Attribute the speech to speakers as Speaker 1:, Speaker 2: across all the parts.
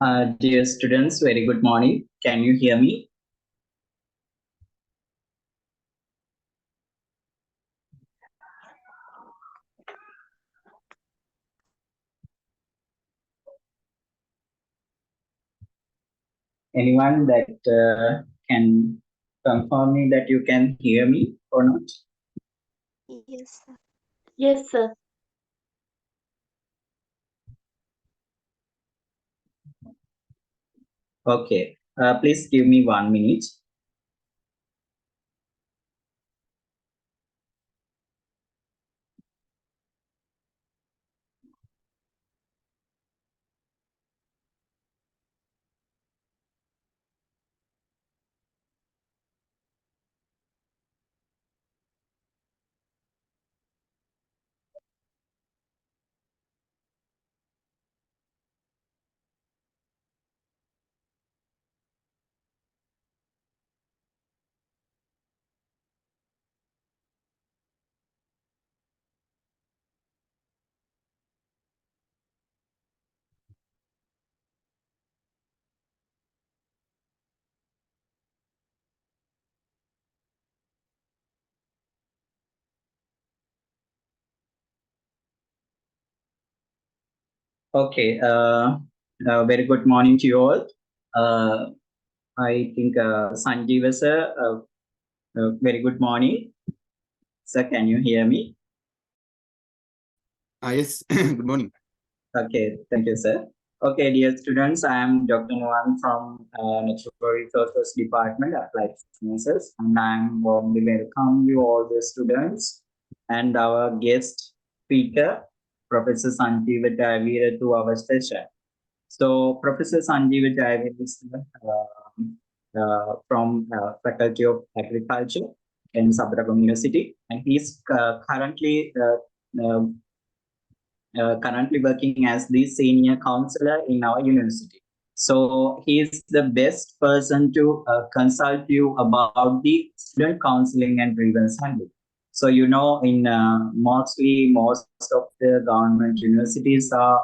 Speaker 1: Dear students, very good morning. Can you hear me? Anyone that can confirm me that you can hear me or not?
Speaker 2: Yes, sir. Yes, sir.
Speaker 1: Okay. Please give me 1 minute. Okay. Very good morning to you all. I think Sanjeev sir, very good morning. Sir, can you hear me?
Speaker 3: Yes, good morning.
Speaker 1: Okay, thank you, sir. Okay, dear students, I am Dr. Noan from Natural Resources Department, Applied Sciences, and I am warmly welcome you all the students and our guest speaker, Professor Sanjeev Javira, to our session. So, Professor Sanjeev Javira is from Faculty of Agriculture in Sabaragaon University, and he's currently working as the senior counselor in our university. So he is the best person to consult you about the student counseling and grievance handling. So in most of the government universities are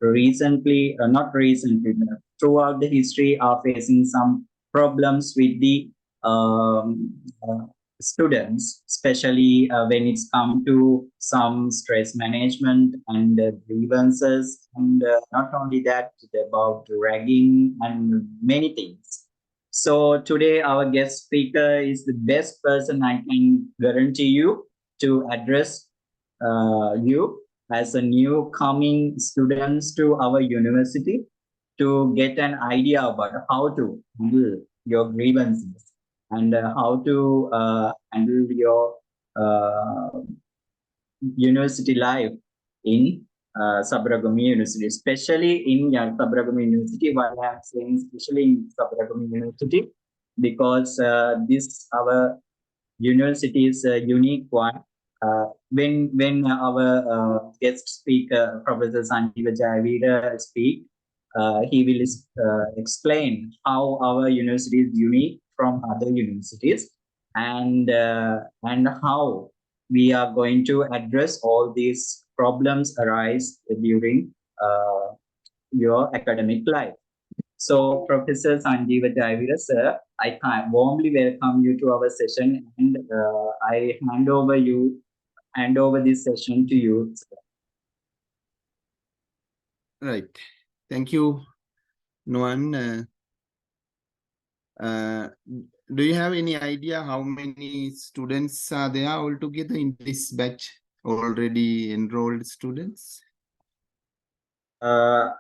Speaker 1: not recently, but throughout the history are facing some problems with the um, uh, students, especially when it's come to some stress management and grievances, and not only that, about ragging and many things. So today our guest speaker is the best person I can guarantee you to address you as a new coming students to our university to get an idea about how to handle your grievances and how to handle your uh, university life in Sabaragaon University, especially in Sabaragaon University. Why I'm saying especially in Sabaragaon University, because this our university is a unique one. When our guest speaker, Professor Sanjeev Javira, speak, he will explain how our university is unique from other universities and how we are going to address all these problems arise during your academic life. So, Professor Sanjeev Javira, sir, I warmly welcome you to our session, and I hand over this session to you, sir.
Speaker 3: Right. Thank you, Noan. Do you have any idea how many students are there altogether in this batch? Already enrolled students?
Speaker 1: Around,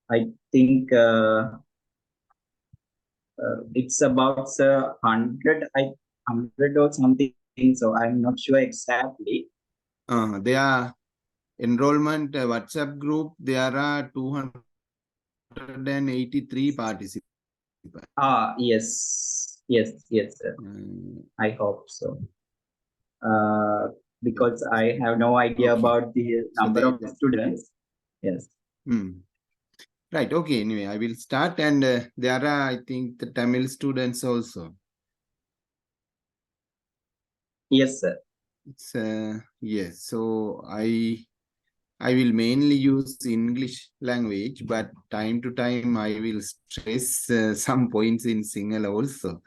Speaker 1: I think it's about 100 or something. So I'm not sure exactly.
Speaker 3: Their enrollment WhatsApp group, there are 283 participants.
Speaker 1: Yes, sir. I hope so. Because I have no idea about the number of students. Yes.
Speaker 3: Right. Okay. Anyway, I will start, and there are, I think, the Tamil students also.
Speaker 1: Yes, sir.
Speaker 3: Yes. So I I will mainly use English language, but time to time I will stress some points in Sinhala also.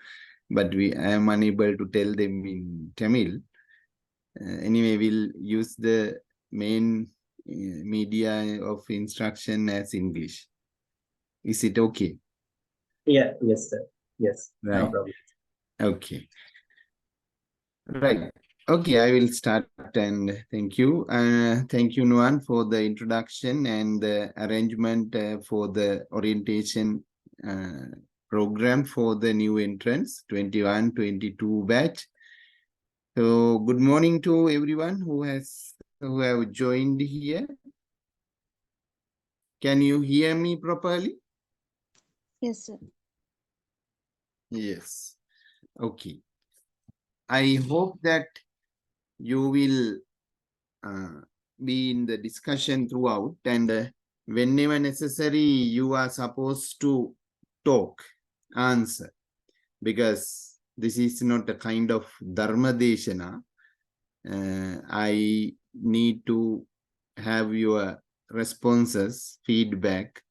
Speaker 3: But I am unable to tell them in Tamil. Anyway, we'll use the main media of instruction as English. Is it okay?
Speaker 1: Yeah, yes, sir. Yes, no
Speaker 3: Right.
Speaker 1: problem.
Speaker 3: Okay. Right. Okay, I will start and thank you. Thank you, Nuan, for the introduction and the arrangement for the orientation program for the new entrance 21-22 batch. So good morning to everyone who have joined here. Can you hear me properly?
Speaker 2: Yes, sir.
Speaker 3: Yes. Okay. I hope that you will be in the discussion throughout, and whenever necessary, you are supposed to talk, answer, because this is not a kind of dharma deshana. I need to have your responses, feedback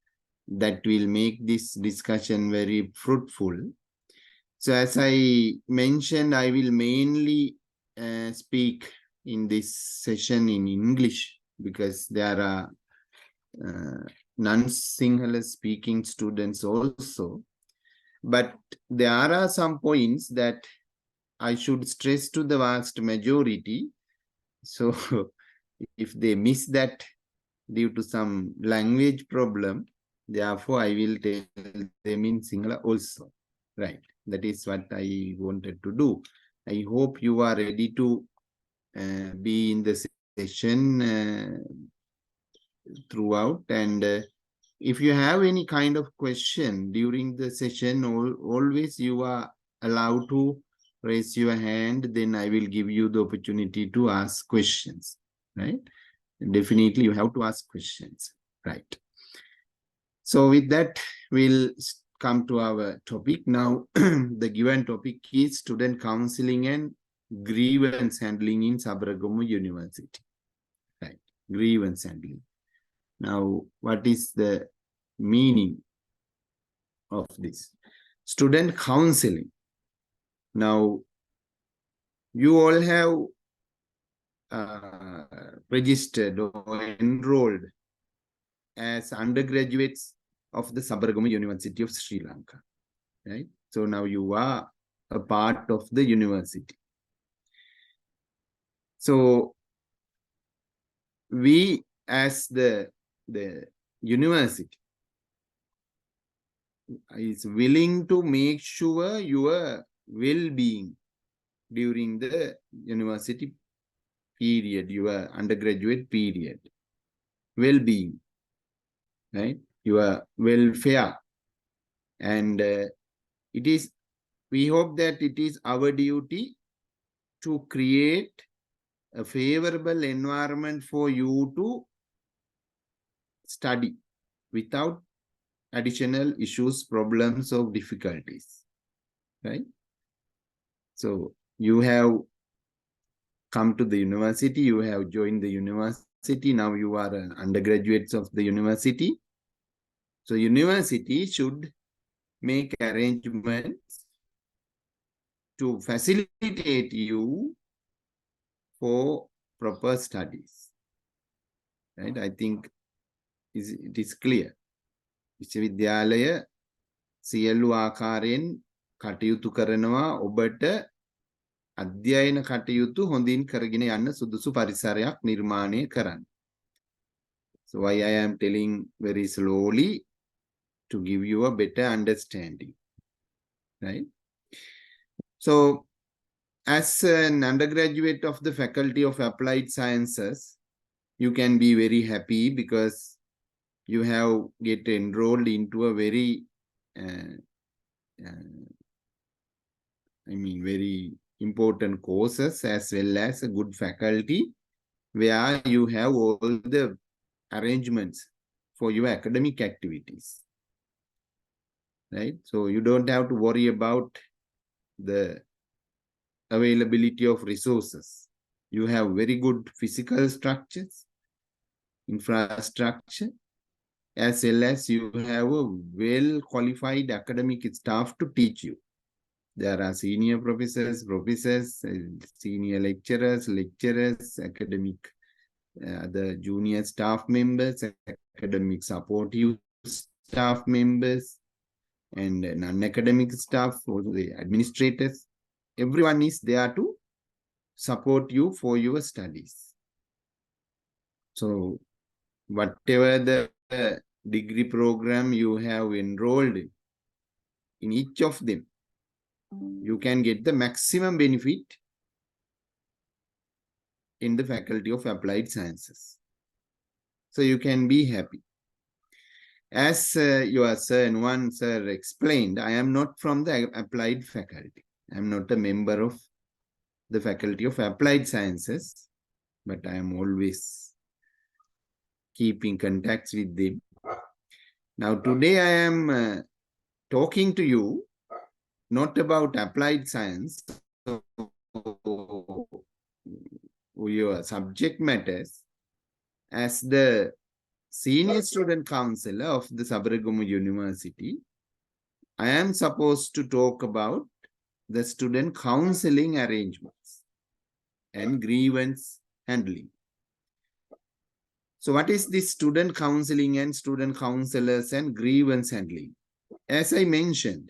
Speaker 3: that will make this discussion very fruitful. So as I mentioned, I will mainly speak in this session in English because there are non-Sinhala speaking students also. But there are some points that I should stress to the vast majority. So if they miss that due to some language problem, therefore I will tell them in Sinhala also. Right. That is what I wanted to do. I hope you are ready to be in the session throughout. And if you have any kind of question during the session, always you are allowed to raise your hand. Then I will give you the opportunity to ask questions. Right. Definitely you have to ask questions. Right. So with that, we'll come to our topic. Now, the given topic is student counseling and grievance handling in Sabaragamu University. Right, grievance handling. Now, what is the meaning of this? Student counseling. Now, you all have registered or enrolled as undergraduates of the Sabaragamu University of Sri Lanka. Right? So now you are a part of the university. So we as the university is willing to make sure your well-being during the university period, your undergraduate period. Well-being, right? Your welfare. And we hope that it is our duty to create a favorable environment for you to study without additional issues, problems, or difficulties, right? So you have come to the university, you have joined the university, now you are undergraduates of the university. So university should make arrangements to facilitate you for proper studies, right? I think it is clear. විශ්වවිද්‍යාලය සියලු ආකාරයෙන් කටයුතු කරනවා ඔබට අධ්‍යයන කටයුතු හොඳින් කරගෙන යන්න සුදුසු පරිසරයක් නිර්මාණය කරන්න. So why I am telling very slowly to give you a better understanding, right? So as an undergraduate of the Faculty of Applied Sciences, you can be very happy because you have get enrolled into a very very important courses as well as a good faculty where you have all the arrangements for your academic activities, right? So you don't have to worry about the availability of resources. You have very good physical structures. infrastructure, as well as you have a well-qualified academic staff to teach you. There are senior professors, senior lecturers, academic, the junior staff members, academic supportive staff members, and non-academic staff, also the administrators. Everyone is there to support you for your studies. So whatever the degree program you have enrolled in each of them, you can get the maximum benefit in the Faculty of Applied Sciences. So you can be happy. As your sir, one sir explained, I am not from the applied faculty. I am not a member of the Faculty of Applied Sciences, but I am always keeping contacts with them. Now today I am talking to you not about applied science, your subject matters. As the senior student counselor of the Sabaragamu University, I am supposed to talk about the student counseling arrangements and grievance handling. So what is this student counseling and student counselors and grievance handling? As I mentioned,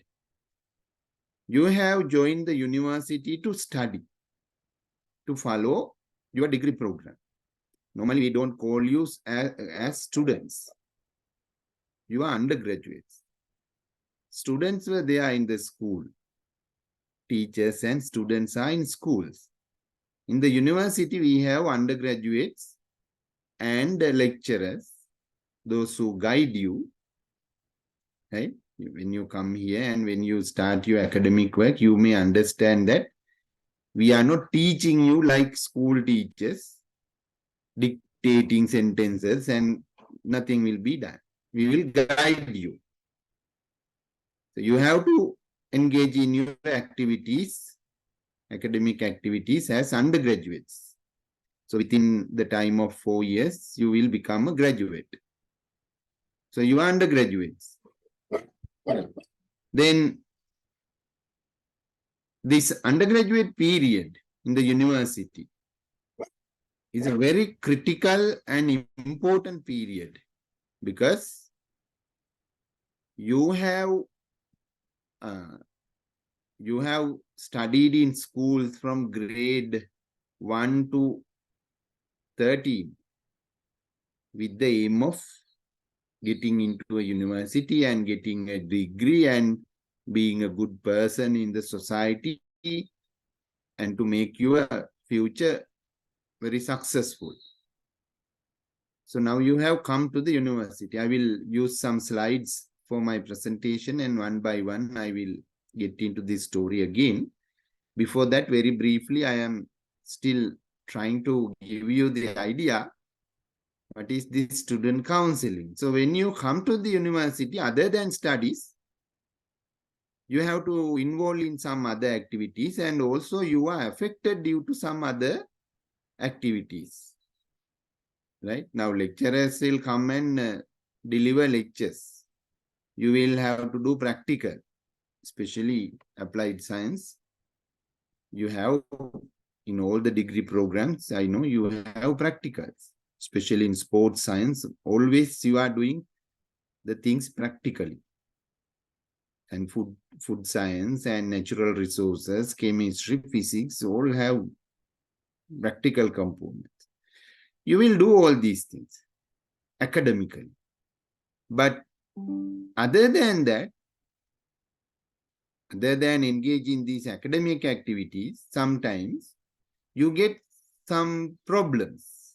Speaker 3: you have joined the university to study, to follow your degree program. Normally, we don't call you as students. You are undergraduates. Students were there in the school. Teachers and students are in schools. In the university, we have undergraduates and lecturers, those who guide you. Right? When you come here and when you start your academic work, you may understand that we are not teaching you like school teachers, dictating sentences and nothing will be done. We will guide you. So you have to engage in your activities, academic activities as undergraduates. So within the time of 4 years, you will become a graduate. So you are undergraduates. Then this undergraduate period in the university is a very critical and important period because you have studied in schools from grade 1 to 13 with the aim of getting into a university and getting a degree and being a good person in the society and to make your future very successful. So now you have come to the university. I will use some slides for my presentation and one by one I will get into this story again. Before that, very briefly, I am still trying to give you the idea what is this student counseling. So when you come to the university, other than studies, you have to involve in some other activities and also you are affected due to some other activities. Right? Now lecturers will come and deliver lectures. You will have to do practical, especially applied science. You have, in all the degree programs, I know you have practicals, especially in sports science. Always you are doing the things practically. And food science and natural resources, chemistry, physics, all have practical components. You will do all these things academically. But other than that, other than engaging in these academic activities, sometimes you get some problems,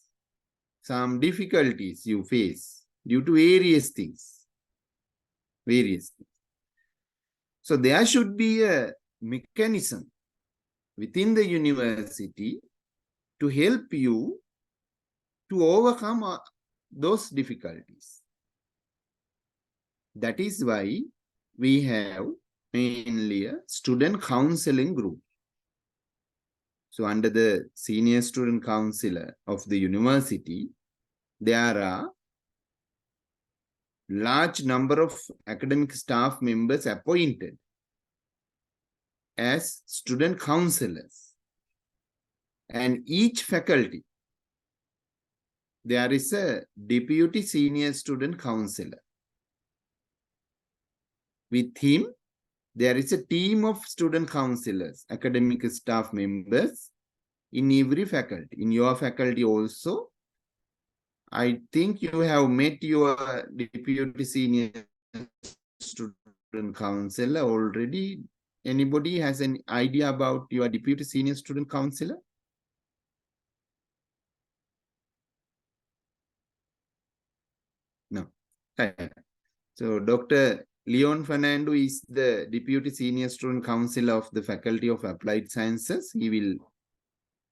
Speaker 3: some difficulties you face due to various things. So there should be a mechanism within the university to help you to overcome those difficulties. That is why we have mainly a student counseling group. So under the senior student counselor of the university, there are large number of academic staff members appointed as student counselors. And each faculty, there is a deputy senior student counselor. With him, there is a team of student counselors, academic staff members in every faculty. In your faculty also, I think you have met your deputy senior student counselor already. Anybody has an idea about your deputy senior student counselor? No. So Dr. Leon Fernando is the Deputy Senior Student Counselor of the Faculty of Applied Sciences. He will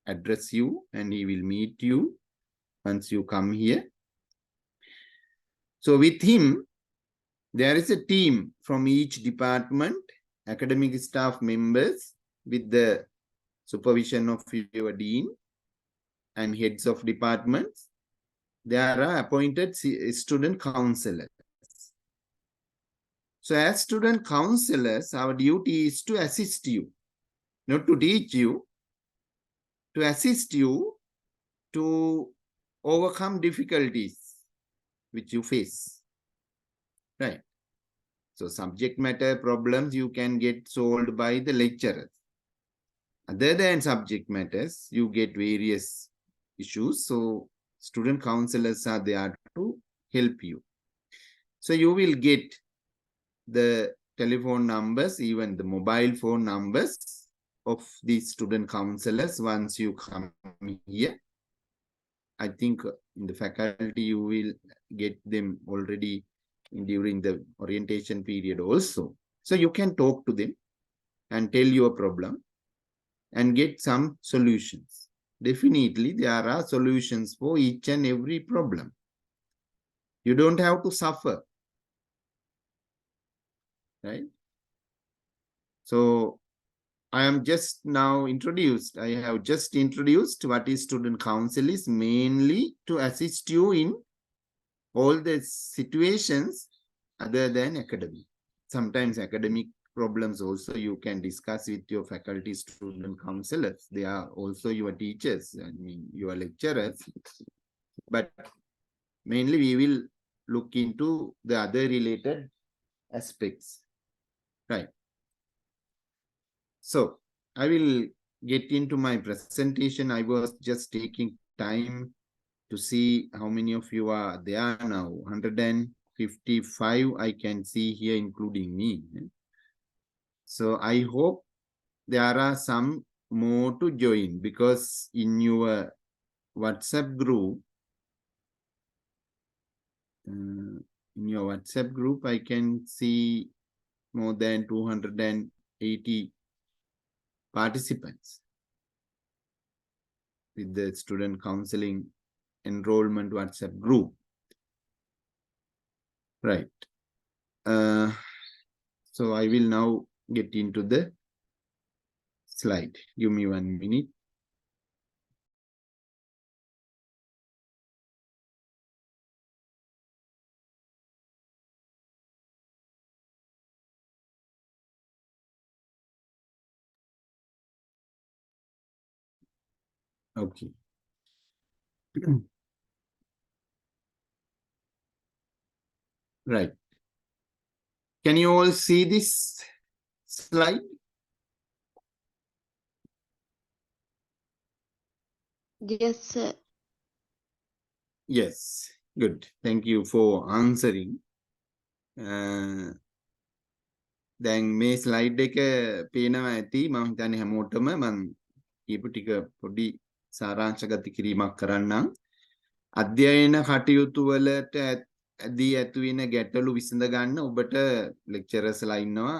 Speaker 3: address you and he will meet you once you come here. So with him, there is a team from each department, academic staff members with the supervision of your dean and heads of departments. There are appointed student counselors. So as student counselors, our duty is to assist you, not to teach you, to assist you to overcome difficulties which you face, right? So subject matter problems you can get solved by the lecturers. Other than subject matters, you get various issues. So student counselors are there to help you. So you will get the telephone numbers, even the mobile phone numbers of these student counselors once you come here. I think in the faculty you will get them already during the orientation period also. So you can talk to them and tell your problem and get some solutions. Definitely there are solutions for each and every problem. You don't have to suffer, right? So I am just now introduced. I have just introduced what is student council is, mainly to assist you in all the situations other than academic. Sometimes academic problems also you can discuss with your faculty student counselors. They are also your teachers, I mean your lecturers. But mainly we will look into the other related aspects, right? So I will get into my presentation. I was just taking time to see how many of you are there now. 155 I can see here, including me. So I hope there are some more to join, because in your WhatsApp group, I can see more than 280 participants with the student counseling enrollment WhatsApp group. Right. So I will now get into the slide. Give me 1 minute. Okay. Right. Can you all see this slide?
Speaker 2: Yes, sir.
Speaker 3: Yes. Good. Thank you for answering. දැන් මේ slide එක පේනවා ඇති. මම හිතන්නේ හැමෝටම මම කියපු ටික පොඩි සාරාංශගත කිරීමක් කරන්නම්. අධ්‍යයන කටයුතු වලට ඇදී ඇතුවෙන ගැටලු විසඳ ගන්න ඔබට ලෙක්චරර්ස්ලා ඉන්නවා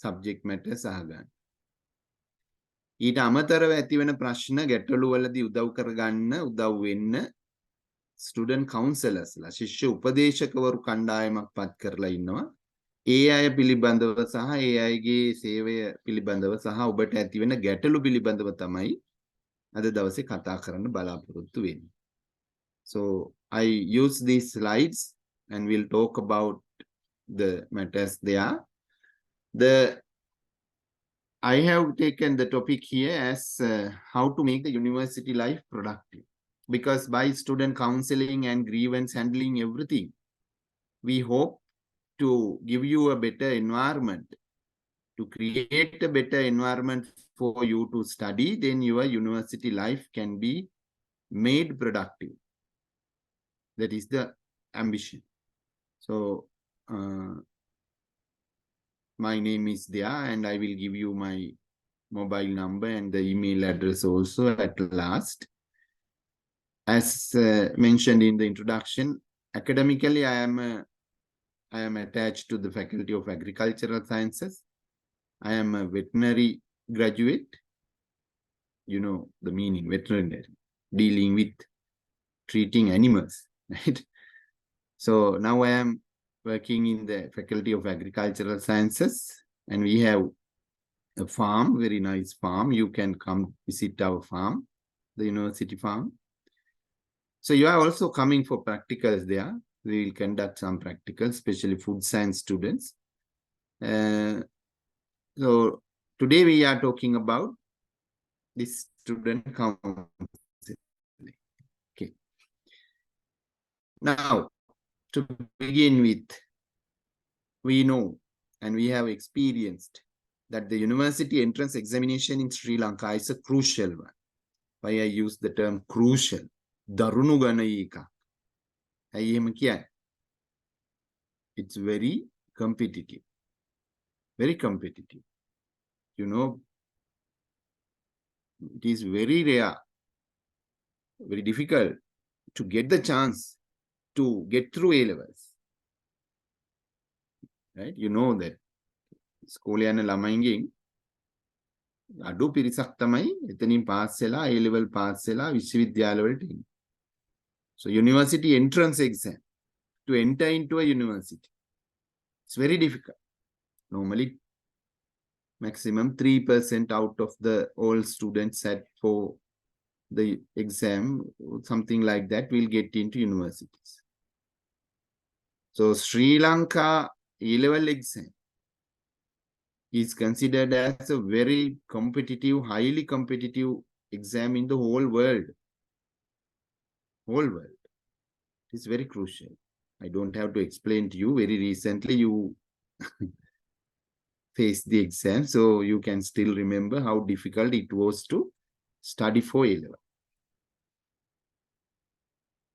Speaker 3: සබ්ජෙක්ට් මැටර්ස් අහගන්න. ඊට අමතරව ඇතිවෙන ප්‍රශ්න ගැටලු වලදී උදව් කරගන්න උදව් වෙන්න ස්ටුඩන්ට් කවුන්සලර්ස්ලා ශිෂ්‍ය උපදේශකවරු කණ්ඩායමක් පත් කරලා ඉන්නවා. ඒ අය පිළිබඳව සහ ඒ අයගේ සේවය පිළිබඳව සහ ඔබට ඇතිවෙන ගැටලු පිළිබඳව තමයි අද දවසේ කතා කරන්න බලාපොරොත්තු වෙන්නේ. So I use these slides and we'll talk about the matters there. I have taken the topic here as how to make the university life productive. Because by student counseling and grievance handling everything, we hope to give you a better environment, to create a better environment for you to study, then your university life can be made productive. That is the ambition. So, my name is Dia and I will give you my mobile number and the email address also at last. As mentioned in the introduction, academically, I am attached to the Faculty of Agricultural Sciences. I am a veterinary graduate. You know the meaning, veterinary, dealing with treating animals, right? So now I am working in the Faculty of Agricultural Sciences, and we have a farm, very nice farm. You can come visit our farm, the university farm. So you are also coming for practicals there. We will conduct some practicals, especially food science students. So today we are talking about this student counseling. Okay. Now, to begin with, we know and we have experienced that the university entrance examination in Sri Lanka is a crucial one. Why I use the term crucial? Darunu ganayika. It's very competitive. Very competitive. You know, it is very rare, very difficult to get the chance to get through A-levels. Right? You know that. ස්කෝලේ යන ළමයින්ගෙන් අඩු පිරිසක් තමයි එතනින් pass වෙලා A-level pass වෙලා විශ්වවිද්‍යාල වලට එන්නේ. So university entrance exam to enter into a university, it's very difficult. Normally maximum 3% out of the all students set for the exam, something like that, will get into universities. So Sri Lanka A-level exam is considered as a very competitive, highly competitive exam in the whole world. Whole world. It's very crucial. I don't have to explain to you. Very recently, you faced the exam, so you can still remember how difficult it was to study for A-level.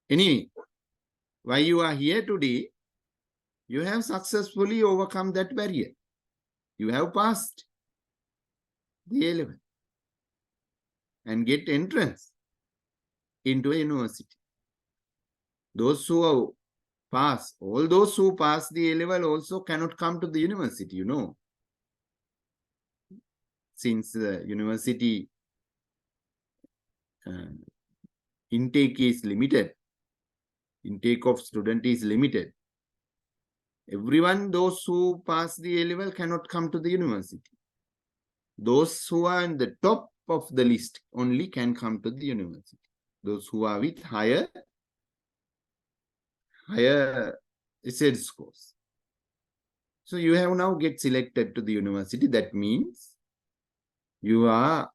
Speaker 3: Anyway, why you are here today, you have successfully overcome that barrier. You have passed the A-level and get entrance into a university. Those who pass, all those who pass the A-level also cannot come to the university, you know. Since the university intake is limited, intake of student is limited. Everyone, those who pass the A-level cannot come to the university. Those who are in the top of the list only can come to the university. Those who are with higher SED scores. So you have now get selected to the university. That means you are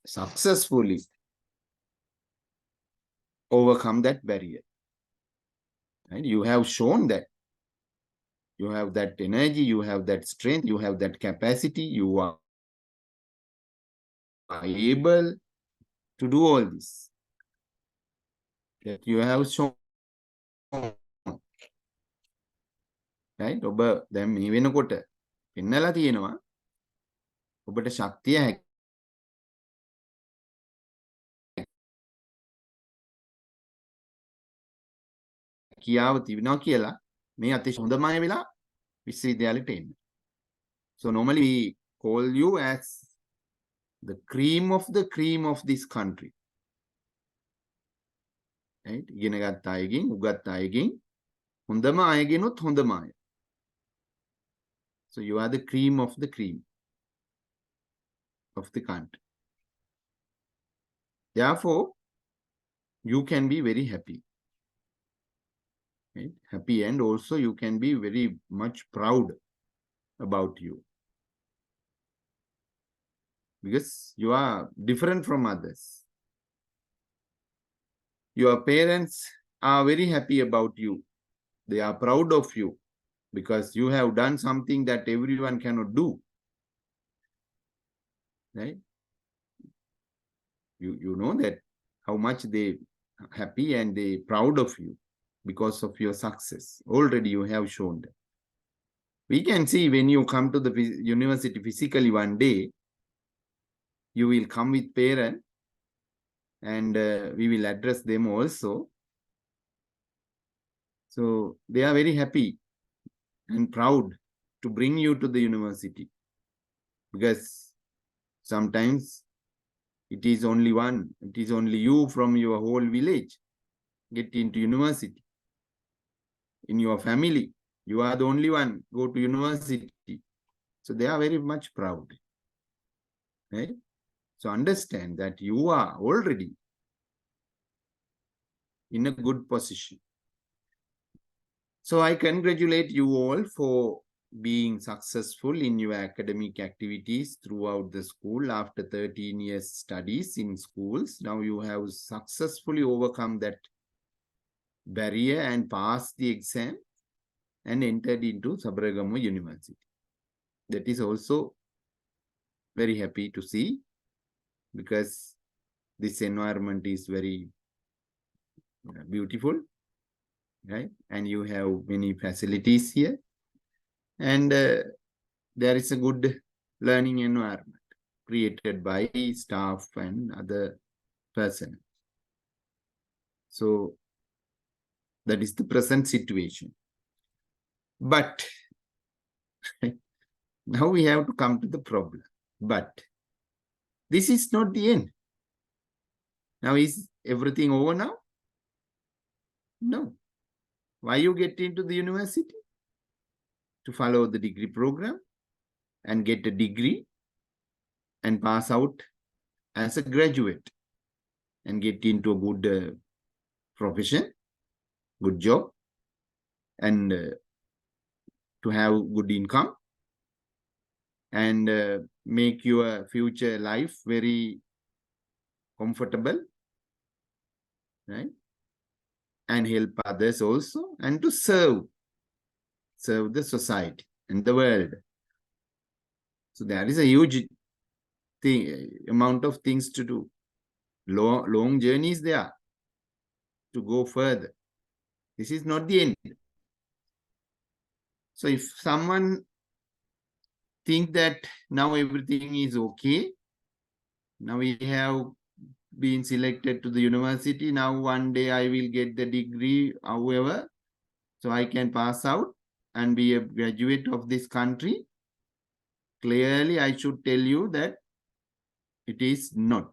Speaker 3: successfully overcome that barrier. Right? You have shown that you have that energy, you have that strength, you have that capacity, you are able to do all this. That you have shown. Right? ඔබ දැන් මේ වෙනකොට පෙන්නලා තියෙනවා ඔබට ශක්තිය හැකියාව තිබෙනවා කියලා මේ අතිශය හොඳම අය වෙලා විශ්වවිද්‍යාලයට එන්න. So normally we call you as the cream of this country. Right? ඉගෙන ගත්ත අයගෙන්, උගත් අයගෙන්, හොඳම අයගෙනුත් හොඳම අය. So you are the cream of the country. Therefore, you can be very happy. Right? Happy, and also you can be very much proud about you. Because you are different from others. Your parents are very happy about you. They are proud of you because you have done something that everyone cannot do. Right? You know that how much they happy and they proud of you because of your success. Already you have shown that. We can see when you come to the university physically one day, you will come with parents and we will address them also. So they are very happy and proud to bring you to the university, because sometimes it is only you from your whole village get into university. In your family, you are the only one go to university. So they are very much proud. Right? So understand that you are already in a good position. So I congratulate you all for being successful in your academic activities throughout the school after 13 years studies in schools. Now you have successfully overcome that barrier and passed the exam and entered into Sabaragamu University. That is also very happy to see, because this environment is very beautiful, right? And you have many facilities here, and there is a good learning environment created by staff and other personnel. So that is the present situation. But now we have to come to the problem. But this is not the end. Now is everything over now? No. Why you get into the university? To follow the degree program and get a degree and pass out as a graduate and get into a good profession, good job, and to have good income and make your future life very comfortable, right? And help others also, and to serve the society and the world. So there is a huge amount of things to do. Long journeys there to go further. This is not the end. So if someone think that now everything is okay, now we have been selected to the university, now one day I will get the degree, however, so I can pass out and be a graduate of this country, clearly I should tell you that it is not.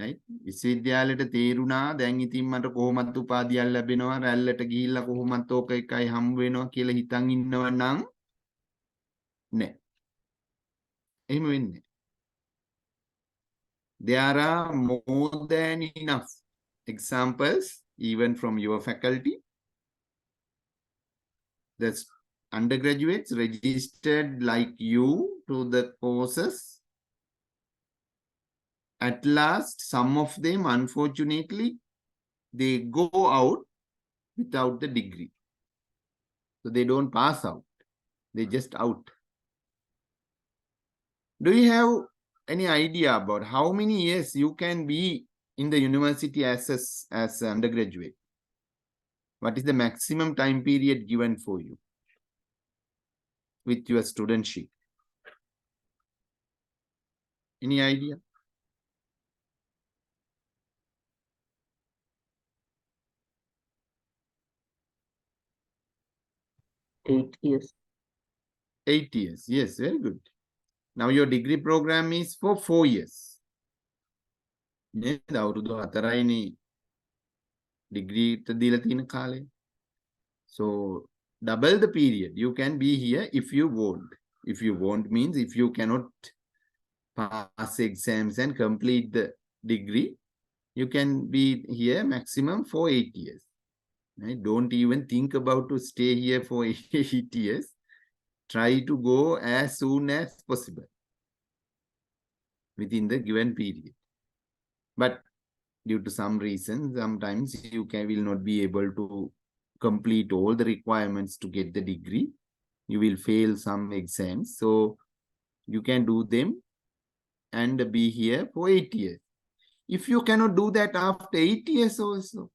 Speaker 3: Right? විශ්වවිද්‍යාලයට තේරුණා දැන් ඉතින් මට කොහොමත් උපාධියක් ලැබෙනවා, රැල්ලට ගිහිල්ලා කොහොමත් ඕක එකයි හම්බ වෙනවා කියලා හිතන් ඉන්නව නම් නෑ. එහෙම වෙන්නේ. There are more than enough examples even from your faculty. The undergraduates registered like you to the courses. At last, some of them, unfortunately, they go out without the degree. So they don't pass out. They just out. Do you have any idea about how many years you can be in the university as an undergraduate? What is the maximum time period given for you with your studentship? Any idea?
Speaker 4: Eight years.
Speaker 3: 8 years. Yes, very good. Now your degree program is for 4 years. Degree so double the period. You can be here if you want. If you want means if you cannot pass exams and complete the degree, You can be here maximum for 8 years. Right? Don't even think about to stay here for 8 years. Try to go as soon as possible within the given period. But due to some reason, sometimes you will not be able to complete all the requirements to get the degree. You will fail some exams. So you can do them and be here for 8 years. If you cannot do that after 8 years also,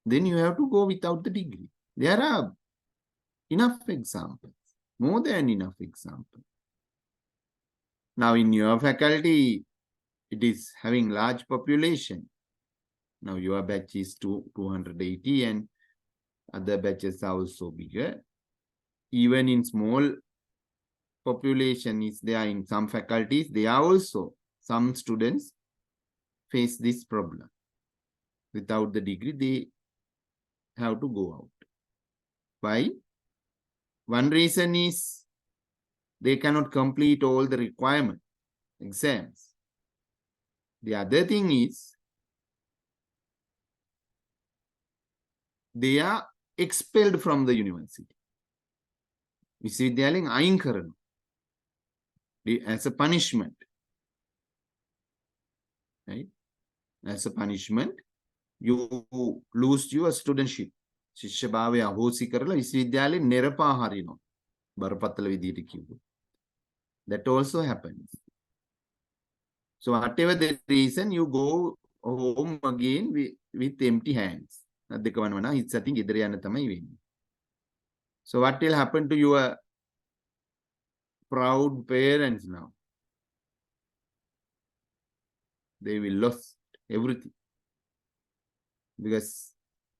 Speaker 3: then you have to go without the degree. There are enough examples, more than enough examples. Now in your faculty, it is having large population. Now your batch is 280 and other batches are also bigger. Even in small population is there in some faculties, they are also, some students face this problem. Without the degree, they have to go out. Why? One reason is they cannot complete all the requirement exams. The other thing is they are expelled from the university. විශ්වවිද්‍යාලයෙන් අයින් කරනවා as a punishment. Right? As a punishment, you lose your studentship. ශිෂ්‍යභාවය අහෝසි කරලා විශ්වවිද්‍යාලයෙන් නෙරපා හරිනවා. බරපතල විදියට කිව්වොත්. That also happens. So whatever the reason, you go home again with empty hands. දෙක වනවා හිස් අතින් ගෙදර යන්න තමයි වෙන්නේ. So what will happen to your proud parents now? They will lose everything. Because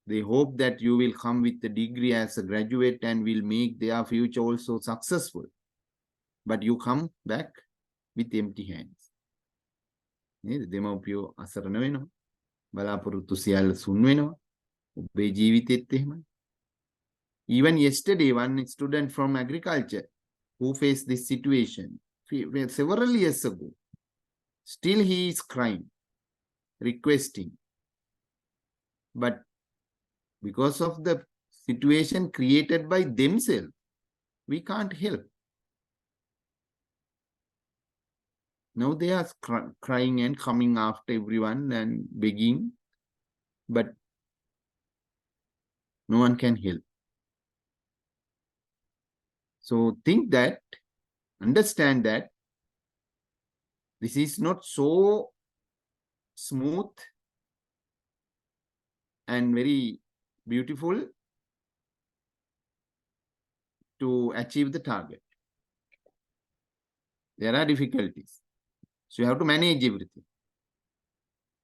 Speaker 3: they hope that you will come with the degree as a graduate and will make their future also successful. But you come back with empty hands. දෙමව්පියෝ අසරණ වෙනවා. බලාපොරොත්තු සියල්ල සුන් වෙනවා. ඔබේ ජීවිතෙත් එහෙමයි. Even yesterday, one student from agriculture who faced this situation several years ago, still he is crying, requesting. But because of the situation created by themselves, we can't help. Now they are crying and coming after everyone and begging, but no one can help. So think that, understand that this is not so smooth and very beautiful to achieve the target. There are difficulties. So you have to manage everything.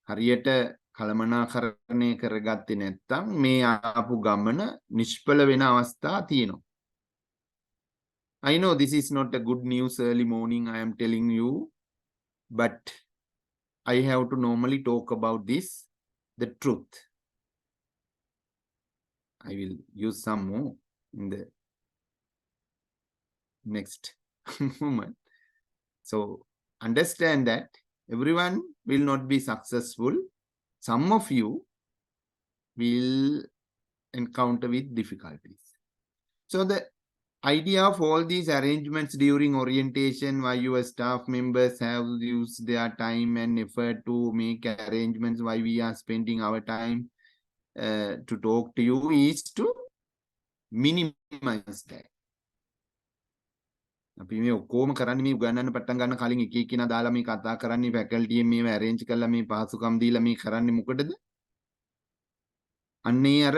Speaker 3: හරියට කළමනාකරණය කරගත්තේ නැත්නම් මේ ආපු ගමන නිෂ්ඵල වෙන අවස්ථා තියෙනවා. I know this is not a good news early morning, I am telling you, but I have to normally talk about this, the truth. I will use some more in the next moment. So understand that everyone will not be successful. Some of you will encounter with difficulties. So the idea of all these arrangements during orientation, why your staff members have used their time and effort to make arrangements, why we are spending our time to talk to you, is to minimize that. අපි මේ ඔක්කොම කරන්නේ මේ උගන්නන්න පටන් ගන්න කලින් එක එක්කිනා දාලා මේ කතා කරන්නේ ෆැකල්ටි මේව arrange කරලා මේ පහසුකම් දීලා මේ කරන්නේ මොකටද? අන්නේ අර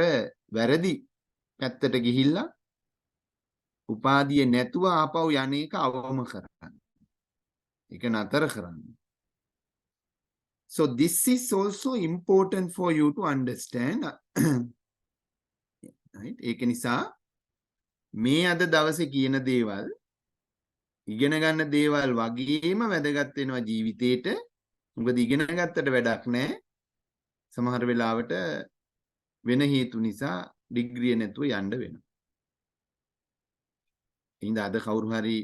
Speaker 3: වැරදි පැත්තට ගිහිල්ලා උපාධිය නැතුව ආපහු යන්නේක අවම කරන්න. ඒක නතර කරන්න. So this is also important for you to understand. Right? ඒක නිසා මේ අද දවසේ කියන දේවල් ඉගෙන ගන්න දේවල් වගේම වැදගත් වෙනවා ජීවිතේට. මොකද ඉගෙන ගත්තට වැඩක් නැහැ. සමහර වෙලාවට වෙන හේතු නිසා ඩිග්‍රිය නැතුව යන්න වෙනවා. ඉතින් අද කවුරු හරි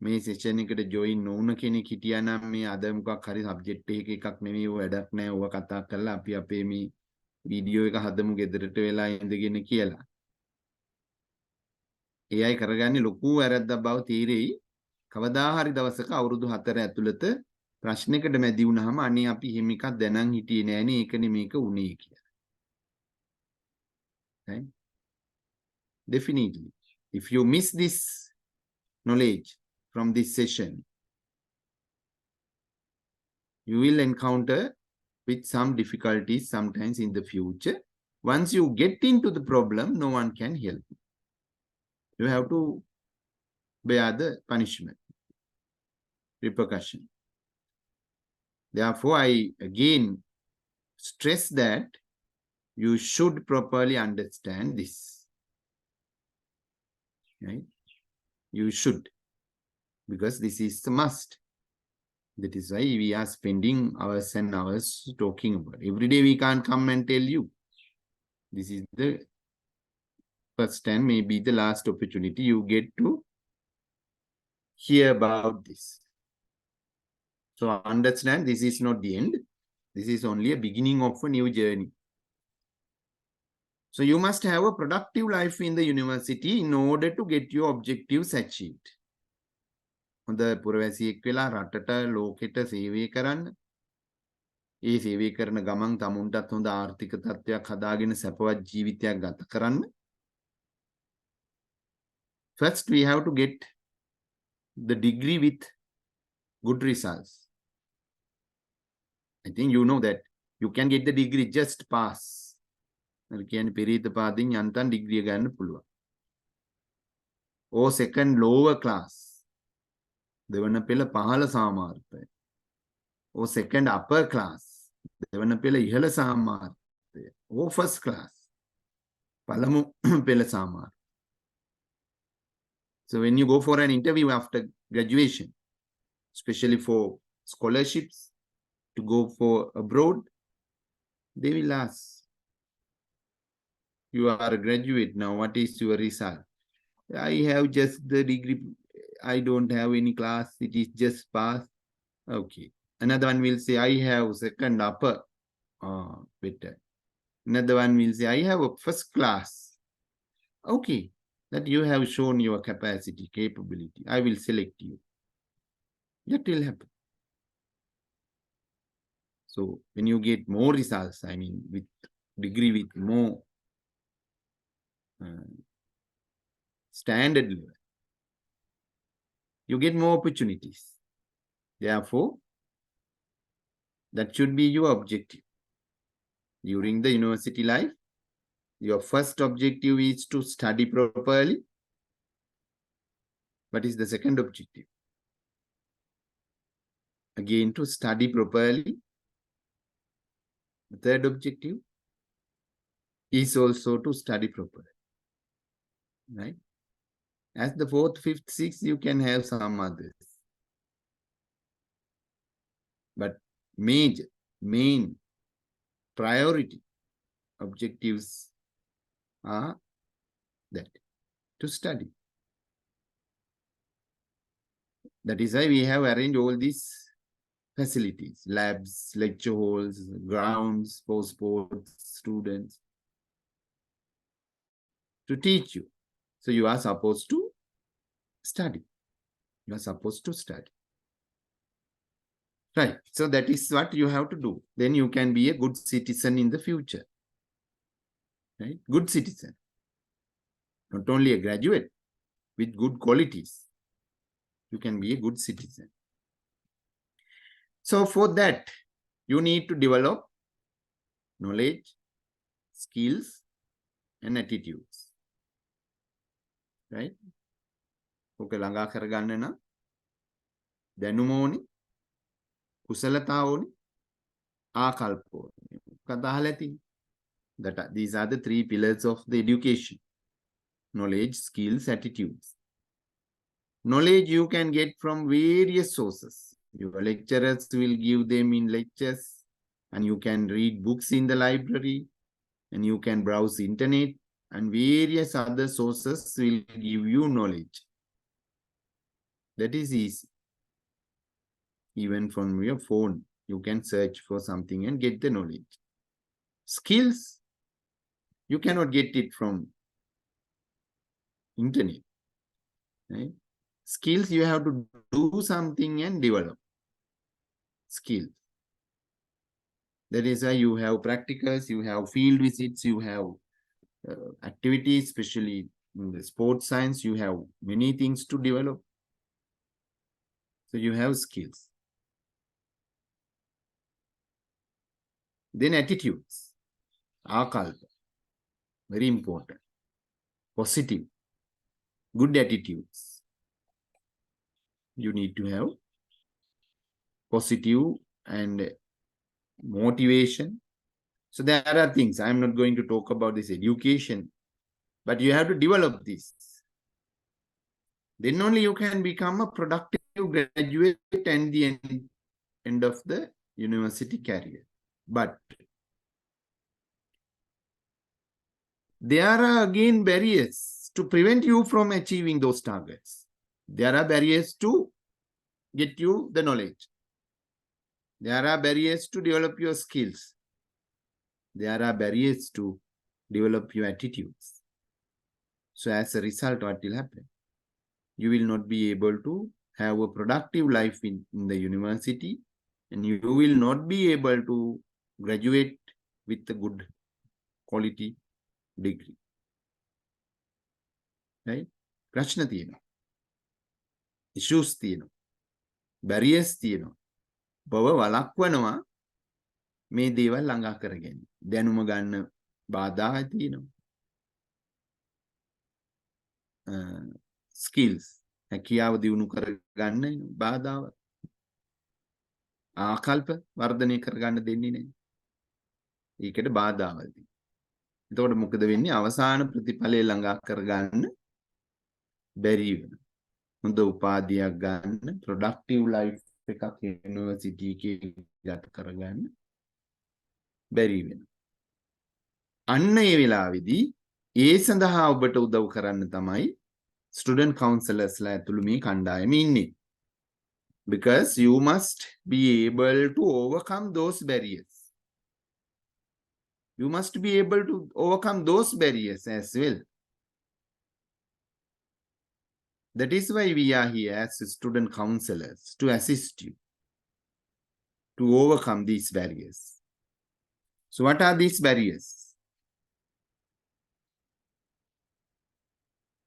Speaker 3: මේ session එකට join නොවුන කෙනෙක් හිටියා නම් මේ අද මොකක් හරි subject එකක් නෙමෙයි ඔය වැඩක් නැහැ ඔය කතා කරලා අපි අපේ මේ වීඩියෝ එක හදමු ගෙදරට වෙලා ඉඳගෙන කියලා. ඒ අය කරගන්නේ ලොකු වැරද්දක් බව තීරෙයි. කවදා හරි දවසක අවුරුදු 4 ඇතුළත ප්‍රශ්නයකට මැදි වුණාම අනේ අපි එහෙම එකක් දැනන් හිටියේ නෑනේ ඒකනේ මේක උනේ කියලා. Right? Definitely. If you miss this knowledge from this session, you will encounter with some difficulties sometimes in the future. Once you get into the problem, no one can help you. You have to bear the punishment, repercussion. Therefore, I again stress that you should properly understand this. Right? You should, because this is the must. That is why we are spending hours and hours talking about it. Every day we can't come and tell you. This is the first and maybe the last opportunity you get to hear about this. So understand this is not the end. This is only a beginning of a new journey. So you must have a productive life in the university in order to get your objectives achieved. හොඳ පුරවැසියෙක් වෙලා රටට ලෝකෙට සේවය කරන්න. ඒ සේවය කරන ගමන් තමුන්ටත් හොඳ ආර්ථික තත්ත්වයක් හදාගෙන සැපවත් ජීවිතයක් ගත කරන්න. First we have to get the degree with good results. I think you know that you can get the degree just pass. කියන්නේ පෙරීත පාදින් යන්තම් ඩිග්‍රිය ගන්න පුළුවන්. Or second lower class. දෙවන පෙළ පහළ සාමාර්ථය. Or second upper class. දෙවන පෙළ ඉහළ සාමාර්ථය. Or first class. පළමු පෙළ සාමාර්ථය. So when you go for an interview after graduation, especially for scholarships, to go for abroad, they will ask, you are a graduate now, what is your result? I have just the degree, I don't have any class, it is just pass. Okay. Another one will say, I have second upper. Better. Another one will say, I have a first class. Okay. That you have shown your capacity, capability. I will select you. That will happen. So when you get more results, I mean, with degree with more standard level, you get more opportunities. Therefore, that should be your objective. During the university life, your first objective is to study properly. What is the second objective? Again, to study properly. The third objective is also to study properly. Right? As the fourth, fifth, sixth, you can have some others. But main priority objectives are that, to study. That is why we have arranged all these facilities, labs, lecture halls, grounds for sports, students, to teach you. So you are supposed to study. You are supposed to study. Right. So that is what you have to do. Then you can be a good citizen in the future. Right? Good citizen. Not only a graduate with good qualities. You can be a good citizen. So for that, you need to develop knowledge, skills, and attitudes. Right? ඔක ළඟා කරගන්න නම් දැනුම ඕනි, කුසලතා ඕනි, ආකල්ප ඕනි. කතා අහලා තියෙන්නේ. These are the three pillars of the education. Knowledge, skills, attitudes. Knowledge you can get from various sources. Your lecturers will give them in lectures, and you can read books in the library, and you can browse internet, and various other sources will give you knowledge. That is easy. Even from your phone, you can search for something and get the knowledge. Skills, you cannot get it from internet. Right? Skills, you have to do something and develop. Skills. That is why you have practicals, you have field visits, you have activities, especially in the sports science, you have many things to develop. So you have skills. Then attitudes. Akalpa. Very important. Positive. Good attitudes. You need to have positive and motivation. So there are things. I'm not going to talk about this education, but you have to develop this. Then only you can become a productive graduate and the end of the university career. But there are again barriers to prevent you from achieving those targets. There are barriers to get you the knowledge. There are barriers to develop your skills. There are barriers to develop your attitudes. So as a result, what will happen? You will not be able to have a productive life in the university, and you will not be able to graduate with a good quality degree. Right? ප්‍රශ්න තියෙනවා. Issues තියෙනවා. Barriers තියෙනවා. බව වළක්වනවා මේ දේවල් ළඟා කරගෙන. දැනුම ගන්න බාධා තියෙනවා. Skills. හැකියාව දියුණු කරගන්න බාධාව. ආකල්ප වර්ධනය කරගන්න දෙන්නේ නැහැ. ඒකට බාධාවල් තියෙනවා. එතකොට මොකද වෙන්නේ? අවසාන ප්‍රතිඵලය ළඟා කරගන්න බැරි වෙනවා. හොඳ උපාධියක් ගන්න, productive life එකක් යුනිවර්සිටි එකේ ගත කරගන්න බැරි වෙනවා. අන්න ඒ වෙලාවේදී ඒ සඳහා ඔබට උදව් කරන්න තමයි student counselors ලා ඇතුළු මේ කණ්ඩායම ඉන්නේ. Because you must be able to overcome those barriers. You must be able to overcome those barriers as well. That is why we are here as student counselors, to assist you to overcome these barriers. So what are these barriers?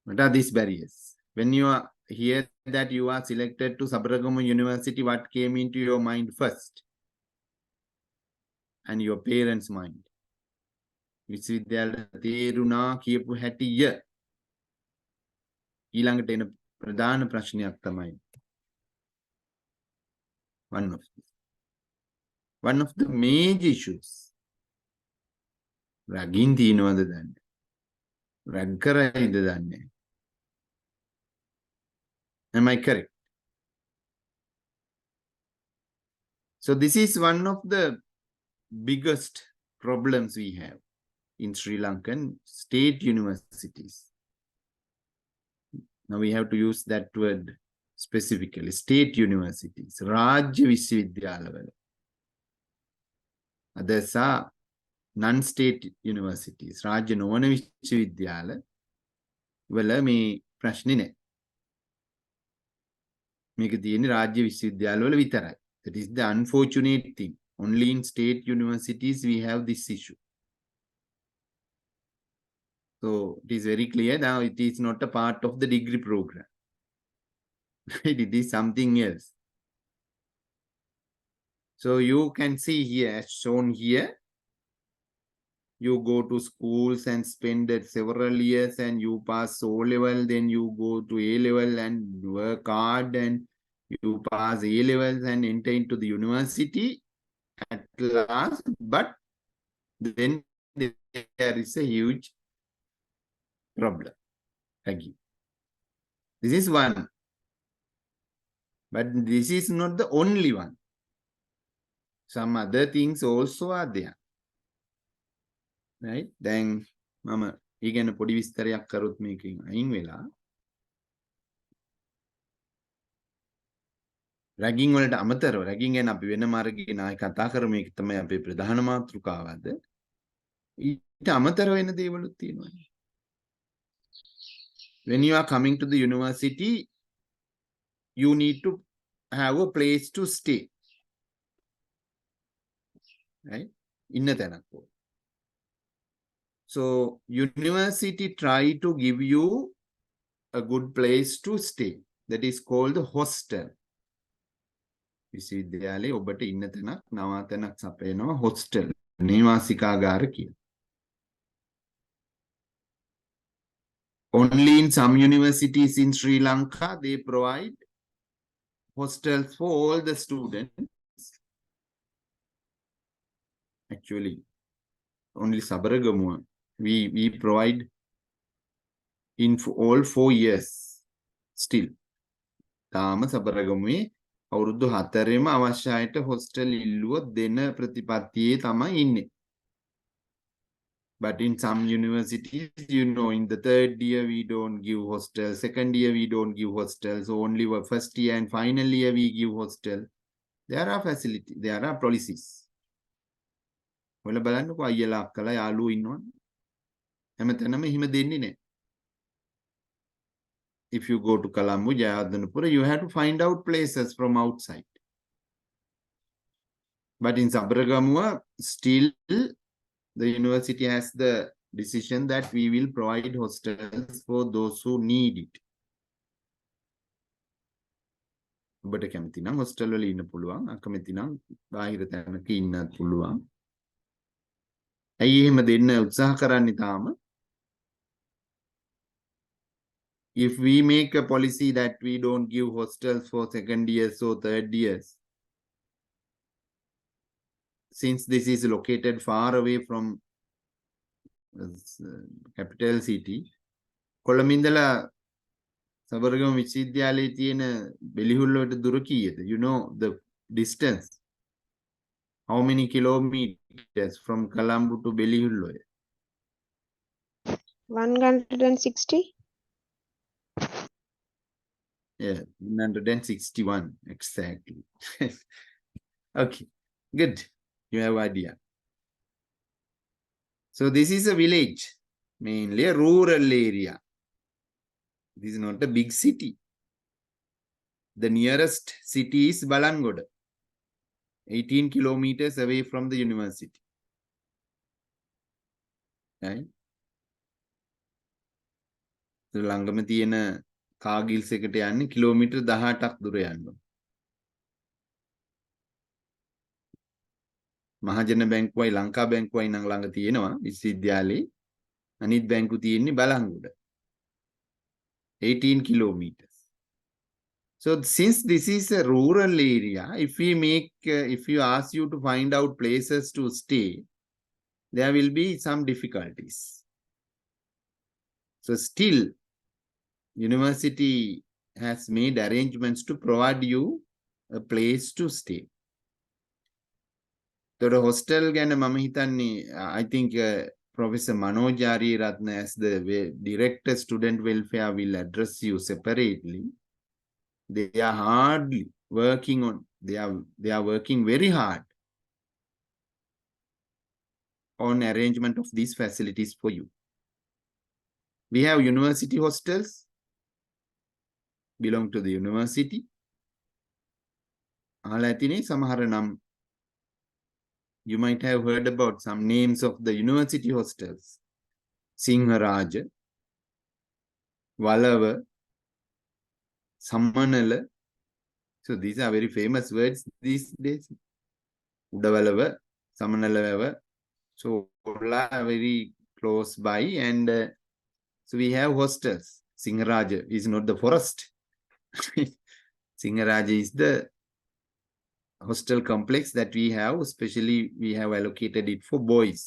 Speaker 3: What are these barriers? When you are here that you are selected to Sabaragama University, what came into your mind first? And your parents' mind. විශ්වවිද්‍යාලයට තේරුණා කියපු හැටිය ඊළඟට එන ප්‍රධාන ප්‍රශ්නයක් තමයි one of the major issues. රගින් තියනවද දන්නේ? රග් කරයිද දන්නේ? Am I correct? So this is one of the biggest problems we have in Sri Lankan state universities. Now we have to use that word specifically. State universities. Rajya Vishwavidyalawala. Others are non-state universities. Rajya නොවන විශ්වවිද්‍යාල වල මේ ප්‍රශ්නේ නැහැ. මේක තියෙන්නේ රාජ්‍ය විශ්වවිද්‍යාල වල විතරයි. That is the unfortunate thing. Only in state universities we have this issue. So it is very clear now it is not a part of the degree program. It is something else. So you can see here, as shown here, you go to schools and spend several years and you pass O level, then you go to A level and work hard and you pass A levels and enter into the university at last. But then there is a huge problem again. This is one, but this is not the only one. Some other things also are there, right? Then mama ඊගෙන පොඩි විස්තරයක් කරොත් මේකෙන් අයින් වෙලා රැගින් වලට අමතරව රැගින් ගැන අපි වෙන මාර්ගයෙන් ආයි කතා කරමු. මේක තමයි අපේ ප්‍රධාන මාතෘකාවද. ඊට අමතරව වෙන දේවලුත් තියෙනවා. When you are coming to the university, you need to have a place to stay. Right? ඉන්න තැනක් ඕන. So university try to give you a good place to stay. That is called the hostel. විශ්වවිද්‍යාලයේ ඔබට ඉන්න තැනක් නවාතැනක් සපයනවා hostel. නිවාසිකාගාර කියලා. Only in some universities in Sri Lanka they provide hostels for all the students. Actually, only Sabaragamuwa we provide in all 4 years still. තාම සබරගමුවේ අවුරුදු 4ෙම අවශ්‍ය අයට hostel ඉල්ලුවොත් දෙන ප්‍රතිපත්තියේ තමයි ඉන්නේ. But in some universities, you know, in the 3rd year we don't give hostel, 2nd year we don't give hostels, so only first year and final year we give hostel. There are facilities, there are policies. ඔයාලා බලන්නකෝ අයියලා අක්කලා යාළුවෝ ඉන්නවනේ. හැමතැනම එහෙම දෙන්නේ නැහැ. If you go to Colombo, Jayawardhanapura, you have to find out places from outside. But in Sabaragamuwa, still the university has the decision that we will provide hostels for those who need it. ඔබට කැමති නම් hostel වල ඉන්න පුළුවන්. අකමැති නම් බාහිර තැනක ඉන්නත් පුළුවන්. ඇයි එහෙම දෙන්න උත්සාහ කරන්නේ තාම? If we make a policy that we don't give hostels for 2nd years or 3rd years, since this is located far away from capital city, කොළඹින්දලා Sabaragama විශ්වවිද්‍යාලයේ තියෙන බෙලිහුල්ලට දුර කීයද? You know the distance. How many kilometers from Colombo to Belihulloy?
Speaker 2: 160.
Speaker 3: Yeah, 161 exactly. Okay, good. You have idea. So this is a village, mainly a rural area. This is not a big city. The nearest city is Balangoda, 18 kilometers away from the university. Right? So ළඟම තියෙන කාගිල්ස් එකට යන්නේ kilometre 18ක් දුර යන්න. මහජන බැංකුවයි ලංකා බැංකුවයි නම් ළඟ තියෙනවා විශ්වවිද්‍යාලේ. අනිත් බැංකු තියෙන්නේ Balangoda. 18 kilometers. So since this is a rural area, if you ask you to find out places to stay, there will be some difficulties. So still, university has made arrangements to provide you a place to stay. The hostel ගැන මම හිතන්නේ I think Professor Manoj Ariyaratne as the director student welfare will address you separately. They are hardly working on, they are working very hard on arrangement of these facilities for you. We have university hostels, belong to the university. ආලතිනේ සමහර නම් you might have heard about some names of the university hostels. Singharaja, Valava, Sammanala. So these are very famous words these days. Udavalava, Samanalava. So all are very close by, and so we have hostels. Singharaja is not the forest. Singharaja is the hostel complex that we have, especially we have allocated it for boys.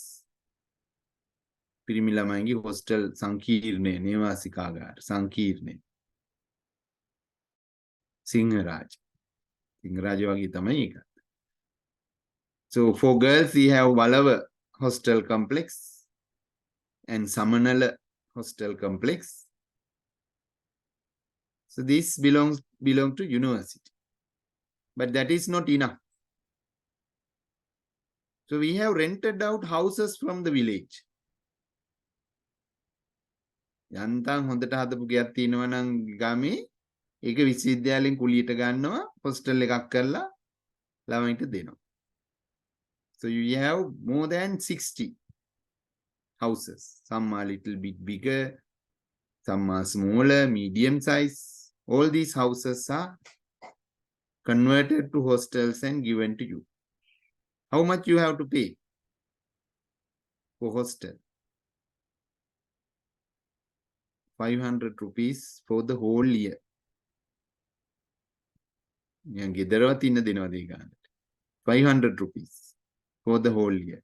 Speaker 3: පිරිමි ළමයින්ගේ hostel සංකීර්ණය, නිවාසිකාගාර සංකීර්ණය. Singharaja වගේ තමයි එක. So for girls we have Valava hostel complex and Samanala hostel complex. So this belong to university. But that is not enough. So we have rented out houses from the village. යන්තම් හොඳට හදපු ගෙයක් තියෙනවා නම් ගමේ ඒක විශ්වවිද්‍යාලයෙන් කුලියට ගන්නවා hostel එකක් කරලා ළමයින්ට දෙනවා. So you have more than 60 houses. Some are little bit bigger, some are smaller, medium size. All these houses are converted to hostels and given to you. How much you have to pay for hostel? 500 rupees for the whole year. ගෙදරවත් ඉන්න දෙනවද ඒ ගානට? 500 rupees for the whole year.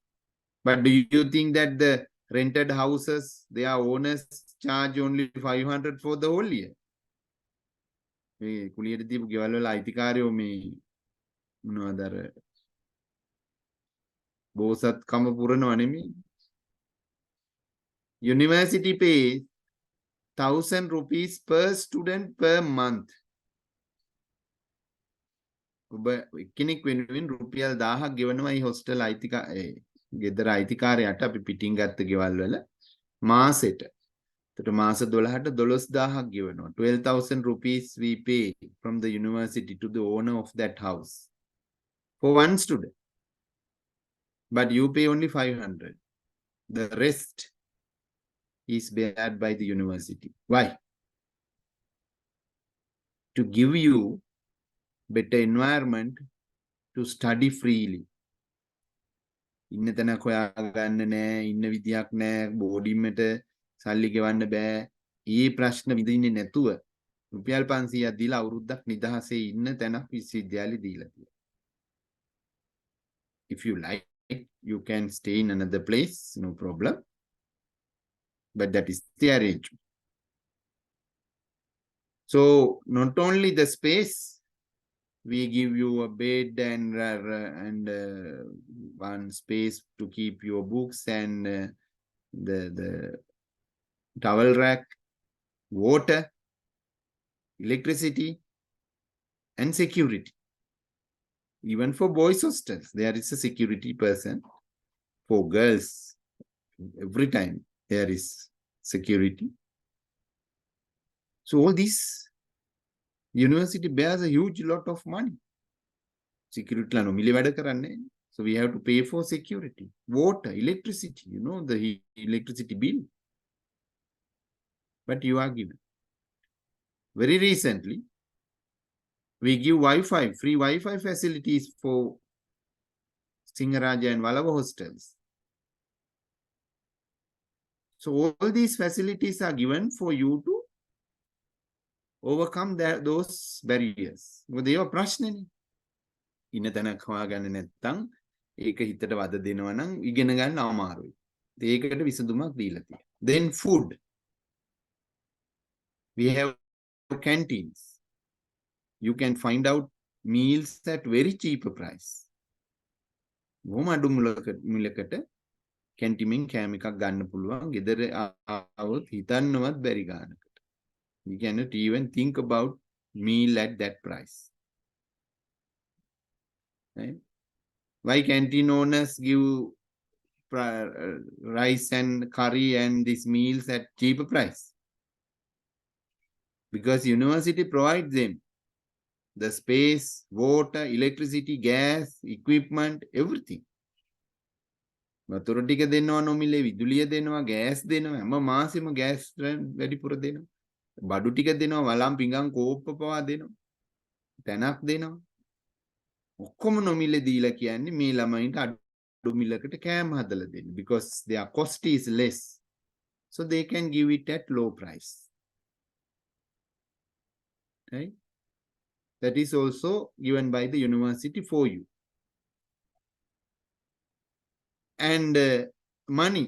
Speaker 3: But do you think that the rented houses, their owners charge only 500 for the whole year? මේ කුලියට දීපු ගෙවල් වල අයිතිකාරයෝ මේ මොනවද අර බෝසත් කම පුරනවා නෙමෙයි. University pays 1,000 rupees per student per month. ඔබ එක්කෙනෙක් වෙනුවෙන් රුපියල් 1000ක් ගෙවනවා මේ හොස්ටල් ගෙදර අයිතිකාරයාට අපි පිටින් ගත්ත ගෙවල් වල මාසෙට. එතකොට මාස 12ට 12000ක් ගෙවනවා. 12,000 rupees we pay from the university to the owner of that house for one student. But you pay only 500. The rest is bared by the university. Why? To give you better environment to study freely. ඉන්න තැනක් හොයාගන්න නෑ, ඉන්න විදියක් නෑ, බෝඩින්මට සල්ලි ගෙවන්න බෑ. ඊ ප්‍රශ්න විඳින්නේ නැතුව රුපියල් 500ක් දීලා අවුරුද්දක් නිදහසේ ඉන්න තැනක් විශ්වවිද්‍යාලෙ දීලා තියෙනවා. If you like, you can stay in another place, no problem. But that is the arrangement. So not only the space, we give you a bed and one space to keep your books and the towel rack, water, electricity, and security. Even for boys hostels, there is a security person. For girls, every time there is security. So all this university bears a huge lot of money. Security la nomile wada karanne. So we have to pay for security, water, electricity, you know, the electricity bill. But you are given. Very recently, we give Wi-Fi, free Wi-Fi facilities for Singaraja and Valava hostels. So all these facilities are given for you to overcome those barriers. They are ප්‍රශ්නනේ. ඉන්න තැනක් හොයාගන්න නැත්නම් ඒක හිතට වද දෙනවා නම් ඉගෙන ගන්න අමාරුයි. ඒකට විසඳුමක් දීලා තියෙනවා. Then food. We have canteens. You can find out meals at very cheap price. බොහොම අඩු මුලකට කැන්ටිමෙන් කෑම එකක් ගන්න පුළුවන්. ගෙදර ආවොත් හිතන්නවත් බැරි ගානකට. You cannot even think about meal at that price. Right? Why canteen owners give rice and curry and these meals at cheaper price? Because university provides them the space, water, electricity, gas, equipment, everything. වතුර ටික දෙනවා නොමිලේ, විදුලිය දෙනවා, gas දෙනවා, හැම මාසෙම gas වැඩිපුර දෙනවා. බඩු ටික දෙනවා, වළම් පිඟන් කෝප්ප පවා දෙනවා. තැනක් දෙනවා. ඔක්කොම නොමිලේ දීලා කියන්නේ මේ ළමයින්ට අඩු මිලකට කෑම හදලා දෙන්න. Because their cost is less. So they can give it at low price. Right? That is also given by the university for you. And money.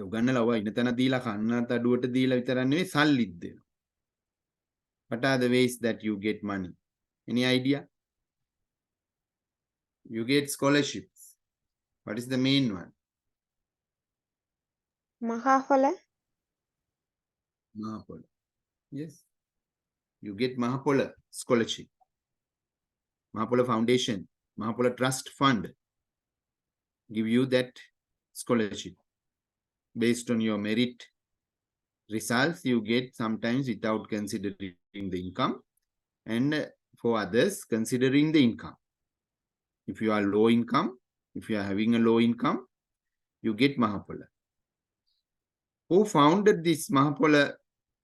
Speaker 3: උගන්නලා ඔය ඉන්න තැන දීලා කන්නත් අඩුවට දීලා විතරක් නෙවෙයි සල්ලිත් දෙනවා. What are the ways that you get money? Any idea? You get scholarships. What is the main one?
Speaker 2: Mahaphala.
Speaker 3: Mahapola. Yes. You get Mahapola scholarship. Mahapola Foundation, Mahapola Trust Fund give you that scholarship. Based on your merit results, you get sometimes without considering the income, and for others, considering the income. If you are low income, if you are having a low income, you get Mahapola. Who founded this Mahapola?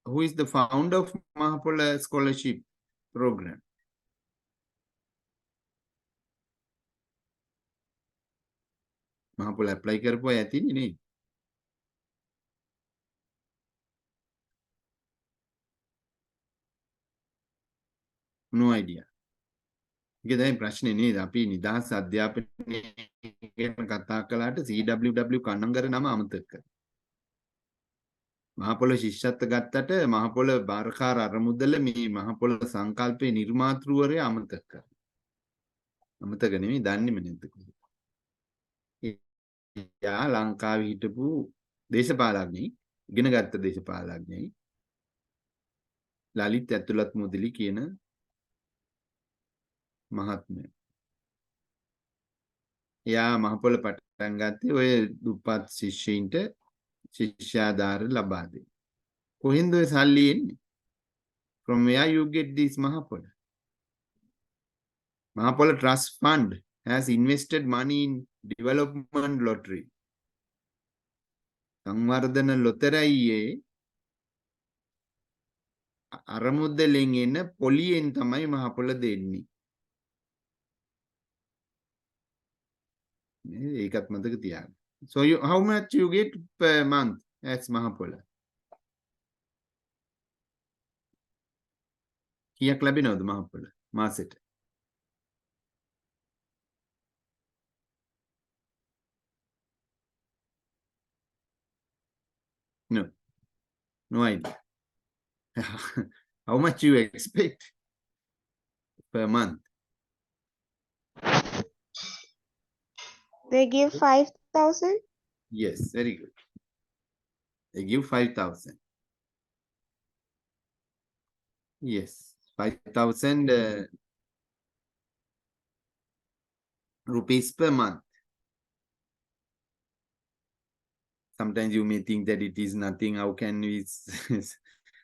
Speaker 3: Who is the founder of Mahapola Scholarship Program? Mahapola apply කරපුවා ඇතිනේ නේ. No idea. ඒක තමයි ප්‍රශ්නේ නේද? අපි නිදහස් අධ්‍යාපනය ගැන කතා කළාට CWW කන්නංගර නම අමතක කරා. මහපොළ ශිෂ්‍යත්ව ගත්තට මහපොළ බාරකාර අරමුදල මේ මහපොළ සංකල්පයේ නිර්මාතෘවරයා අමතක කරා. අමතක නෙමෙයි දන්නේම නැද්ද කොහොමද? එයා ලංකාවේ හිටපු දේශපාලඥයෙක්, ඉගෙන ගත්ත දේශපාලඥයෙක්. ලලිත් ඇතුළත් මුදලි කියන මහත්මයා. එයා මහපොළ පටන් ගත්තේ ඔය දුප්පත් ශිෂ්‍යයින්ට ශිෂ්‍යාධාර ලබා දෙන්න. කොහෙන්ද ඔය සල්ලි එන්නේ? From where you get this Mahapola? Mahapola Trust Fund has invested money in development lottery. සංවර්ධන ලොතරැයියේ අරමුදලෙන් එන පොලියෙන් තමයි මහපොළ දෙන්නේ. ඒකත් මතක තියාගන්න. So how much you get per month as Mahapola? කීයක් ලැබෙනවද මහපොළ මාසෙට? No idea. How much you expect per month?
Speaker 2: They give 5,000.
Speaker 3: Yes, very good. They give 5,000. Yes, 5,000 rupees per month. Sometimes you may think that it is nothing. How can we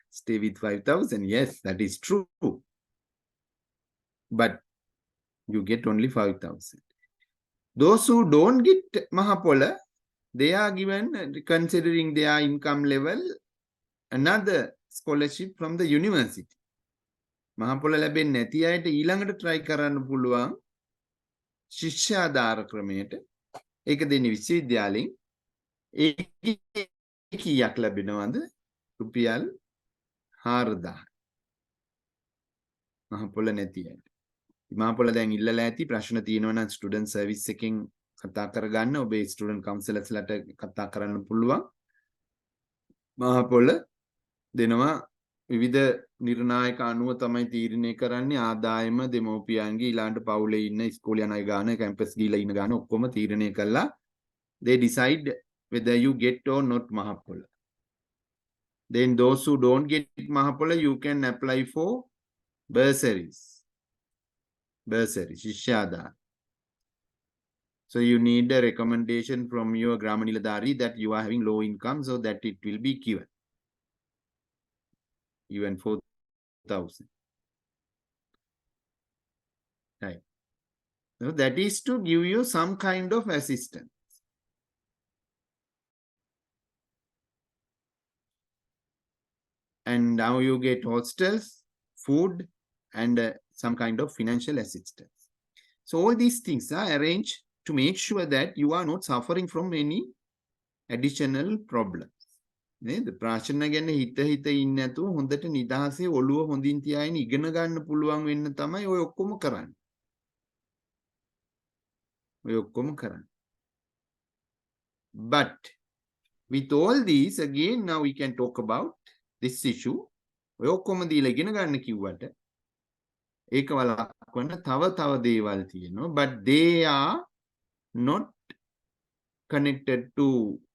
Speaker 3: stay with 5,000? Yes, that is true. But you get only 5,000. Those who don't get Mahapola, they are given, considering their income level, another scholarship from the university. Mahapola ලැබෙන්නේ නැති අයට ඊළඟට try කරන්න පුළුවන් ශිෂ්‍යාධාර ක්‍රමයට. ඒක දෙන්නේ විශ්වවිද්‍යාලයෙන්. ඒක කීයක් ලැබෙනවද? රුපියල් 4,000. මහපොළ නැති අයට. මහපොළ දැන් ඉල්ලලා ඇති ප්‍රශ්න තියෙනවා නම් ස්ටුඩන්ට් සර්විස් එකෙන් කතා කරගන්න. ඔබේ ස්ටුඩන්ට් කවුන්සලර්ස්ලාට කතා කරන්න පුළුවන්. මහපොළ දෙනවා විවිධ නිර්ණායක අනුව තමයි තීරණය කරන්නේ. ආදායම දෙමෝපියන්ගේ ඊළඟට පවුලේ ඉන්න ඉස්කෝලේ යන අය ගාන කැම්පස් ගිහලා ඉන්න ගාන ඔක්කොම තීරණය කළා. They decide whether you get or not Mahapola. Then those who don't get Mahapola, you can apply for bursaries. Bursary, Shishadar. So you need a recommendation from your Grama Niladhari that you are having low income so that it will be given. Even 4,000. Right. So that is to give you some kind of assistance. And now you get hostels, food, and some kind of financial assistance. So all these things are arranged to make sure that you are not suffering from any additional problems. නේද? ප්‍රශ්න ගැන හිත ඉන්නේ නැතුව හොඳට නිදහසේ ඔළුව හොඳින් තියාගෙන ඉගෙන ගන්න පුළුවන් වෙන්න තමයි ඔය ඔක්කොම කරන්නේ. ඔය ඔක්කොම කරන්නේ. But with all these, again, now we can talk about this issue. ඔය ඔක්කොම දීලා ඉගෙන ගන්න කිව්වට ඒක වළක්වන්න තව දේවල් තියෙනවා. But they are not connected to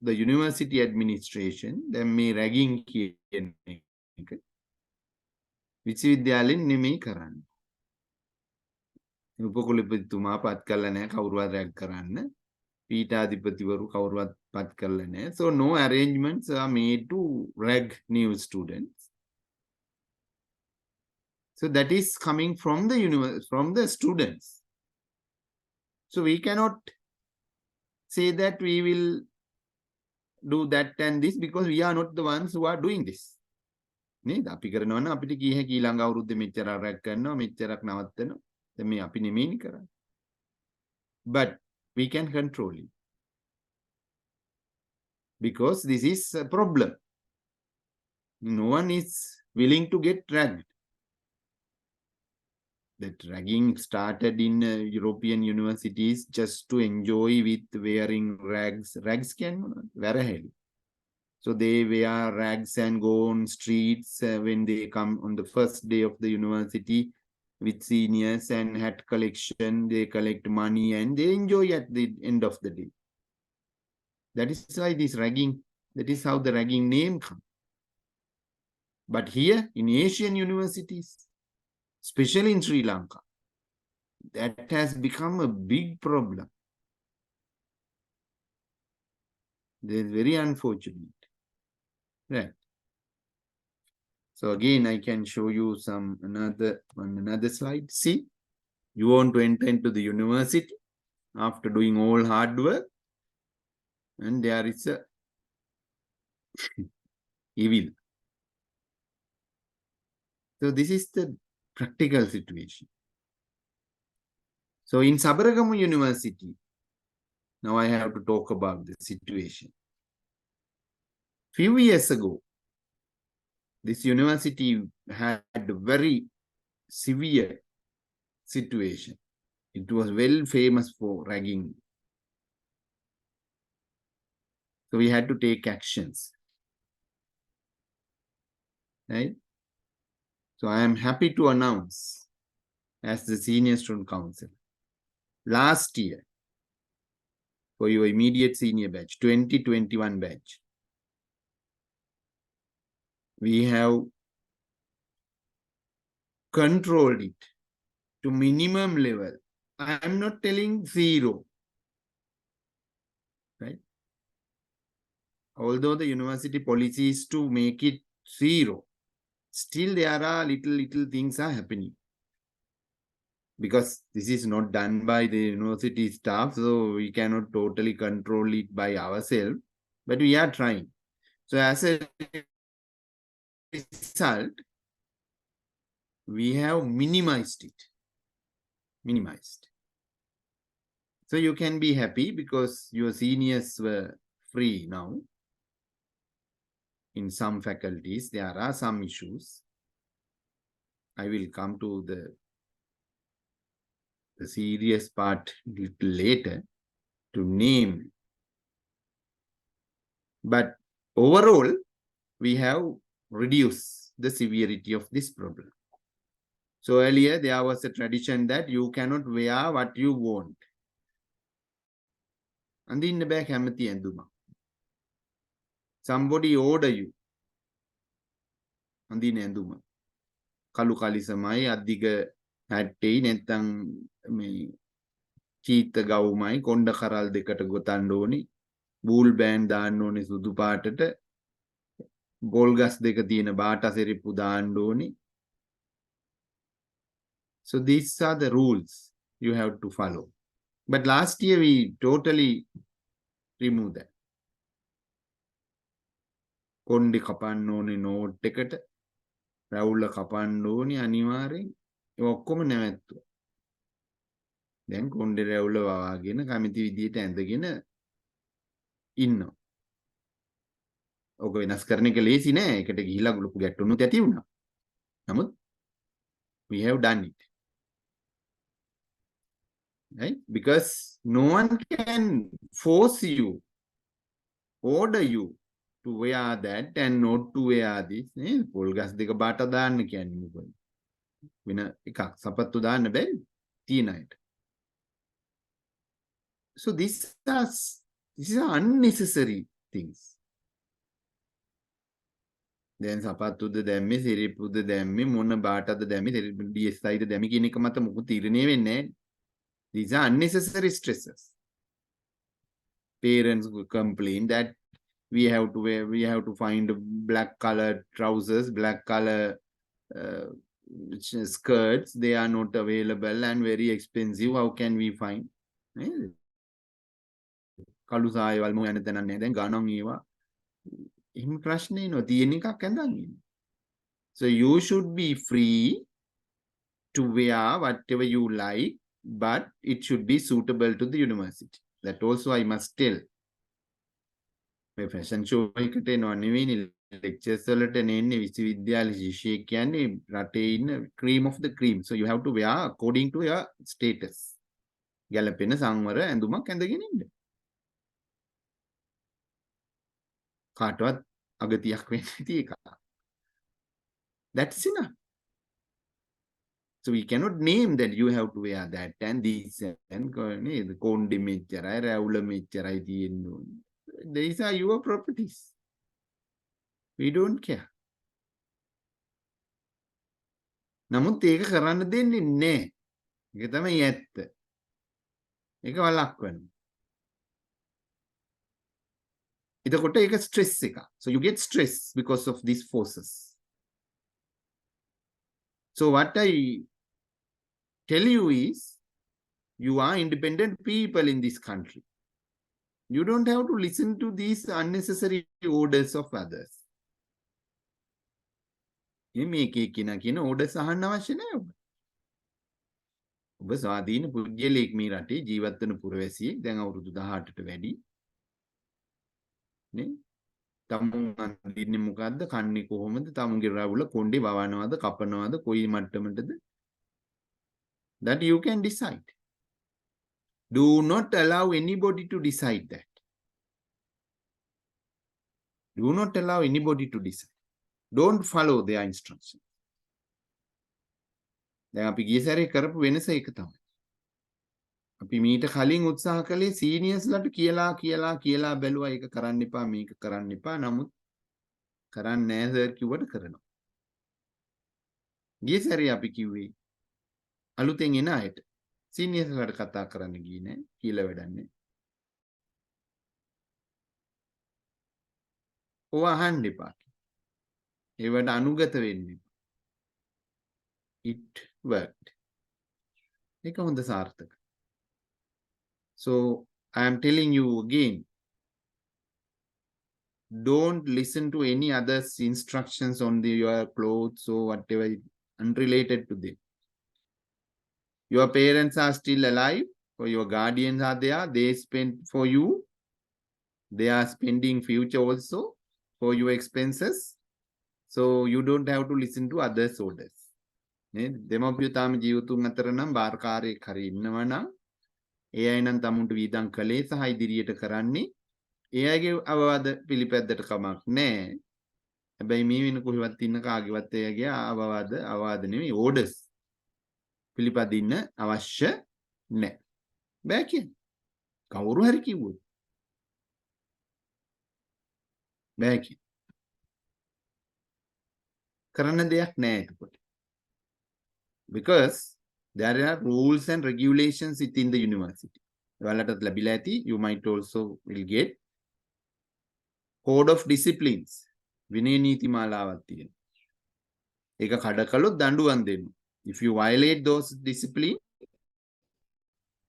Speaker 3: the university administration. දැන් මේ ragging කියන එක විශ්වවිද්‍යාලෙන් නෙමෙයි කරන්නේ. උපකුලපතිතුමා පත් කළා නැහැ කවුරුවත් රැග් කරන්න. පීඨාධිපතිවරු කවුරුවත් පත් කළා නැහැ. So no arrangements are made to rag new students. So that is coming from the from the students. So we cannot say that we will do that and this because we are not the ones who are doing this. නේද? අපි කරනවා නම් අපිට කී හැකි ඊළඟ අවුරුද්දේ මෙච්චර rag කරනවා මෙච්චරක් නවත්තනවා. දැන් මේ අපි නෙමෙයිනේ කරන්නේ. But we can control it. Because this is a problem. No one is willing to get dragged. That ragging started in European universities just to enjoy with wearing rags. Rags can wear. So they wear rags and go on streets when they come on the first day of the university with seniors and hat collection. They collect money and they enjoy at the end of the day. That is why this ragging, that is how the ragging name comes. But here in Asian universities, especially in Sri Lanka, that has become a big problem. That is very unfortunate. Right. So again, I can show you another slide. See, you want to enter into the university after doing all hard work, and there is a evil. So this is the practical situation. So in Sabaragamu University, now I have to talk about the situation. Few years ago, this university had a very severe situation. It was well famous for ragging. So we had to take actions. Right? So I am happy to announce as the senior student council, last year, for your immediate senior batch, 2021 batch, we have controlled it to minimum level. I am not telling zero, right? Although the university policy is to make it zero, still there are little things are happening. Because this is not done by the university staff, so we cannot totally control it by ourselves, but we are trying. So as a result, we have minimized it. So you can be happy because your seniors were free now. In some faculties, there are some issues. I will come to the serious part a little later to name. But overall, we have reduced the severity of this problem. So earlier, there was a tradition that you cannot wear what you want. And in the back, somebody order you. And in Enduma. Kalu kali samai adiga හැට්ටෙයි නැත්තම් මේ චීත ගවුමයි කොණ්ඩ කරල් දෙකට ගොතන්න ඕනි බූල් band දාන්න ඕනි සුදු පාටට ball ගස් දෙක තියෙන බාටා සෙරිප්පු දාන්න ඕනි. So these are the rules you have to follow. But last year we totally removed that. කොණ්ඩේ කපන්න ඕනේ නෝට් එකට රැවුල කපන්න ඕනි අනිවාර්යෙන් ඒ ඔක්කොම නැවැත්තුවා. දැන් කොණ්ඩේ රැවුල වවාගෙන කැමති විදියට ඇඳගෙන ඉන්නවා. ඔක වෙනස් කරන එක ලේසි නෑ. ඒකට ගිහිලා ලොකු ගැටුණුත් ඇති වුණා. නමුත් we have done it. Right? Because no one can force you, order you to wear that and not to wear this. පොල් ගස් දෙක බාට දාන්න කියන්නේ මොකද? වෙන එකක් සපත්තු දාන්න බැරි තියෙන අයට. So these are unnecessary things. දැන් සපත්තුද දැම්මේ සිරිප්පුද දැම්මේ මොන බාටද දැම්මේ DS සයිද දැම්මේ කියන එක මත මොකද තීරණය වෙන්නේ නැහැ. These are unnecessary stresses. Parents will complain that we have to find black colored trousers, black color skirts. They are not available and very expensive. How can we find? කළු සායවල් මො යන තැනක් නැහැ. දැන් ගණන් ඒවා. එහෙම ප්‍රශ්නේ නෝ තියෙන එකක් ඇඳන් ඉන්න. So you should be free to wear whatever you like, but it should be suitable to the university. That also I must tell. මේ fashion show එකට එනවා නෙවෙයිනේ lectures වලට නෙන්නේ විශ්වවිද්‍යාල ශිෂ්‍යයෙක් කියන්නේ රටේ ඉන්න cream of the cream. So you have to wear according to your status. ගැලපෙන සංවර ඇඳුමක් ඇඳගෙන ඉන්න. කාටවත් අගතියක් වෙන්නේ නැති එක. That's enough. So we cannot name that you have to wear that and this and the කොණ්ඩෙ මෙච්චරයි රැවුල මෙච්චරයි තියෙන්න ඕනේ. These are your properties. We don't care. නමුත් ඒක කරන්න දෙන්නේ නැහැ. ඒක තමයි ඇත්ත. ඒක වළක්වන්න. එතකොට ඒක stress එක. So you get stress because of these forces. So what I tell you is, you are independent people in this country. You don't have to listen to these unnecessary orders of others. මේකේ කියන orders අහන්න අවශ්‍ය නැහැ ඔබ. ඔබ ස්වාධීන පුද්ගලයෙක් මේ රටේ ජීවත් වෙන පුරවැසියෙක් දැන් අවුරුදු 18ට වැඩි. නේ? තමුන් අඳින්නේ මොකද්ද? කන්නේ කොහොමද? තමුන්ගේ රැවුල කොණ්ඩේ වවනවද? කපනවද? කොයි මට්ටමටද? That you can decide. Do not allow anybody to decide that. Do not allow anybody to decide. Don't follow their instructions. දැන් අපි ගිය සැරේ කරපු වෙනස ඒක තමයි. අපි මීට කලින් උත්සාහ කළේ සීනියර්ස්ලාට කියලා බැලුවා ඒක කරන්න එපා මේක කරන්න එපා. නමුත් කරන්නේ නැහැ සර් කිව්වට කරනවා. ගිය සැරේ අපි කිව්වේ අලුතෙන් එන අයට සීනියර්ස්ලාට කතා කරන්න ගියේ නැහැ කියලා වැඩක් නැහැ. ඔව අහන්න එපා. ඒවට අනුගත වෙන්න එපා. It worked. ඒක හොඳ සාර්ථක. So I am telling you again, don't listen to any other's instructions on your clothes or whatever unrelated to them. Your parents are still alive, or your guardians are there, they spend for you. They are spending future also for your expenses. So you don't have to listen to others' orders. දෙමව්පියෝ තාම ජීවිතුන් අතර නම් බාරකාරයෙක් හරි ඉන්නවා නම් ඒ අය නම් තමුන්ට වීදම් කළේ සහ ඉදිරියට කරන්නේ ඒ අයගේ අවවාද පිළිපැද්දට කමක් නැහැ. හැබැයි මේ වෙන කොහෙවත් ඉන්න කාගේවත් එයාගේ අවවාද නෙමෙයි ඕඩර්ස් පිළිපදින්න අවශ්‍ය නැහැ. බෑ කියන්නේ. කවුරු හරි කිව්වොත් බෑ කියන්නේ. කරන්න දෙයක් නැහැ එතකොට. Because there are rules and regulations within the university. You might also will get code of disciplines. විනය නීති මාලාවක් තියෙනවා. ඒක කඩ කළොත් දඬුවම් දෙනවා. If you violate those discipline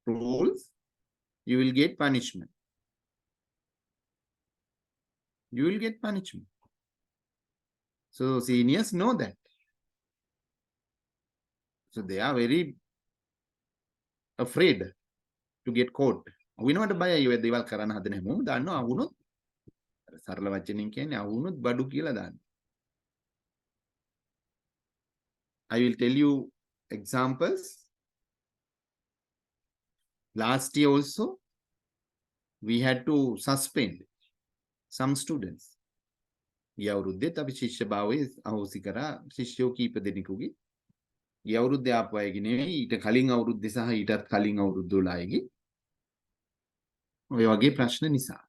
Speaker 3: rules, you will get punishment. You will get punishment. So seniors know that. So they are very afraid to get caught. We know what බය අය දේවල් කරන්න හදන හැමෝම දන්නවා අහුනොත් සරල වචනෙන් කියන්නේ අහුනොත් බඩු කියලා දාන්න. I will tell you examples. Last year also we had to suspend some students. ගිය අවුරුද්දේත් අපි ශිෂ්‍ය භාවයේ අහෝසි කරා ශිෂ්‍යෝ කීප දෙනෙකුගේ. ගිය අවුරුද්දේ ආපු අයගේ නෙවෙයි ඊට කලින් අවුරුද්දේ සහ ඊටත් කලින් අවුරුද්දවල අයගේ ඔය වගේ ප්‍රශ්න නිසා.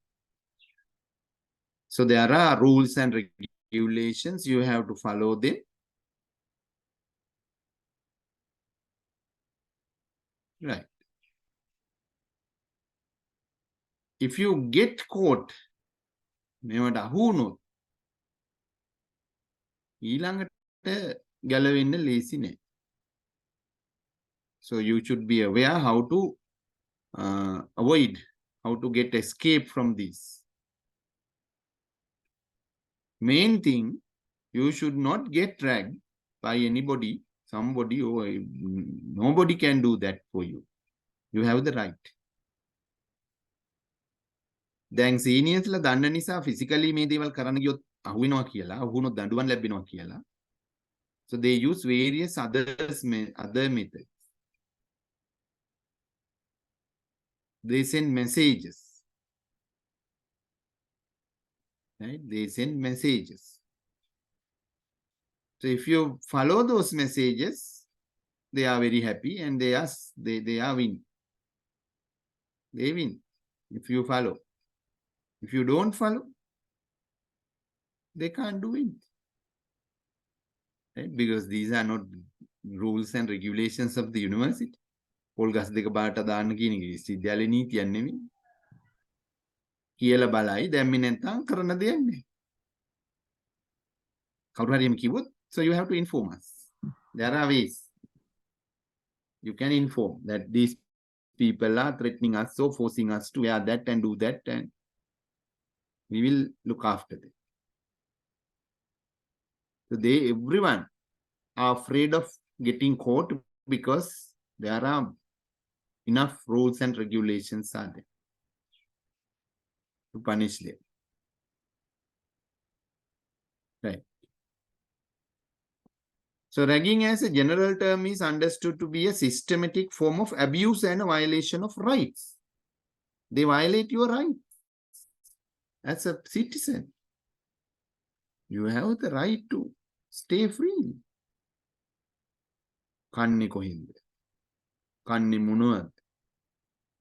Speaker 3: So there are rules and regulations, you have to follow them. Right. if you get caught, මේවට අහු වුණොත් ඊළඟට ගැලවෙන්න ලේසි නෑ. So you should be aware how to avoid, how to get escape from this. Main thing, you should not get dragged by anybody, somebody, or nobody can do that for you. You have the right. දැන් සීනියර්ස්ලා දන්න නිසා physically මේ දේවල් කරන්න ගියොත් අහු වෙනවා කියලා, අහු වුණොත් දඬුවම් ලැබෙනවා කියලා. So they use various other methods. They send messages. Right? They send messages. So if you follow those messages, they are very happy and they are win. They win if you follow. If you don't follow, they can't do it. Right? Because these are not rules and regulations of the university. පොල් ගස් දෙක බාට දාන්න කියන එක විශ්වවිද්‍යාලේ නීතියක් නෙමෙයි. කියලා බලයි දැම්මේ නැත්නම් කරන දෙයක් නෙමෙයි. කවුරු හරි එම කිව්වොත්, so you have to inform us. There are ways. You can inform that these people are threatening us, so forcing us to wear that and do that, and we will look after them. So everyone are afraid of getting caught because there are enough rules and regulations are there to punish them. Right. So ragging as a general term is understood to be a systematic form of abuse and a violation of rights. They violate your rights as a citizen. You have the right to stay free. කන්නේ කොහෙන්ද? කන්නේ මොනවද?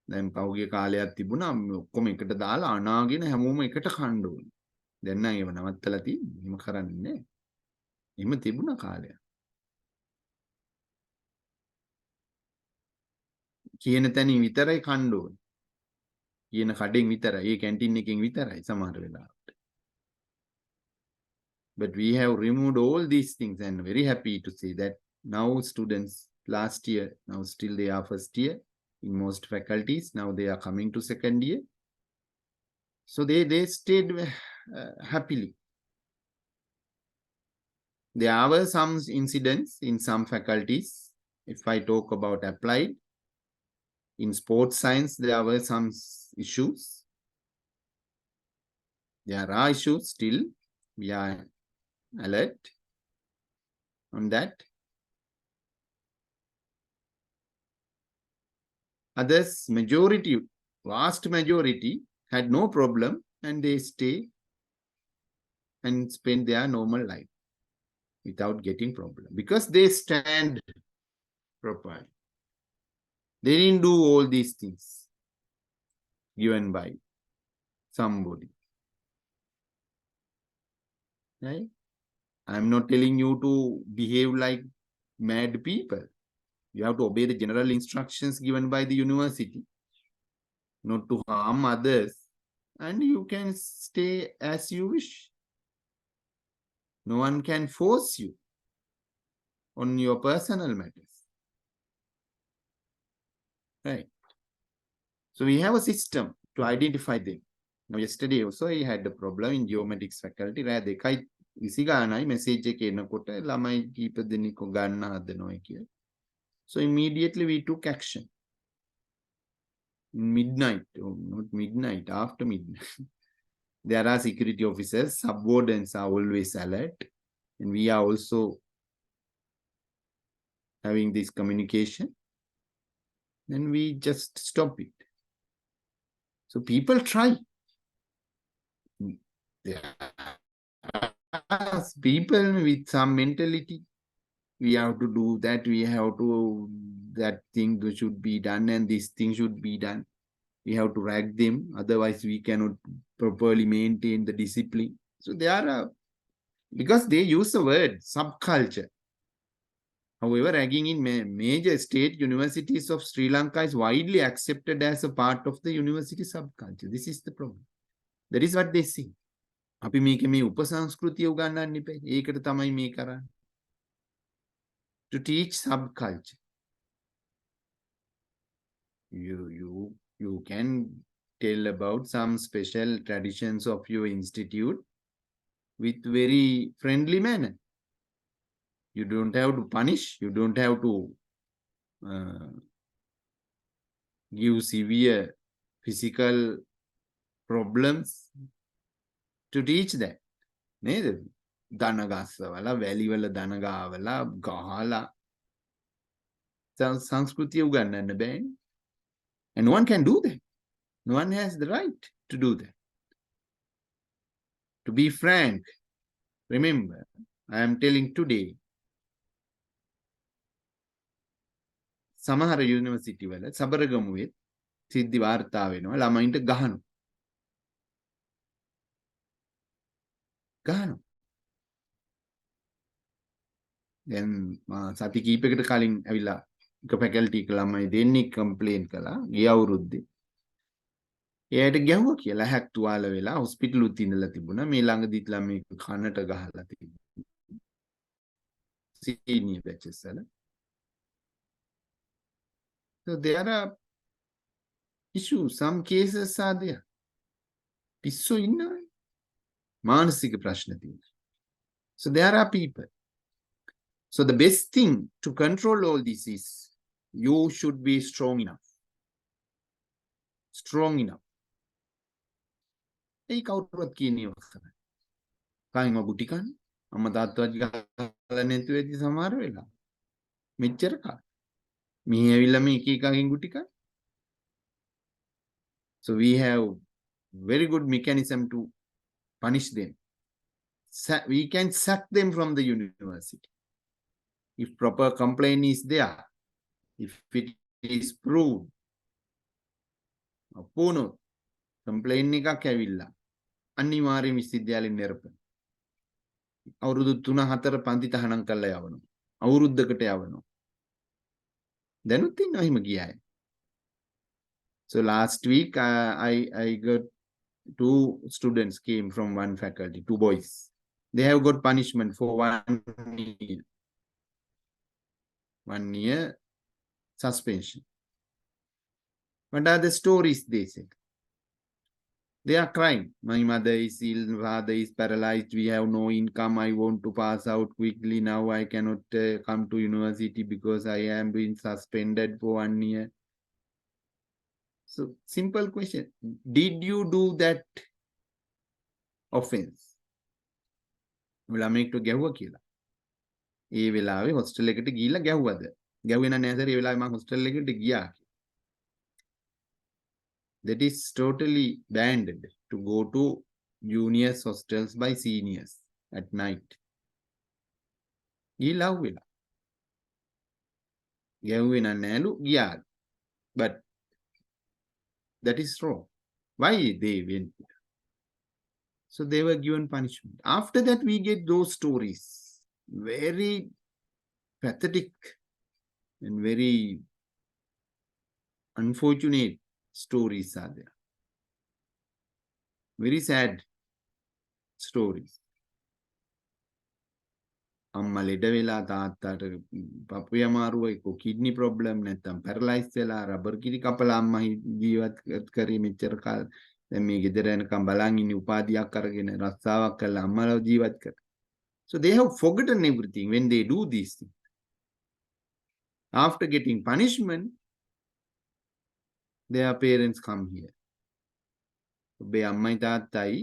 Speaker 3: දැන් පහුගිය කාලයක් තිබුණා ඔක්කොම එකට දාලා අනාගෙන හැමෝම එකට කන්න ඕනේ. දැන් නම් ඒව නවත්තලා තියෙන්නේ. එහෙම කරන්නේ නැහැ. එහෙම තිබුණා කාලයක්. කියන තැනින් විතරයි කන්න ඕනේ. කියන කඩෙන් විතරයි. ඒ කැන්ටින් එකෙන් විතරයි සමහර වෙලාවට. But we have removed all these things and very happy to see that now students last year, now still they are first year in most faculties. Now they are coming to second year. So they stayed happily. There were some incidents in some faculties. If I talk about applied, in sports science, there were some issues. There are issues still. We are alert on that. Others, majority, vast majority, had no problem and they stay and spend their normal life without getting problem because they stand properly. They didn't do all these things given by somebody. Right? I'm not telling you to behave like mad people. You have to obey the general instructions given by the university, not to harm others, and you can stay as you wish. No one can force you on your personal matters. Right? So we have a system to identify them. Now yesterday also I had a problem in geomatics faculty. දෙකයි 20 ගානයි message එක එනකොට ළමයි කීප දෙනෙක් ගන්න හදනවා කියලා. So immediately we took action. Midnight, or not midnight, after midnight. There are security officers, subwardens are always alert. And we are also having this communication. Then we just stop it. So people try. There are people with some mentality. We have to do that, we have to, that thing should be done and this thing should be done. We have to rag them, otherwise we cannot properly maintain the discipline. So they are, because they use the word subculture. However, ragging in major state universities of Sri Lanka is widely accepted as a part of the university subculture. This is the problem. That is what they see. අපි මේක මේ උපසංස්කෘතිය උගන්වන්න ඉපේ. ඒකට තමයි මේ කරන්නේ. To teach subculture. You can tell about some special traditions of your institute with very friendly manner. You don't have to punish. You don't have to give severe physical problems to teach that. නේද? දන ගස්සවල වැලිවල දන ගාවලා ගහලා සංස්කෘතිය උගන්වන්න බෑනේ. And no one can do that. No one has the right to do that. To be frank, remember, I am telling today, සමහර university වල සබරගමුවේ සිද්ධි වාර්තා වෙනවා ළමයින්ට ගහනවා. දැන් සති කීපයකට කලින් ඇවිල්ලා එක ෆැකල්ටි එක ළමයි දෙන්නේ කම්ප්ලේන් කළා ගිය අවුරුද්දේ. එයාට ගැහුවා කියලා හැක් තුවාල වෙලා හොස්පිටල් උත් ඉඳලා තිබුණා. මේ ළඟදිත් ළමයි කනට ගහලා තිබුණා. සීනියර් බැචස් වල. So there are issues. Some cases are there. පිස්සු ඉන්නවා. මානසික ප්‍රශ්න තියෙනවා. So there are people. So the best thing to control all this is you should be strong enough. Strong enough. ඒ කවුරුවත් කියන්නේ නැහැ. කායින් ඔබුටි කන්න. අම්මා තාත්තවත් ගහලා නැති වෙද්දි සමහර වෙලා. මෙච්චර කාලේ. මේ ඇවිල්ලා මේ එක එකකින් ගුටි කන්න. So we have very good mechanism to punish them. We can sack them from the university. If proper complaint is there, if it is proved, අපෝනො complaint එකක් ඇවිල්ලා අනිවාර්යයෙන් විශ්වවිද්‍යාලෙන් නිරපන. අවුරුදු 3-4 පන්ති තහනම් කරලා යවනවා. අවුරුද්දකට යවනවා. දැනුත් ඉන්නවා එහෙම ගිය අය. So last week I got 2 students came from one faculty, 2 boys. They have got punishment for 1 year. 1 year suspension. What are the stories they said? They are crying. My mother is ill, father is paralyzed, we have no income, I want to pass out quickly, now I cannot come to university because I am being suspended for 1 year. So simple question. Did you do that offense? ළමෙක්ට ගැහුවා කියලා. ඒ වෙලාවේ hostel එකට ගිහිල්ලා ගැහුවද? ගැහුවේ නැහැ sir. ඒ වෙලාවේ මම hostel එකට ගියා. That is totally banned to go to juniors hostels by seniors at night. ගිහිල්ලා වෙලා. ගැහුවේ නැහැලු ගියා. But that is wrong. Why they went there? So they were given punishment. After that, we get those stories. Very pathetic and very unfortunate stories are there. Very sad stories. අම්මා ලෙඩ වෙලා තාත්තාට පපුවේ අමාරුව එක්ක kidney problem නැත්තම් paralyse වෙලා rubber කිරි කපලා අම්මා ජීවත් කරේ මෙච්චර කාල. දැන් මේ ගෙදර යනකම් බලන් ඉන්නේ උපාධියක් අරගෙන රස්සාවක් කරලා අම්මලා ජීවත් කර. So they have forgotten everything when they do these things. After getting punishment, their parents come here. ඔබේ අම්මයි තාත්තයි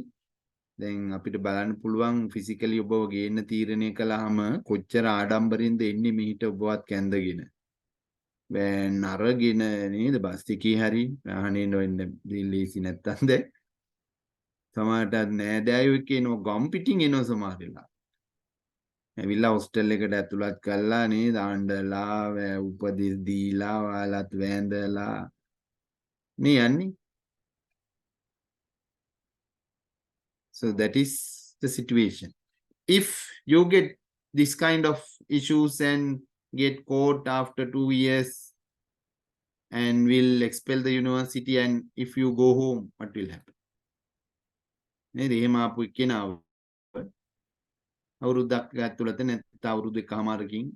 Speaker 3: දැන් අපිට බලන්න පුළුවන් ෆිසිකලි ඔබව ගේන්න තීරණය කළාම කොච්චර ආඩම්බරින්ද එන්නේ මෙහිට ඔබවත් කැඳගෙන. වෑන් අරගෙන නේද බස් එකේ හරි වාහනේ නොෙන්න දිල්ලීසි නැත්තන්ද සමහරට නෑදෑයෝ එක්ක එනවා ගම් පිටින් එනවා සමහර වෙලාවට. ඇවිල්ලා හොස්ටල් එකට ඇතුළත් කරලා නේද ආණ්ඩලා උපදෙස් දීලා ඔයාලත් වැඳලා නේ යන්නේ. So that is the situation. If you get this kind of issues and get caught after 2 years and will expel the university, and if you go home, what will happen? අවුරුද්දක් ඇතුළත නැත්නම් අවුරුදු එකමාරකින්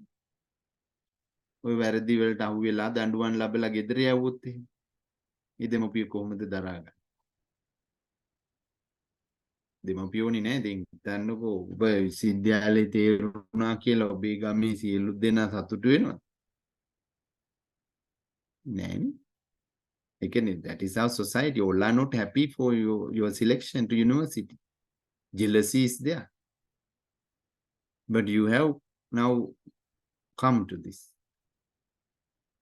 Speaker 3: ඔය වැරදි වලට අහු වෙලා දඬුවම් ලැබලා ගෙදර යවුවොත් එහෙම ඒ දෙමපිය කොහොමද දරාගන්නේ? දෙමපියෝනේ නෑ. දැන් හිතන්නකෝ ඔබ විශ්වවිද්‍යාලේ තේරුණා කියලා ඔබේ ගමේ සියලු දෙනා සතුටු වෙනවද? නෑනේ. ඒ කියන්නේ that is our society. All are not happy for your selection to university. Jealousy is there. But you have now come to this.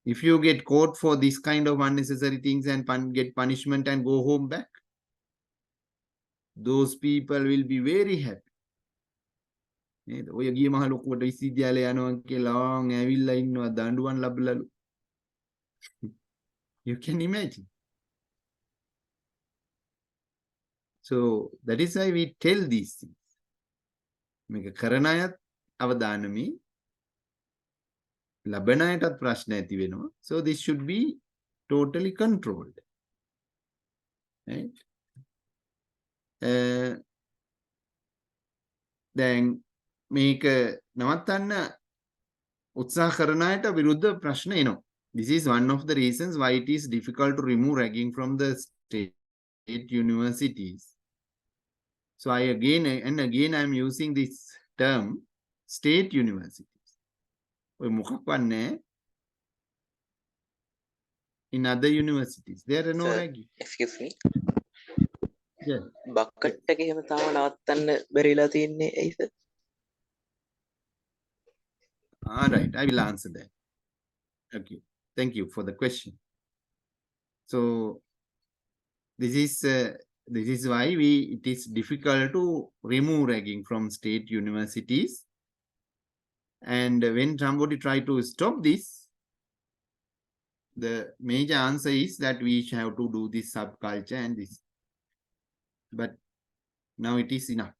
Speaker 3: If you get caught for this kind of unnecessary things and get punishment and go home back, those people will be very happy. ඔය ගිය මහ ලොකුවට විශ්වවිද්‍යාලේ යනවා කියලා ඇවිල්ලා ඉන්නවා දඬුවම් ලැබලලු. You can imagine. So that is why we tell these things. මේක කරන අයත් අවදානමේ ලබන අයටත් ප්‍රශ්න ඇති වෙනවා. So this should be totally controlled. Right? දැන් මේක නවත්තන්න උත්සාහ කරන අයට විරුද්ධ ප්‍රශ්න එනවා. This is one of the reasons why it is difficult to remove ragging from the state universities. So I again I am using this term state universities. ඔය මොකක්වත් නැහැ. In other universities there are no ragging.
Speaker 5: Excuse me.
Speaker 3: Yeah.
Speaker 5: Bucket එක එහෙම තාම නවත්තන්න බැරිලා තියන්නේ ඇයි sir?
Speaker 3: All right, I will answer that. Okay, thank you for the question. So this is why it is difficult to remove ragging from state universities. And when somebody try to stop this, the major answer is that we have to do this subculture and this. But now it is enough.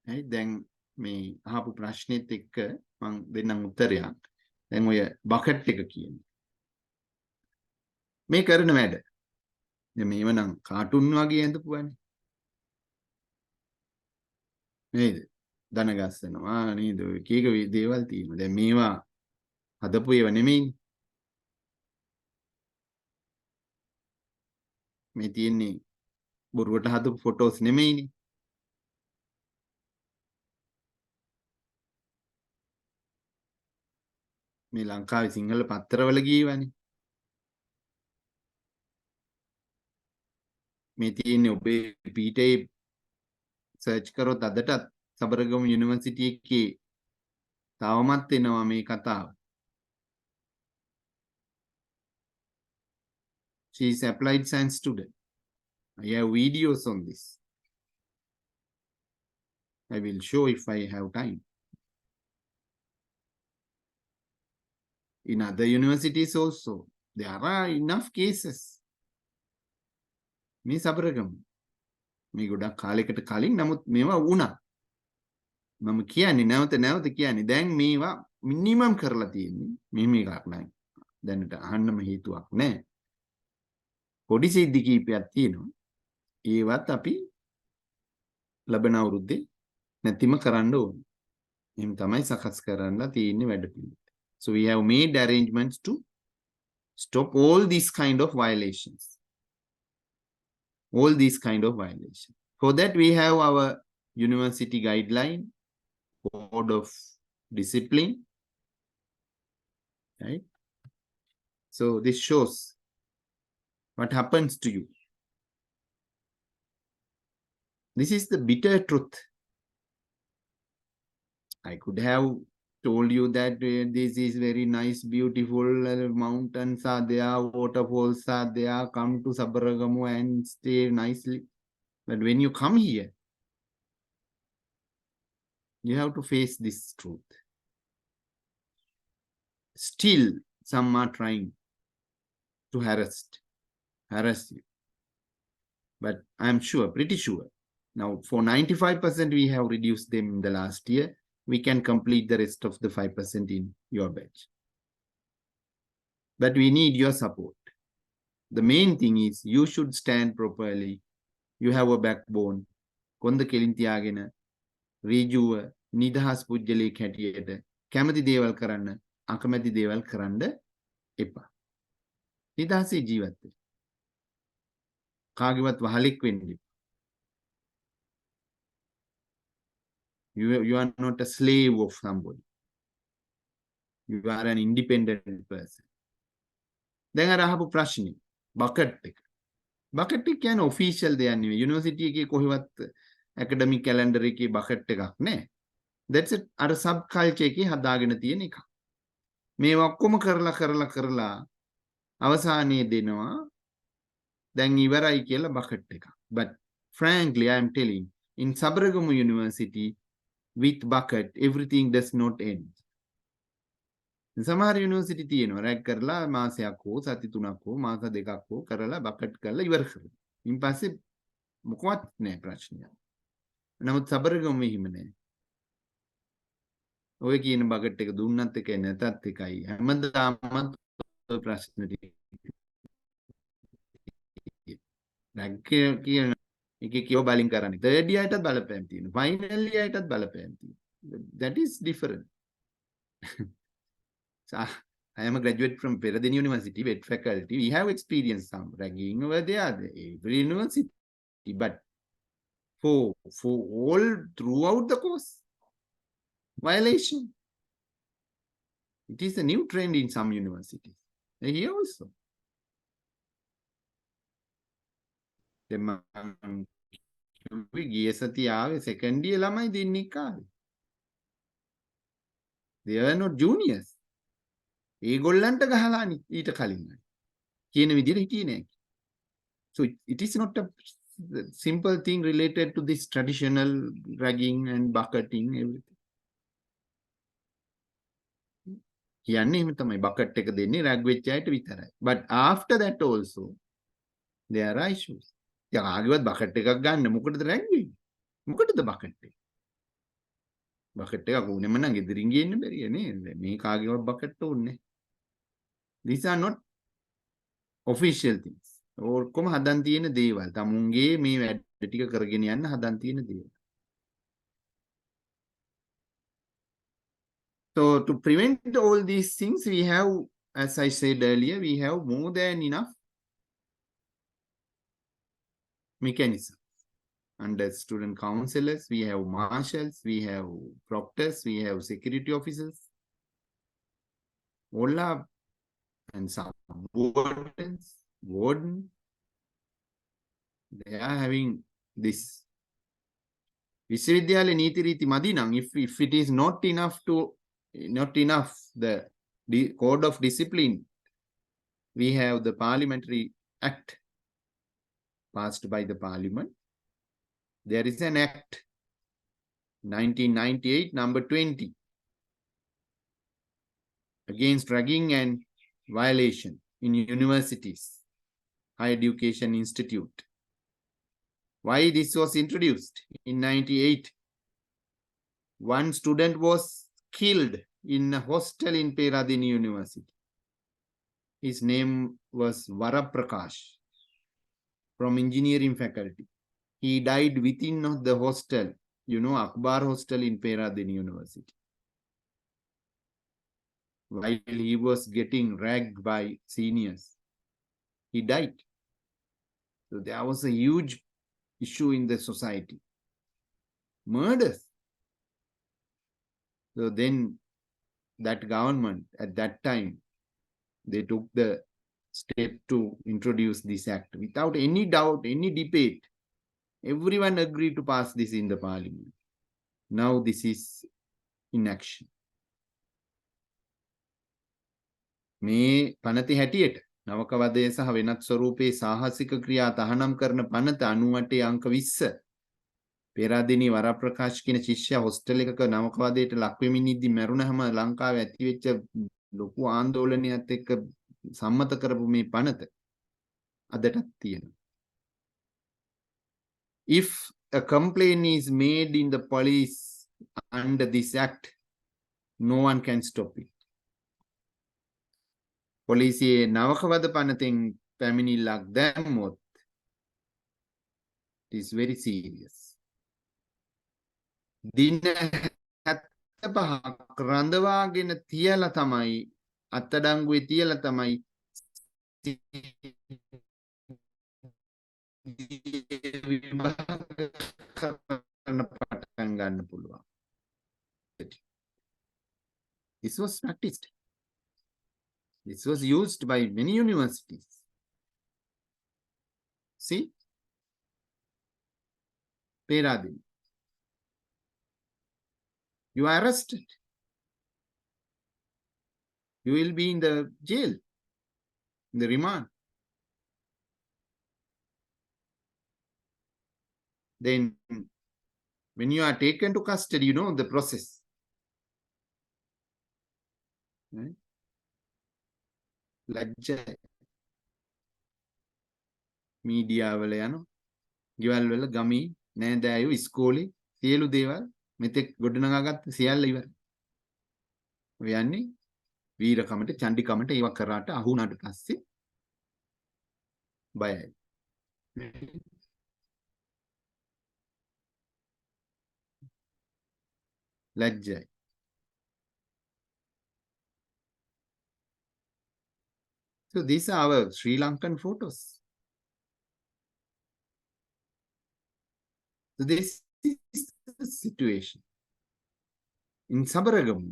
Speaker 3: Right? Then me අහපු ප්‍රශ්නෙත් එක්ක මම දෙන්නම් උත්තරයක්. දැන් ඔය bucket එක කියන්නේ. මේ කරන වැඩ. දැන් මේව නම් කාටුන් වගේ ඇඳපුවානේ. නේද? දන ගස්සනවා නේද? එක එක දේවල් තියෙනවා. දැන් මේවා හදපු ඒවා නෙමෙයි. මේ තියෙන්නේ බොරුවට හදපු ෆොටෝස් නෙමෙයිනේ. මේ ලංකාවේ සිංහල පත්තරවල ගියවනේ. මේ තියෙන්නේ ඔබේ පීටේ සර්ච් කරොත් අදටත් සබරගමු යුනිවර්සිටි එකේ තවමත් එනවා මේ කතාව. She is applied science student. I have videos on this. I will show if I have time. In other universities also, there are enough cases. මේ සබරගමු මේ ගොඩක් කාලයකට කලින් නමුත් මේවා වුණා. මම කියන්නේ නැවත කියන්නේ දැන් මේවා මිනිමම් කරලා තියෙන්නේ. මෙහෙම එකක් නෑ. දැනට අහන්නම හේතුවක් නෑ. පොඩි සිද්ධි කීපයක් තියෙනවා. ඒවත් අපි ලබන අවුරුද්දේ නැතිම කරන්න ඕනේ. එහෙම තමයි සකස් කරන්න තියෙන්නේ වැඩපිළිවෙල. So we have made arrangements to stop all these kind of violations. All these kind of violations. For that we have our university guideline, code of discipline, right? So this shows what happens to you. This is the bitter truth. I could have told you that this is very nice, beautiful, mountains are there, waterfalls are there, come to Sabaragamu and stay nicely. But when you come here, you have to face this truth. Still, some are trying to harass you. But I'm sure, pretty sure. Now, for 95% we have reduced them in the last year. we can complete the rest of the 5% in your batch. But we need your support. The main thing is you should stand properly. You have a backbone. Konda kelin tiyagena ඍජුව නිදහස් පුජ්‍යලයක් හැටියට කැමති දේවල් කරන්න අකමැති දේවල් කරන්න එපා. නිදහසේ ජීවත් වෙන්න. කාගේවත් වහලෙක් වෙන්න එපා. You are not a slave of somebody. You are an independent person. දැන් අර අහපු ප්‍රශ්නේ බකට් එක. බකට් එක කියන්නේ ඔෆිෂියල් දෙයක් නෙවෙයි. යුනිවර්සිටි එකේ කොහෙවත් academic calendar එකේ බකට් එකක් නැහැ. That's it. අර sub culture එකේ හදාගෙන තියෙන එකක්. මේ ඔක්කොම කරලා අවසානයේ දෙනවා දැන් ඉවරයි කියලා බකට් එකක්. But frankly I am telling, in Sabaragamu University with bucket everything does not end. සමහර යුනිවර්සිටි තියෙනවා රැග් කරලා මාසයක් හෝ සති 3ක් හෝ මාස 2ක් හෝ කරලා බකට් කරලා ඉවර කරනවා. ඊට පස්සේ මොකවත් නැහැ ප්‍රශ්නයක්. නමුත් සබරගම මෙහිම නැහැ. ඔය කියන බකට් එක දුන්නත් එකයි නැතත් එකයි. හැමදාම ප්‍රශ්න රැග් කියන එකේ කියව බලින් කරන්නේ. third year යටත් බලපෑම් තියෙනවා. final year යටත් බලපෑම් තියෙනවා. That is different. So, I am a graduate from Peradeniya University, vet faculty. We have experienced some ragging over there, every university. But for all throughout the course, violation. It is a new trend in some universities. Here also. Second year lamai dinne කාලේ. They are not juniors. ඒගොල්ලන්ට ගහලානි ඊට කලින් කියන විදිහට හිටියේ නෑ. So it is not a simple thing related to this traditional ragging and bucketing everything. කියන්නේ එහෙම තමයි bucket එක දෙන්නේ rag වෙච්ච අයට විතරයි. But after that also there are issues. දැන් ආගෙවත් bucket එකක් ගන්න මොකටද rag වෙන්නේ? මොකටද bucket එක? bucket එකක් උනේම නම් ගෙදරින් ගියන්න බැරිය නේද? මේ කාගේවත් bucket ඕනේ. These are not official things. ඔක්කොම හදන් තියෙන දේවල්. තමුන්ගේ මේ වැඩ ටික කරගෙන යන්න හදන් තියෙන දේවල්. So to prevent all these things, we have, as I said earlier, we have more than enough mechanisms. Under student counselors, we have marshals, we have proctors, we have security officers. All are, and some warden, they are having this. විශ්වවිද්‍යාල නීති රීති මදි නම් if it is not enough, the code of discipline, we have the parliamentary act passed by the parliament. There is an act 1998 number 20 against ragging and violation in universities, higher education institute. Why this was introduced? In 98, one student was killed in a hostel in Peradeniya University. His name was Varaprakash from engineering faculty. He died within the hostel, you know, Akbar hostel in Peradeniya University. While he was getting ragged by seniors, he died. So there was a huge issue in the society. Murders. So then that government at that time, they took the step to introduce this act without any doubt, any debate. Everyone agreed to pass this in the parliament. Now this is in action. මේ පනති හැටියට නවක වදය සහ වෙනත් ස්වරූපයේ සාහසික ක්‍රියා තහනම් කරන පනත 98 අංක 20 පෙරාදෙණිය වරප්‍රකාශ කියන ශිෂ්‍යයා හොස්ටල් එකක නවක වදයට ලක් වෙමින් ඉද්දි මැරුණාම ලංකාවේ ඇති වෙච්ච ලොකු ආందోලනයත් එක්ක සම්මත කරපු මේ පනත අදටත් තියෙනවා. If a complaint is made in the police under this act, no one can stop it. පොලිසියේ නවකවද පනතෙන් පැමිණිල්ලක් දැම්මොත් it is very serious. දින 75ක් රඳවාගෙන තියලා තමයි අත්අඩංගුවේ තියලා තමයි කරන්න පටන් ගන්න පුළුවන්. This was practiced. This was used by many universities. See? Peradin. You are arrested. You will be in the jail, in the remand. Then, when you are taken to custody, you know the process. Right? ලැජ්ජයි. මීඩියාවල යනවා. ගෙවල් වල ගමේ නෑදෑයෝ ඉස්කෝලේ සියලු දේවල් මෙතෙක් ගොඩනගාගත්ත සියල්ල ඉවරයි. ඔය යන්නේ වීරකමට චණ්ඩිකමට ඒව කරාට අහු වුණාට පස්සේ බයයි. ලැජ්ජයි. So these are our Sri Lankan photos. So this is the situation in Sabaragam.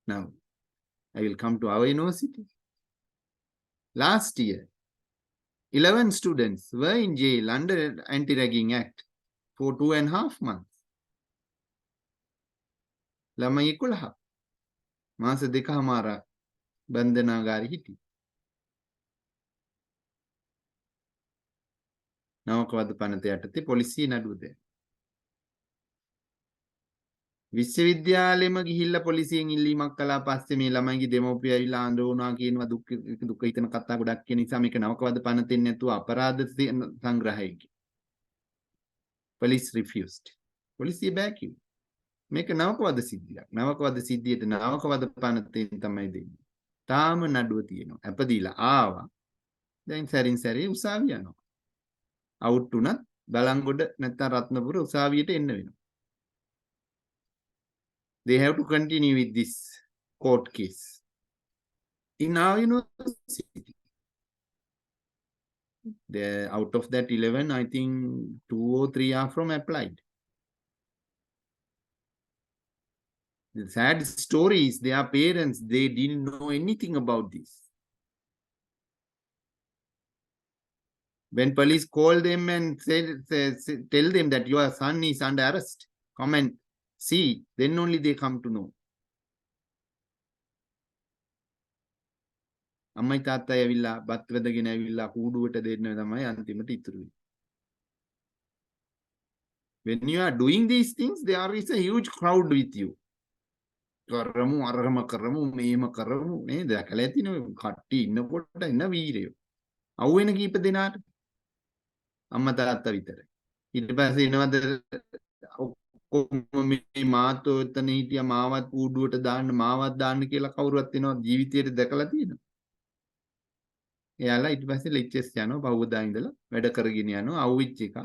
Speaker 3: Now, I will come to our university. Last year, 11 students were in jail under Anti-Ragging Act for 2.5 months. ළමයි 11 මාස දෙකමාරක් බන්ධනාගාරේ හිටියේ. නවකවද පනත යටතේ පොලිසිය නඩුව දෙන්න. විශ්වවිද්‍යාලෙම ගිහිල්ලා පොලිසියෙන් ඉල්ලීමක් කළා පස්සේ මේ ළමයිගේ දෙමව්පිය ඇවිල්ලා ආන්දෝලනා කියනවා දුක හිතන කතා ගොඩක් කියන නිසා මේක නවකවද පනතෙන් නැතුව අපරාධ සංග්‍රහයක. Police refused. පොලිසිය බෑකිව්. මේක නවකවද සිද්ධියක්. නවකවද සිද්ධියට නවකවද පනතෙන් තමයි දෙන්නේ. තාම නඩුව තියෙනවා. අපදීලා ආවා. දැන් සැරින් සැරේ උසාවිය යනවා. අවුට් උනත් බලංගොඩ නැත්නම් රත්නපුර උසාවියට එන්න වෙනවා. They have to continue with this court case. In our university, out of that 11, I think 2 or 3 are from applied. The sad story is their parents, they didn't know anything about this. When police call them and tell them that your son is under arrest, come and see, then only they come to know. අම්මයි තාත්තයි ඇවිල්ලා බත් වැදගෙන ඇවිල්ලා කූඩුවට දෙන්න තමයි අන්තිමට ඉතුරු වෙන්නේ. When you are doing these things, there is a huge crowd with you. කරමු අරම කරමු මේම කරමු නේද? දැකලා ඇතිනේ කට්ටි ඉන්නකොට ඉන්න වීරයෝ. අවුවෙන කීප දෙනාට අම්මා තාත්තා විතරයි. ඊට පස්සේ එනවද ඔක්කොම මේ මාතෝ එතන හිටියා මාවත් කූඩුවට දාන්න මාවත් දාන්න කියලා කවුරුවත් එනවා ජීවිතේට දැකලා තියෙනවා. එයාලා ඊට පස්සේ ලෙක්චර්ස් යනවා බවුදා ඉඳලා වැඩ කරගෙන යනවා අවුවිච් එක.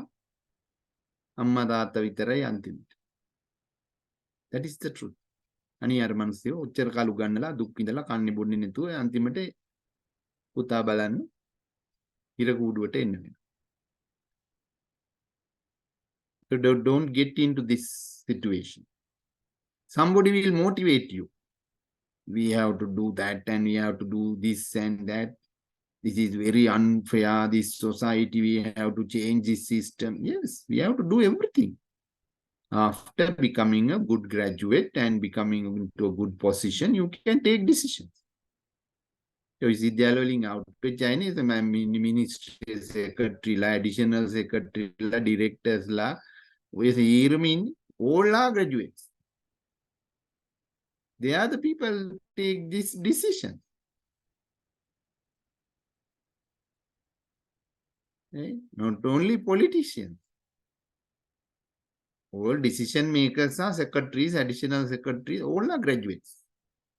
Speaker 3: අම්මා තාත්තා විතරයි අන්තිමට. That is the truth. අනිත් අර මිනිස්සු ඔච්චර කාලු ගන්නලා දුක් විඳලා කන්නේ බොන්නේ නැතුව අන්තිමට පුතා බලන්න ඉර කූඩුවට එන්න වෙනවා. So don't get into this situation. Somebody will motivate you. We have to do that and we have to do this and that. This is very unfair. This society, we have to change this system. Yes, we have to do everything. After becoming a good graduate and becoming into a good position, you can take decisions. So විශ්වවිද්‍යාල වලින් out Chinese ministry secretary la, additional secretary la, directors la, with all are graduates. They are the people take this decision. Not only politicians. All decision makers are secretaries, additional secretaries, all are graduates.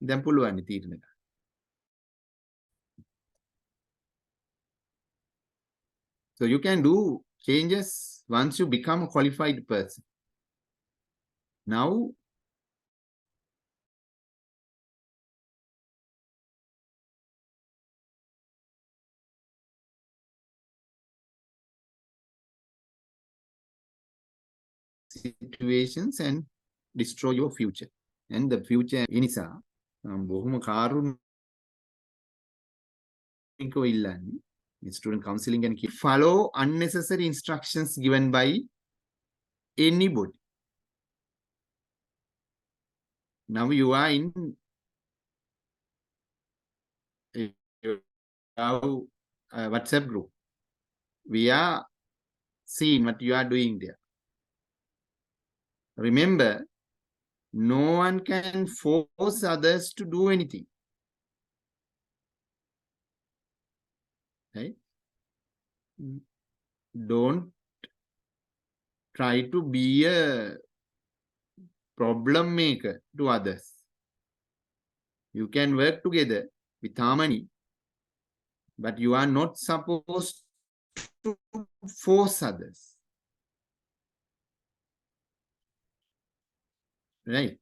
Speaker 3: දැන් පුළුවන් තීරණය. So you can do changes once you become a qualified person. Now, situations and destroy your future. And the future inisa බොහොම කාරුණිකව ඉල්ලන්නේ student counseling and follow unnecessary instructions given by anybody. Now you are in WhatsApp group. We are seeing what you are doing there. Remember, no one can force others to do anything. Right? Don't try to be a problem maker to others. You can work together with harmony, but you are not supposed to force others. Right?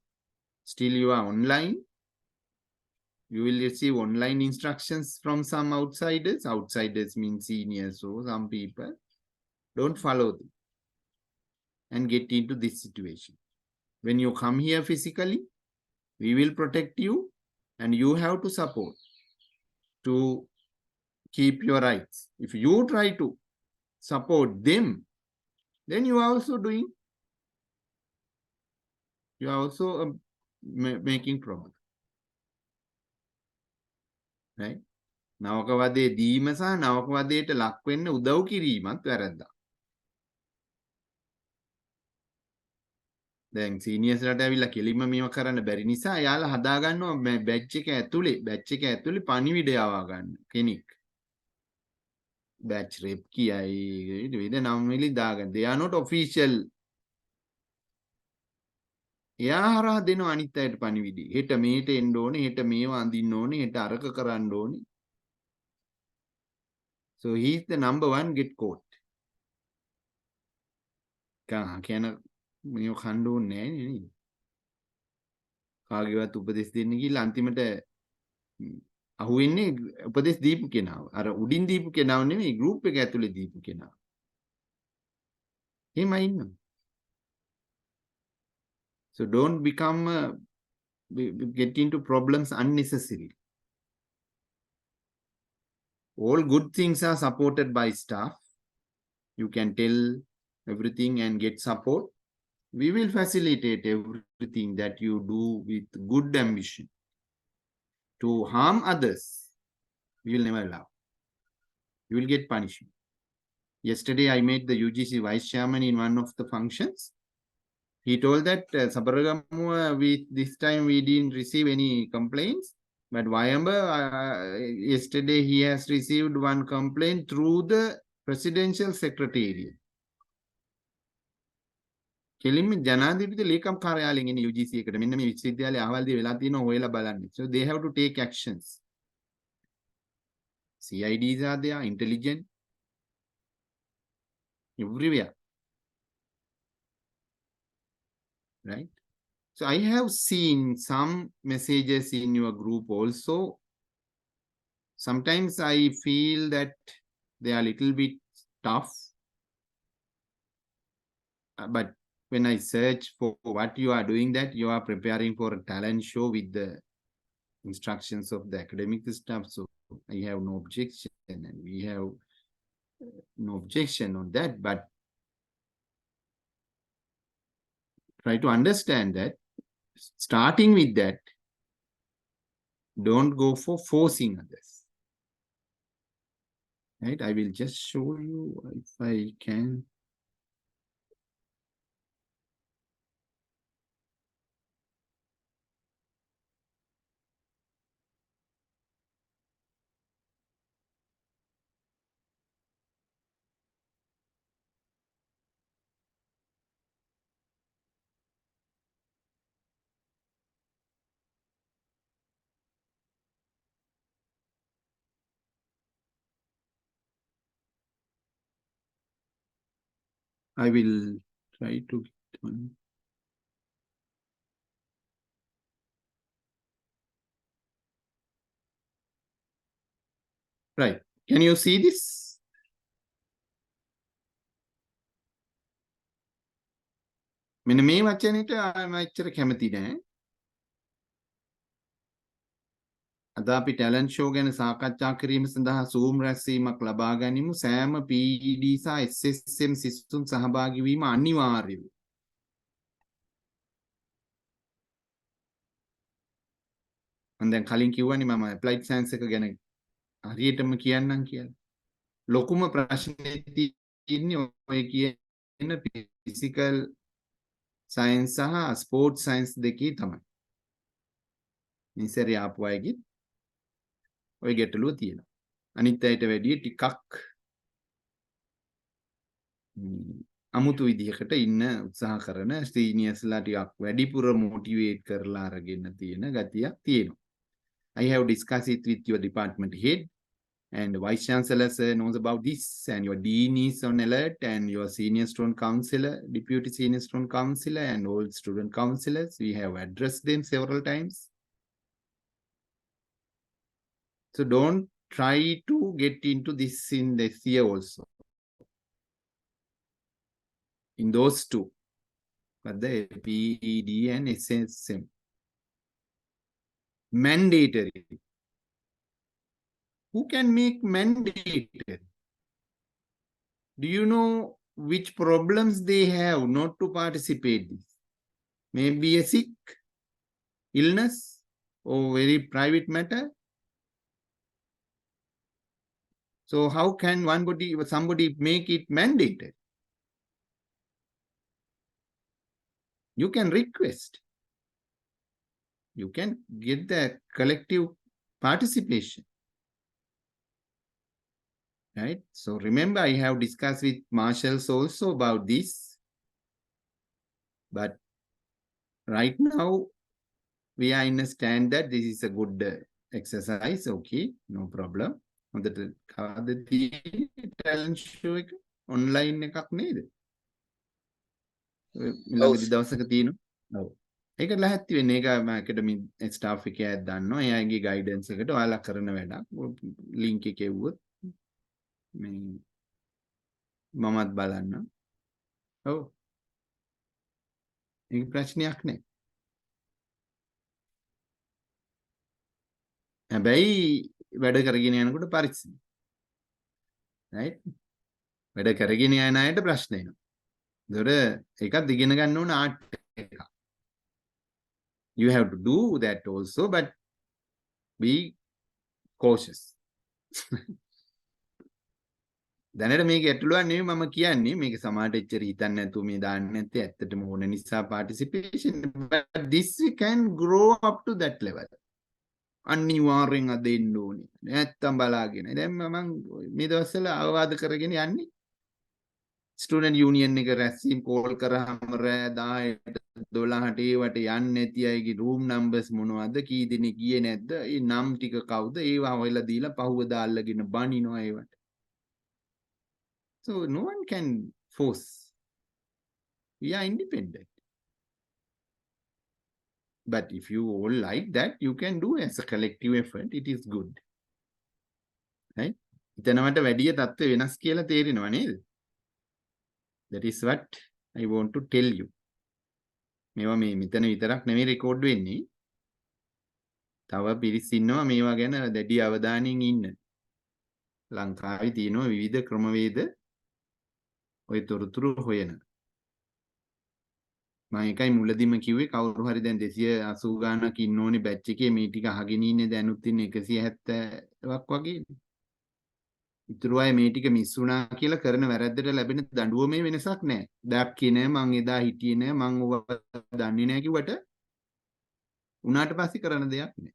Speaker 3: Still you are online. You will receive online instructions from some outsiders. Outsiders mean seniors or some people. Don't follow them and get into this situation. When you come here physically, we will protect you and you have to support to keep your rights. If you try to support them, then you are also doing, you are also making problem. Right? නවකවදේ දීම සහ නවකවදේට ලක් වෙන්න උදව් කිරීමත් වැරද්දා. දැන් සීනියර්ස්ලාට ඇවිල්ලා කෙලින්ම මේව කරන්න බැරි නිසා එයාලා හදා ගන්නවා බැච් එක ඇතුලේ පණිවිඩය ආවා ගන්න කෙනෙක්. බැච් රෙප් කියයි විවිධ නම් වලින් දාගන්න. They are not official. එයා හරහා දෙනවා අනිත් අයට පණිවිඩය. හෙට මේට එන්න ඕනේ, හෙට මේව අඳින්න ඕනේ, හෙට අරක කරන්න ඕනේ. So he is the number one get caught. කියන මේව කන්න ඕනේ නෑ නේ. කාගේවත් උපදෙස් දෙන්න ගිහලා අන්තිමට අහුවෙන්නේ උපදෙස් දීපු කෙනාව. අර උඩින් දීපු කෙනාව නෙමෙයි ගෲප් එක ඇතුලේ දීපු කෙනාව. එහෙමයි ඉන්නවා. So don't become get into problems unnecessarily. All good things are supported by staff. You can tell everything and get support. We will facilitate everything that you do with good ambition. To harm others, we will never allow. You will get punishment. Yesterday, I met the UGC vice chairman in one of the functions. He told that this time we didn't receive any complaints. But Wayamba, yesterday he has received one complaint through the presidential secretariat. කෙලින්ම ජනාධිපති ලේකම් කාර්යාලයෙන් එන UGC එකට මෙන්න මේ විශ්වවිද්‍යාලයේ අහවල් දේ වෙලා තියෙනවා හොයලා බලන්න. So they have to take actions. CIDs are there, intelligent, everywhere. Right? So I have seen some messages in your group also. Sometimes I feel that they are a little bit tough. But when I search for what you are doing, that you are preparing for a talent show with the instructions of the academic staff. So I have no objection and we have no objection on that. But try to understand that starting with that, don't go for forcing others. Right? I will just show you if I can. I will try to get one. Right. Can you see this? මෙන්න මේ වචනෙට මම එච්චර කැමති නැහැ. අද අපි talent show ගැන සාකච්ඡා කිරීම සඳහා Zoom රැස්වීමක් ලබා ගනිමු. සෑම PED සහ SSM සිසුන් සහභාගී වීම අනිවාර්යයි. මම දැන් කලින් කිව්වනේ මම applied science එක ගැන හරියටම කියන්නම් කියලා. ලොකුම ප්‍රශ්නේ තියෙන්නේ ඔය කියන physical science සහ sport science දෙකේ තමයි. නිසරේ ආපු අයගේ ඔය ගැටලුව තියෙනවා. අනිත් අයට වැඩිය ටිකක් අමුතු විදිහකට ඉන්න උත්සාහ කරන සීනියර්ස්ලා ටිකක් වැඩිපුර මොටිවේට් කරලා අරගෙන තියෙන ගතියක් තියෙනවා. I have discussed it with your department head and vice chancellor sir knows about this and your dean is on alert and your senior student counselor, deputy senior student counselor and all student counselors. We have addressed them several times. So don't try to get into this in this year also. In those two, but the PED and SSM. Mandatory. Who can make mandatory? Do you know which problems they have not to participate this? Maybe a sick, illness, or very private matter. So how can somebody make it mandatory? You can request. You can get the collective participation. Right? So remember, I have discussed with marshals also about this. But right now, we are in a stand that this is a good exercise. Okay, no problem. හොඳට කාද තියෙන්නේ talent show එක online එකක් නේද? ළඟදි දවසක තියෙනවා. ඔව්. ඒක ලැහැත්ති වෙන්නේ. ඒක මම academy staff එකේ අය දන්නවා. එයාගේ guidance එකට ඔයාලා කරන වැඩක්. link එක එව්වොත් මේ මමත් බලන්න. ඔව්. ඒක ප්‍රශ්නයක් නෑ. හැබැයි වැඩ කරගෙන යනකොට පරිස්සම්. right? වැඩ කරගෙන යන අයට ප්‍රශ්න එනවා. ඒකත් ඉගෙන ගන්න ඕන ආර්ට් එකක්. You have to do that also, but be cautious. දැනට මේක ඇතුළේ නෙමෙයි මම කියන්නේ මේක සමාජයට එච්චර හිතන්නේ නැතුව මේ දාන්නේ නැත්තේ ඇත්තටම ඕන නිසා participation, but this we can grow up to that level. අනිවාර්යෙන් අද එන්න ඕනේ. නැත්තම් බලාගෙන. දැන් මම මේ දවස්වල අවවාද කරගෙන යන්නේ ස්ටුඩන්ට් යූනියන් එක රැස්වීම කෝල් කරාම රෑ 10ට 12ට ඒවට යන්නේ නැති අයගේ රූම් නම්බර්ස් මොනවද කී දෙනෙක් ගියේ නැද්ද ඒ නම් ටික කවුද ඒවා හොයලා දීලා පහුවදා අල්ලගෙන බනිනවා ඒවට. So no one can force. We are independent. But if you all like that, you can do as a collective effort. It is good. Right? ඉතනවට වැඩිය තත්ත්ව වෙනස් කියලා තේරෙනවා නේද? That is what I want to tell you. මේවා මේ මෙතන විතරක් නෙමෙයි රෙකෝඩ් වෙන්නේ. තව පිරිස් ඉන්නවා මේවා ගැන දැඩි අවධානයෙන් ඉන්න. ලංකාවේ තියෙනවා විවිධ ක්‍රමවේද ඔය තොරතුරු හොයන. මම එකයි මුලදීම කිව්වේ කවුරු හරි දැන් 280 ගානක් ඉන්න ඕනේ බැච් එකේ මේ ටික අහගෙන ඉන්නේ දැනුත් ඉන්නේ 170ක් වගේ. ඉතුරු අය මේ ටික මිස් වුණා කියලා කරන වැරද්දට ලැබෙන දඬුවමේ වෙනසක් නැහැ. දැක්කේ නැහැ මං එදා හිටියේ නැහැ මං ඔව දන්නේ නැහැ කිව්වට උනාට පස්සේ කරන දෙයක් නැහැ.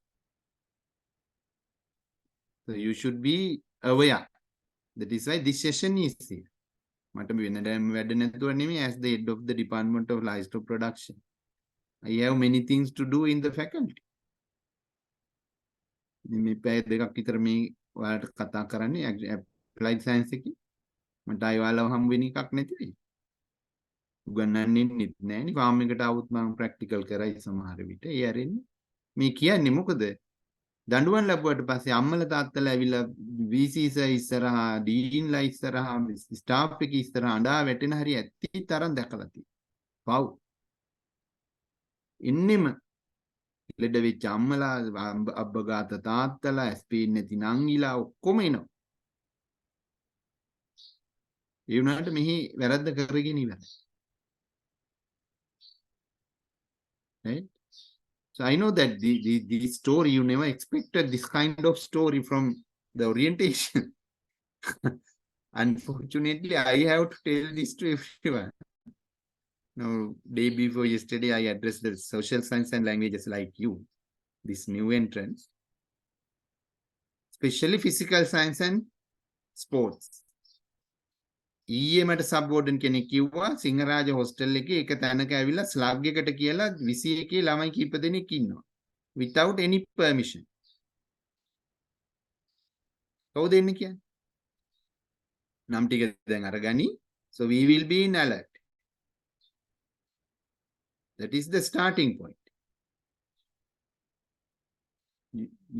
Speaker 3: So you should be aware. That is why this session is here. මට වෙනදම වැඩ නැතුව නෙමෙයි as the head of the department of livestock production. I have many things to do in the faculty. මේ පැය දෙකක් විතර මේ ඔයාලට කතා කරන්නේ applied science එකේ. මට අයවාලව හම් වෙන එකක් නැති වෙයි. උගන්වන්නෙත් නෑනේ. ෆාම් එකට આવුත් මම ප්‍රැක්ටිකල් කරයි සමහර විට. ඒ ඇරෙන්නේ මේ කියන්නේ මොකද? දඬුවම් ලැබුවට පස්සේ අම්මලා තාත්තලා ඇවිල්ලා VC ඉස්සරහා, ඩීන්ලා ඉස්සරහා, ස්ටාෆ් එක ඉස්සරහා අඬා වැටෙන හරිය ඇත්ති තරම් දැකලා තියෙනවා. පව්. එන්නෙම ලෙඩ වෙච්ච අම්මලා, අබ්බගාත තාත්තලා, ඇස්පීන් නැති නංගිලා ඔක්කොම එනවා. ඒ වුණාට මෙහි වැරද්ද කරගෙන ඉවරයි. Right? So I know that the story, you never expected this kind of story from the orientation. Unfortunately, I have to tell this to everyone. Now, day before yesterday, I addressed the social science and languages like you, this new entrance, especially physical science and sports. ඊයේ මට sub Warden කෙනෙක් කිව්වා Sinharaja hostel එකේ එක තැනක ඇවිල්ලා ස්ලග් එකට කියලා 21 ළමයි කීප දෙනෙක් ඉන්නවා without any permission. කවුද එන්නේ කියන්නේ? නම් ටික දැන් අරගනි. So we will be in alert. That is the starting point.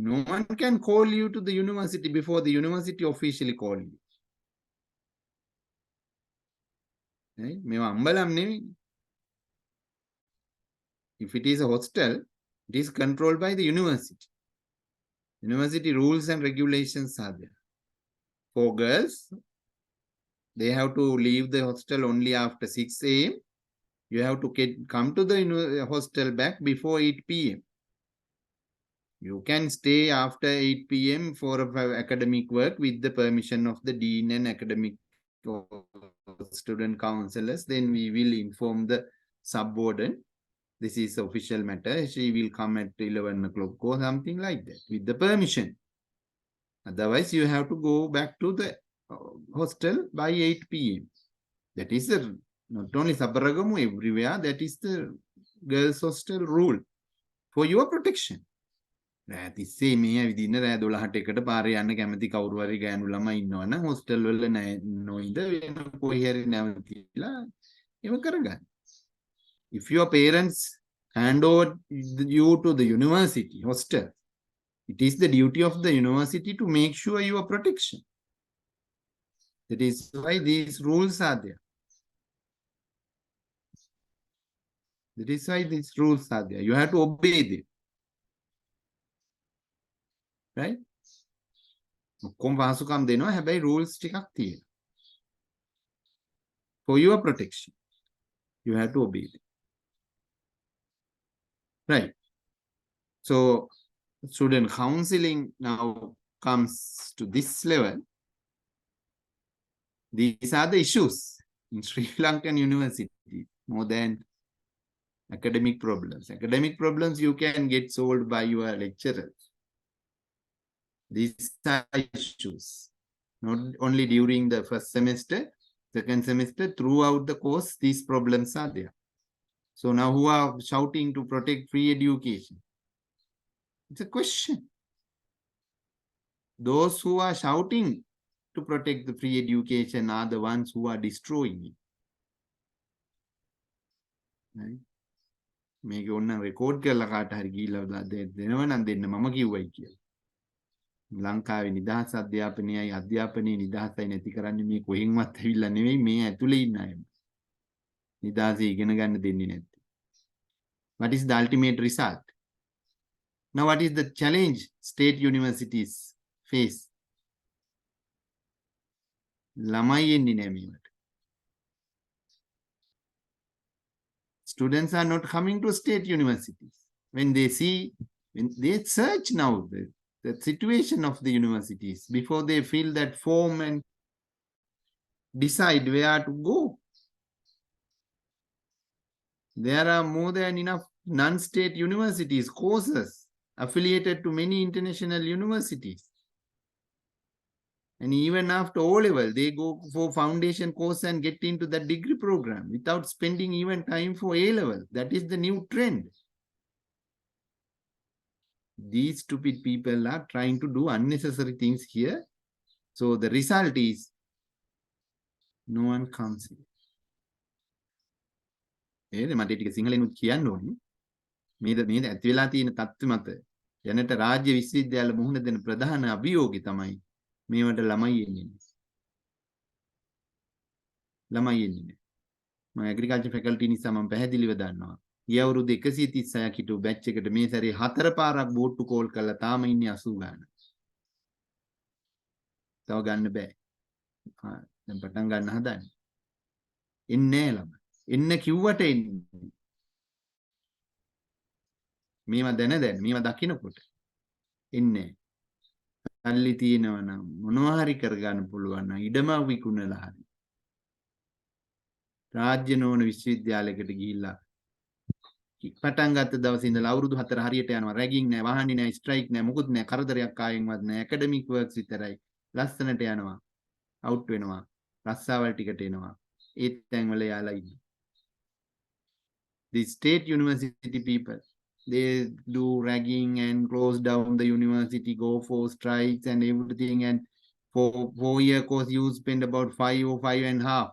Speaker 3: No one can call you to the university before the university officially call you. මේවා අම්බලම් නෙවෙයි. If it is a hostel, it is controlled by the university. University rules and regulations are there. For girls, they have to leave the hostel only after 6 a.m. You have to come to the hostel back before 8 p.m. You can stay after 8 p.m. for academic work with the permission of the dean and academic student counselors. Then we will inform the subwarden. This is official matter. She will come at 11 o'clock or something like that with the permission. Otherwise, you have to go back to the hostel by 8 p.m. That is not only Sabaragamu, everywhere. That is the girls' hostel rule for your protection. තිස්සේ මේ ඇවිදින්න රෑ 12ට එකට පාරේ යන්න කැමති කවුරු හරි ගෑනු ළමයි ඉන්නවනම් හොස්ටල් වල නොඉඳ වෙන කොහේ හරි නැවතිලා ඒව කරගන්න. If your parents hand over you to the university hostel, it is the duty of the university to make sure your protection. That is why these rules are there. That is why these rules are there. You have to obey them. Right? ඔක්කොම පහසුකම් දෙනවා හැබැයි rules ටිකක් තියෙනවා. For your protection, you have to obey them. Right? So, student counseling now comes to this level. These are the issues in Sri Lankan university more than academic problems. Academic problems you can get solved by your lecturers. These are issues, not only during the first semester, second semester, throughout the course, these problems are there. So now who are shouting to protect free education? It's a question. Those who are shouting to protect the free education are the ones who are destroying it. Right? මේක ඕන record කරලා කාට හරි ගිහිල්ලා දෙනවා නම් දෙන්න මම කිව්වයි කියලා. ලංකාවේ නිදහස් අධ්‍යාපනයයි අධ්‍යාපනයේ නිදහසයි නැති කරන්නේ මේ කොහෙන්වත් ඇවිල්ලා නෙවෙයි මේ ඇතුලේ ඉන්න අය. නිදහසේ ඉගෙන ගන්න දෙන්නේ නැත්තේ. What is the ultimate result? Now what is the challenge state universities face? ළමයි එන්නේ නැහැ මේවට. Students are not coming to state universities. When they search now the situation of the universities before they fill that form and decide where to go. There are more than enough non-state universities, courses affiliated to many international universities. And even after O-level, they go for foundation course and get into the degree program without spending even time for A-level. That is the new trend. These stupid people are trying to do unnecessary things here. So the result is no one comes in. මට ටික සිංහලෙනුත් කියන්න ඕනේ. මේ ඇති වෙලා තියෙන තත්ත්ව මත යනට රාජ්‍ය විශ්වවිද්‍යාල මුහුණ දෙන ප්‍රධාන අභියෝගය තමයි මේවට ළමයි එන්නේ නැහැ. ළමයි එන්නේ නැහැ. මම ඇග්‍රිකල්චර් ෆැකල්ටි නිසා මම පැහැදිලිව දන්නවා. ගිය අවුරුදු 136ක් හිටු බැච් එකට මේ සැරේ 4 පාරක් බෝට්ටු කෝල් කරලා තාම ඉන්නේ 80 ගාන. තව ගන්න බෑ. දැන් පටන් ගන්න හදන්නේ. එන්නේ නැහැ ළමයි. එන්න කිව්වට එන්නේ. මේවා දැන මේවා දකින්නකොට එන්නේ නැහැ. සල්ලි තියෙනවා නම් මොනවා හරි කරගන්න පුළුවන් නම් ඉඩම විකුණලා හරි රාජ්‍ය නොවන විශ්වවිද්‍යාලයකට ගිහිල්ලා පටන් ගත්ත දවසේ ඉඳලා අවුරුදු 4 හරියට යනවා. රැගින් නැහැ, වහන්නේ නැහැ, ස්ට්‍රයික් නැහැ, මොකුත් නැහැ, කරදරයක් කායෙන්වත් නැහැ. ඇකඩමික් වර්ක්ස් විතරයි. ලස්සනට යනවා. අවුට් වෙනවා. රස්සාවල් ටිකට එනවා. ඒත් තැන්වල යාලා ඉන්නේ. The state university people, they do ragging and close down the university, go for strikes and everything, and for 4-year course you spend about 5 or 5.5,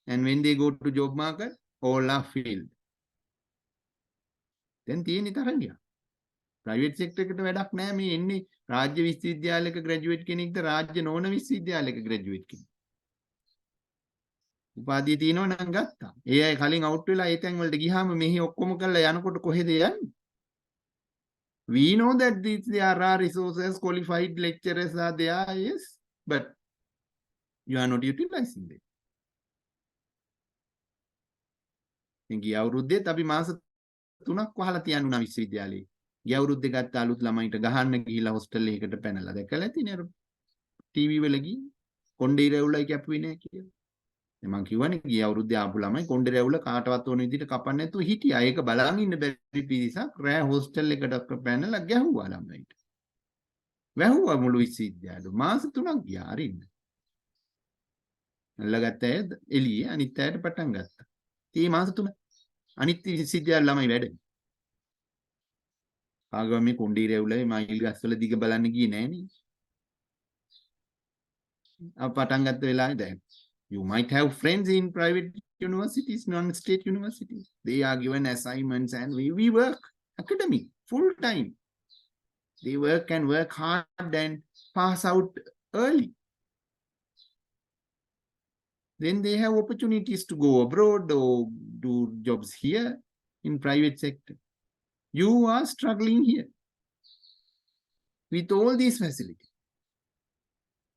Speaker 3: and when they go to job market all are filled. Then තියෙන තරංගය private sector එකට වැඩක් නැහැ. මේ එන්නේ රාජ්‍ය විශ්වවිද්‍යාලයක graduate කෙනෙක්ද රාජ්‍ය නොවන විශ්වවිද්‍යාලයක ග්‍රැජුවේට් කෙනෙක්. උපාධිය තියෙනවා නම් ගත්තා. ඒ අය කලින් අවුට් වෙලා ඒ තැන් වලට ගියාම මෙහි ඔක්කොම කරලා යනකොට කොහෙද යන්නේ? We know that there are resources, qualified lecturers are there, yes, but you are not utilizing them. ගිය අවුරුද්දේත් අපි මාස 3ක් වහලා තියන්නුනා විශ්වවිද්‍යාලේ. ගිය අවුරුද්දේ ගත්ත අලුත් ළමයිට ගහන්න ගිහිලා හොස්ටල් එකකට පැනලා දැකලා ඇතිනේ අර ටීවී වල ගිහින් කොණ්ඩේ රැවුලයි කැපුවේ නැහැ කියලා. මම කියවනේ ගිය අවුරුද්දේ ආපු ළමයි කොණ්ඩේ රැවුල කාටවත් ඕන විදිහට කපන්න නැතුව හිටියා. ඒක බලන් ඉන්න බැරි පිරිසක් රෑ හොස්ටල් එකට පැනලා ගැහුවා ළමයිට. වැහුවා මුළු විශ්වවිද්‍යාලෙ. මාස 3ක් ගියා අරින්න. අල්ලගත්ත අය එළියේ අනිත් අයට පටන් ගත්තා. මේ මාස 3 අනිත් විශ්වවිද්‍යාල ළමයි වැඩ. ආගම මේ කොණ්ඩේ රැවුලයි මයිල් ගස්වල දිග බලන්න ගියේ නෑනේ. පටන් ගත්ත වෙලාවේ දැන් you might have friends in private universities, non-state universities. They are given assignments and we work academic full time. They work and work hard and pass out early. Then they have opportunities to go abroad or do jobs here in private sector. You are struggling here with all these facilities.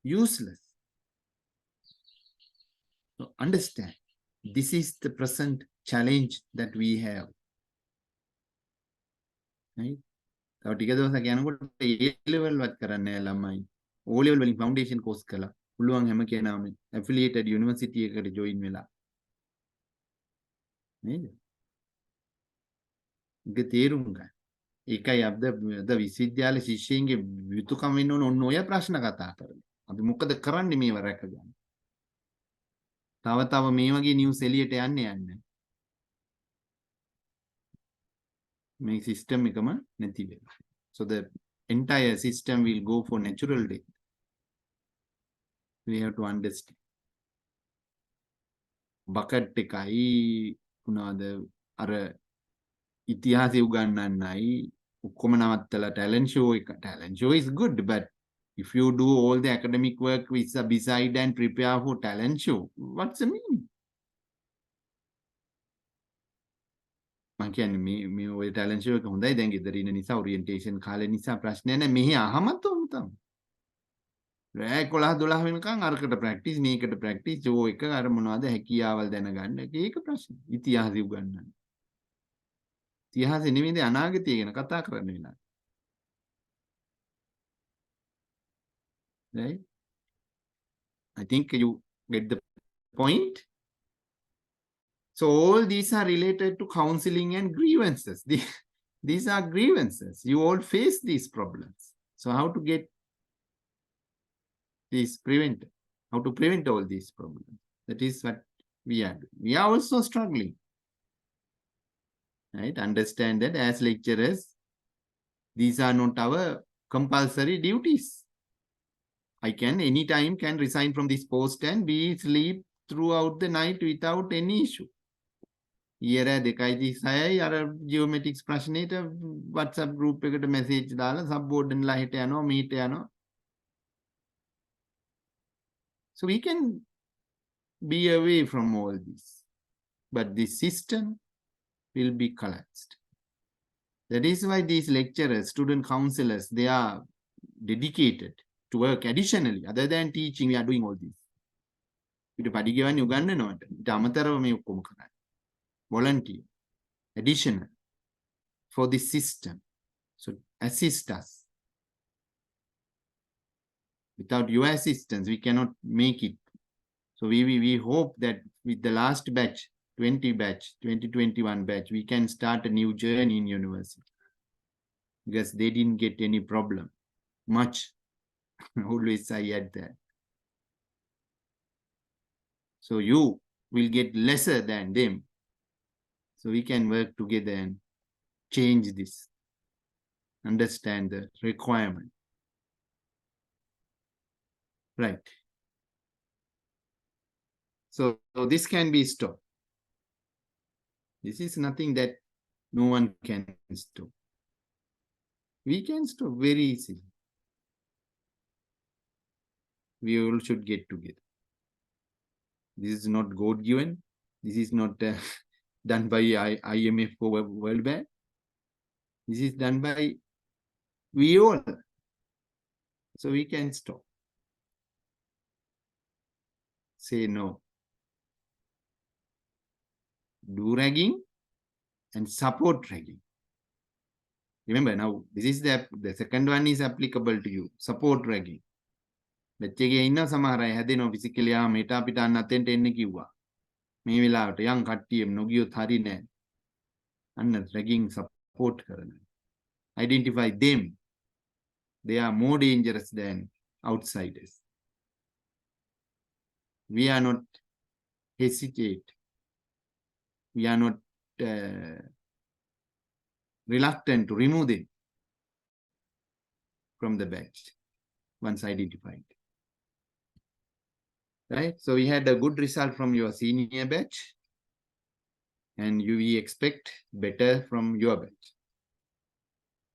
Speaker 3: Useless. So understand, this is the present challenge that we have. Right? තව ටික දවසක් යනකොට A level වත් කරන්නේ නැහැ ළමයි. O level වලින් foundation course කළා. පුළුවන් හැම කෙනාම affiliated university එකකට join වෙලා. නේද? ඒක තේරුම් ගන්න. ඒකයි අද විශ්වවිද්‍යාල ශිෂ්‍යයන්ගේ යුතුයකම වෙන්න ඕන ඔන්න ඔය ප්‍රශ්න කතා කරන්නේ. අපි මොකද කරන්නේ මේව රැකගන්න? තව මේ වගේ නිවුස් එළියට යන්නේ. මේ සිස්ටම් එකම නැති වෙනවා. So the entire system will go for natural death. We have to understand. bucket එකයි මොනවාද අර ඉතිහාසය උගන්වන්නයි ඔක්කොම නවත්තලා talent show එක. Talent show is good, but if you do all the academic work with beside and prepare for talent show, what's the meaning? මම කියන්නේ මේ ඔය talent show එක හොඳයි. දැන් ගෙදර ඉන්න නිසා orientation කාලේ නිසා ප්‍රශ්නයක් නැහැ. මෙහි අහමත් උන් තමයි. රෑ 11 වෙනකන් අරකට ප්‍රැක්ටිස් මේකට ප්‍රැක්ටිස් show එක අර මොනවද හැකියාවල් දැනගන්න. ඒක ප්‍රශ්න. ඉතිහාසය උගන්වන්න. ඉතිහාසෙ නෙමෙයි අනාගතය ගැන කතා කරන්න වෙනවා. Right? I think you get the point. So all these are related to counseling and grievances. These are grievances. You all face these problems. So how to get these prevented? How to prevent all these problems? That is what we are doing. We are also struggling. Right? Understand that as lecturers, these are not our compulsory duties. I can anytime can resign from this post and be sleep throughout the night without any issue. ඊයර 2:36යි අර ජියෝමැටික්ස් ප්‍රශ්නෙට WhatsApp group එකට message දාලා සබ්බෝඩ්නලා හිට යනවා මීට යනවා. So we can be away from all this. But this system will be collapsed. That is why these lecturers, student counselors, they are dedicated to work additionally. Other than teaching, we are doing all this. ඊට පඩි ගෙවන්නේ උගන්වනවට. ඊට අමතරව මේ ඔක්කොම කරන්නේ. Volunteer, additional for this system. So assist us. Without your assistance, we cannot make it. So we hope that with the last batch, 2021 batch, we can start a new journey in university. Because they didn't get any problem. Much. Always I add that. So you will get lesser than them. So we can work together and change this. Understand the requirement. Right. So this can be stopped. This is nothing that no one can stop. We can stop very easily. We all should get together. This is not God-given. This is not done by IMF or World Bank. This is done by we all. So we can stop. Say no. Do ragging and support ragging. Remember now, this is the second one is applicable to you. Support ragging. බැච්චගේ ඉන්න සමහර අය හැදෙනවා physically මෙට අපිට අන්න අතෙන්ට එන්න කිව්වා. මේ වෙලාවට යම් කට්ටිය නොගියොත් හරි නෑ. අන්න රැගින් සපෝට් කරන. Identify them. They are more dangerous than outsiders. We are not hesitate. We are not reluctant to remove them from the batch once identified. Right? So we had a good result from your senior batch and we expect better from your batch.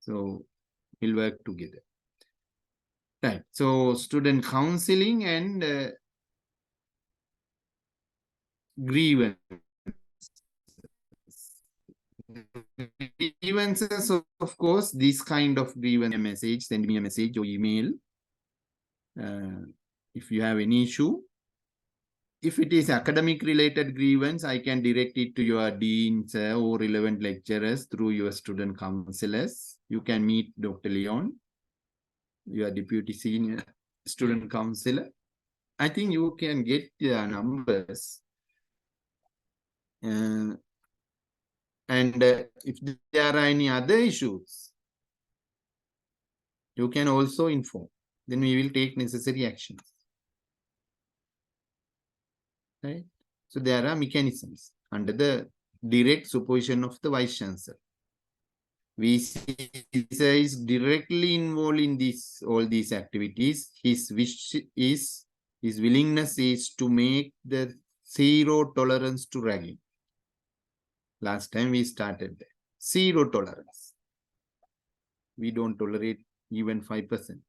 Speaker 3: So we'll work together. Right. So student counseling and grievance. Grievances, of course, this kind of grievance message, send me a message or email. If you have any issue. If it is academic related grievance, I can direct it to your deans or relevant lecturers through your student counselors. You can meet Dr. Leon, your deputy senior student counselor. I think you can get their numbers. And if there are any other issues, you can also inform. Then we will take necessary actions. Right? So there are mechanisms under the direct supervision of the Vice Chancellor. VC is directly involved in all these activities. His wish is, his willingness is to make the zero tolerance to ragging. Last time we started there. Zero tolerance. We don't tolerate even 5%.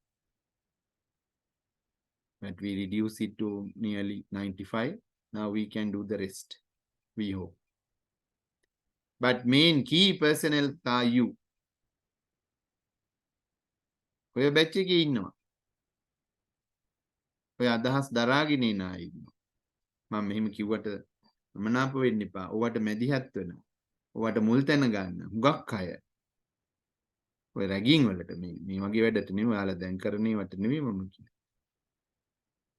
Speaker 3: But we reduce it to nearly 95%. Now we can do the rest. We hope. But main key personnel are you. ඔය batch එකේ ඉන්නවා. ඔය අදහස් දරාගෙන ඉන්න අය ඉන්නවා. මම මෙහෙම කිව්වට මනාප වෙන්න එපා. ඔයාට මැදිහත් වෙනවා. ඔයාට මුල් තැන ගන්න. හුඟක් අය. ඔය රැගින් වලට මේ වගේ වැඩට නෙවෙයි ඔයාලා දැන් කරන්නේ වට නෙවෙයි මම කියන්නේ.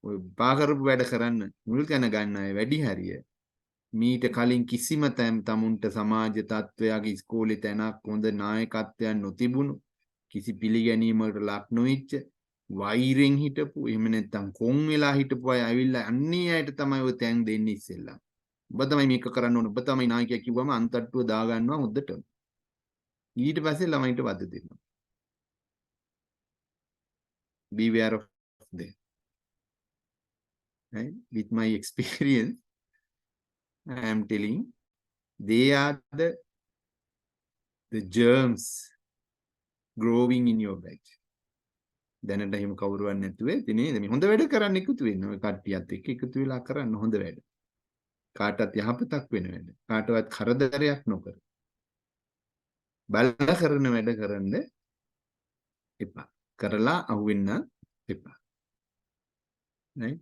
Speaker 3: ඔය පාකරපු වැඩ කරන්න මුල් තැන ගන්න අය වැඩි හරිය. මීට කලින් කිසිම තමුන්ට සමාජ තත්ත්වයක ඉස්කෝලේ තැනක් හොඳ නායකත්වයක් නොතිබුණු කිසි පිළිගැනීමකට ලක් නොවිච්ච වෛරෙන් හිටපු එහෙම නැත්නම් කොන් වෙලා හිටපු අය ඇවිල්ලා අන්නේ අයට තමයි ඔය තැන් දෙන්නේ ඉස්සෙල්ලා. ඔබ තමයි මේක කරන්න ඕන. ඔබ තමයි නායකයා කිව්වම අන්තට්ටුව දා ගන්නවා හොද්දට. ඊට පස්සේ ළමයින්ට වද දෙනවා. Beware of them. Right? With my experience, I am telling, They are the germs growing in your bed. දැනට එහෙම කවුරුවත් නැතුව ඉතින් මේ හොඳ වැඩ කරන්න එකතු වෙන්න ඔය කට්ටියත් එක්ක එකතු වෙලා කරන්න හොඳ වැඩ. කාටවත් යහපතක් වෙන වැඩ. කාටවත් කරදරයක් නොකර. බල කරන වැඩ කරන්න එපා. කරලා අහුවෙන්න එපා. Right?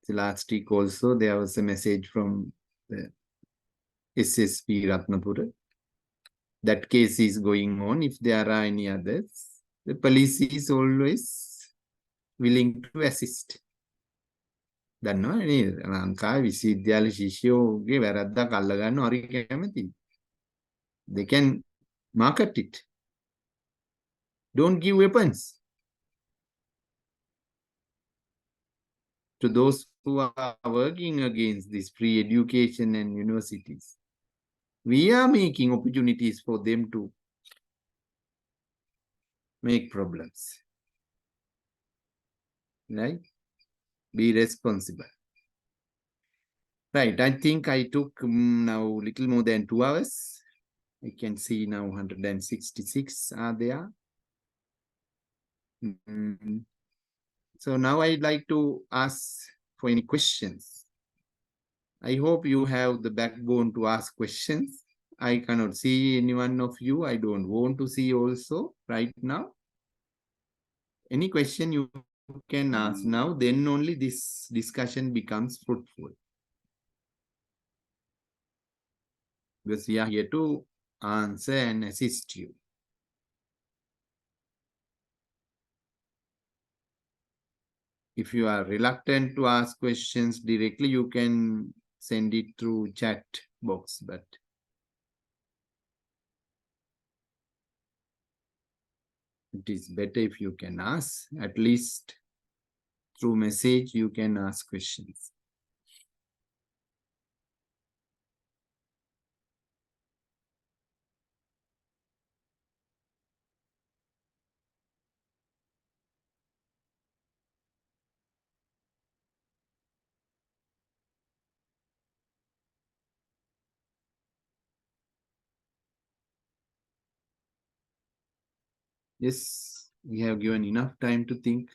Speaker 3: The last week also there was a message from the SSP Ratnapura. That case is going on. If there are any others, the police is always willing to assist. දන්නවා නේද? ලංකාවේ විශ්වවිද්‍යාල ශිෂ්‍යෝගේ වැරද්දක් අල්ලගන්න හරි කැමතියි. They can market it. Don't give weapons to those who are working against this free education and universities. We are making opportunities for them to make problems. Right? Be responsible. Right. I think I took now little more than 2 hours. I can see now 166 are there. So now I'd like to ask for any questions. I hope you have the backbone to ask questions. I cannot see any one of you. I don't want to see also right now. Any question you can ask now, then only this discussion becomes fruitful. Because we are here to answer and assist you. If you are reluctant to ask questions directly, you can send it through chat box, but it is better if you can ask. At least through message, you can ask questions. Yes, we have given enough time to think.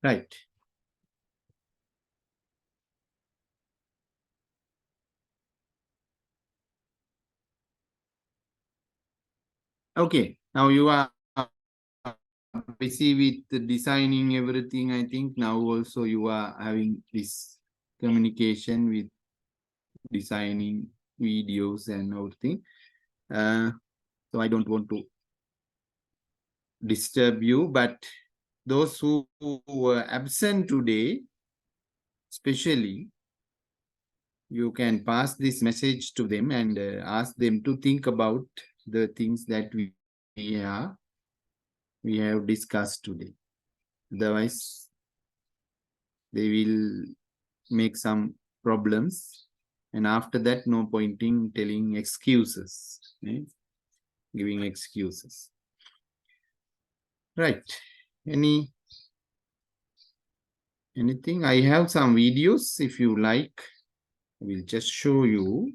Speaker 3: Right. Okay, now you are busy with designing everything. I think now also you are having this communication with designing videos and everything. So I don't want to disturb you, but those who were absent today, especially, you can pass this message to them and ask them to think about the things that we have discussed today. Otherwise, they will make some problems, and after that, no point in telling excuses, right? Giving excuses. Right. Anything? I have some videos if you like. I will just show you.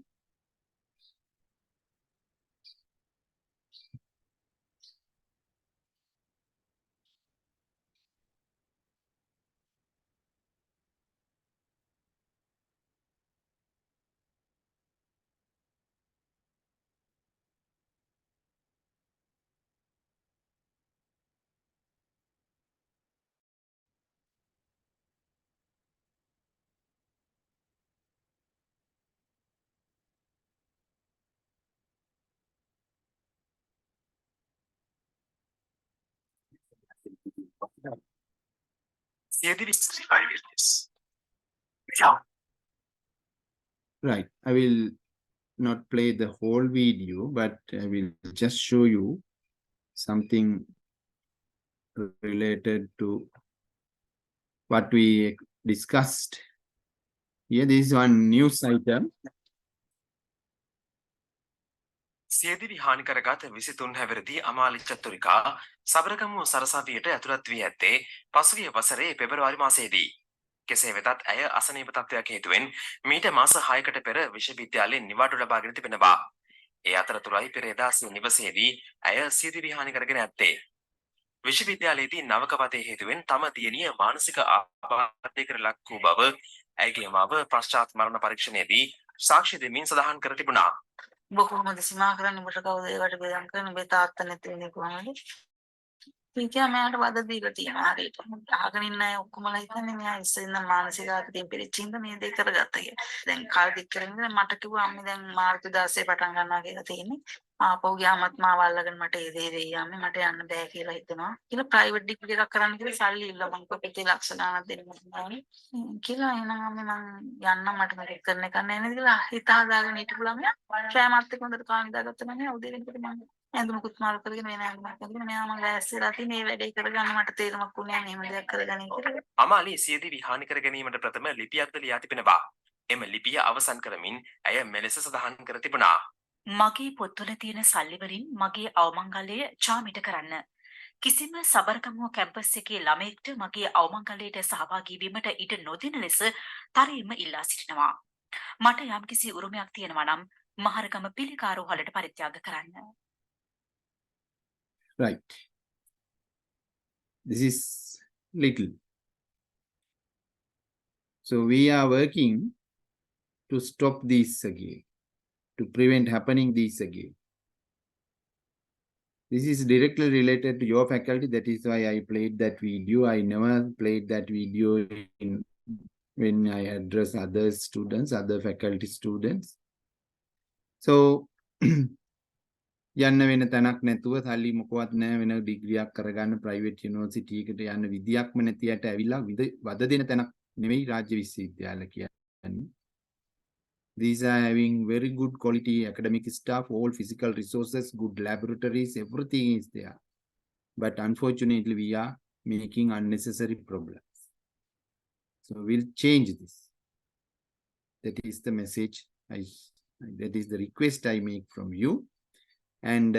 Speaker 6: Siete 5 years. Yeah.
Speaker 3: Right. I will not play the whole video, but I will just show you something related to what we discussed. Here, this is one news item.
Speaker 6: සියදිවි හානි කරගත් 23 හැවිරිදි අමාලි චතුරිකා සබරගමු සරසවියට ඇතුළත් වී ඇත්තේ පසුගිය වසරේ පෙබරවාරි මාසයේදී. කෙසේ වෙතත් ඇය අසනීප තත්ත්වයක් හේතුවෙන් මීට මාස 6කට පෙර විශ්වවිද්‍යාලයෙන් නිවාඩු ලබාගෙන තිබෙනවා. ඒ අතරතුරයි පෙරේදා සිය නිවසේදී ඇය සියදිවි හානි කරගෙන ඇත්තේ. විශ්වවිද්‍යාලයේදී නවක වදේ හේතුවෙන් තම දියණිය මානසික ආබාධයකට ලක් වූ බව ඇයගේ මාව පශ්චාත් මරණ පරීක්ෂණයේදී සාක්ෂි දෙමින් සඳහන් කර තිබුණා.
Speaker 7: ඔබ කොහොමද සීමා කරන්නේ? ඔබට කවුද ඒවට බෙදම් කරන්නේ? ඔබේ තාත්තා නැති වෙන්නේ කොහොමද? ඉතින් මෙයාට වද දීලා තියෙනවා හරියට. අහගෙන ඉන්න අය ඔක්කොමලා හිතන්නේ මෙයා ඉස්සෙල්ලා මානසික ආතතියෙන් පිළිච්චින්ද මේ දේ කරගත්තා කියලා. දැන් කාල දික් කරගෙන මට කිව්වා අම්මේ දැන් මාර්තු 16 පටන් ගන්නවා කියලා තියෙන්නේ. ආපහු ගියාමත් මාව අල්ලගෙන මට ඒ දේ වෙයි යන්නේ මට යන්න බෑ කියලා හිතනවා. කියලා ප්‍රයිවට් ඩිග්‍රී එකක් කරන්න කියලා සල්ලි ඉල්ල මං කොපිටේ ලක්ෂ ගණනක් දෙන්න ඕනේ. කියලා එනනම් අම්මේ මං යන්න මට මේක කරන්න එක නැහැ නේද කියලා හිත හදාගෙන හිටපු ළමයා ශ්‍රේමත් එක්ක හොඳට කාම දාගත්තා නම් උදේ වෙනකොට මං ඇඳුමකුත් මාරු කරගෙන වෙන ඇඳුමක් අඳගෙන මෙයා මම ලෑස්තිලා තියෙන මේ වැඩේ කරගන්න මට තේරුමක් වුණේ නැහැ මෙහෙම දෙයක් කරගන්නේ කියලා.
Speaker 6: අමාලි සියදිවි හානි කර ගැනීමට ප්‍රථම ලිපියක්ද ලියා තිබෙනවා. එම ලිපිය අවසන් කරමින් ඇය මෙලෙස සඳහන් කර තිබුණා.
Speaker 8: මගේ පොත්වල තියෙන සල්ලි වලින් මගේ අවමංගල්‍යය චාමිට කරන්න. කිසිම සබරකමුව කැම්පස් එකේ ළමයෙක්ට මගේ අවමංගල්‍යයට සහභාගී වීමට ඉඩ නොදෙන ලෙස තරයෙන්ම ඉල්ලා සිටිනවා. මට යම්කිසි උරුමයක් තියෙනවා නම් මහරගම පිළිකාරෝහලට පරිත්‍යාග කරන්න.
Speaker 3: Right. This is little. So we are working to stop this again, to prevent happening this again. This is directly related to your faculty. That is why I played that video. I never played that video when I address other students, other faculty students. So යන්න වෙන තැනක් නැතුව සල්ලි මොකවත් නැහැ වෙන ඩිග්‍රියක් කරගන්න private university එකට යන්න විදියක්ම නැතියට ඇවිල්ලා වද දෙන තැනක් නෙවෙයි රාජ්‍ය විශ්වවිද්‍යාල කියන්නේ. These are having very good quality academic staff, all physical resources, good laboratories, everything is there. But unfortunately, we are making unnecessary problems. So we'll change this. That is the message. That is the request I make from you. And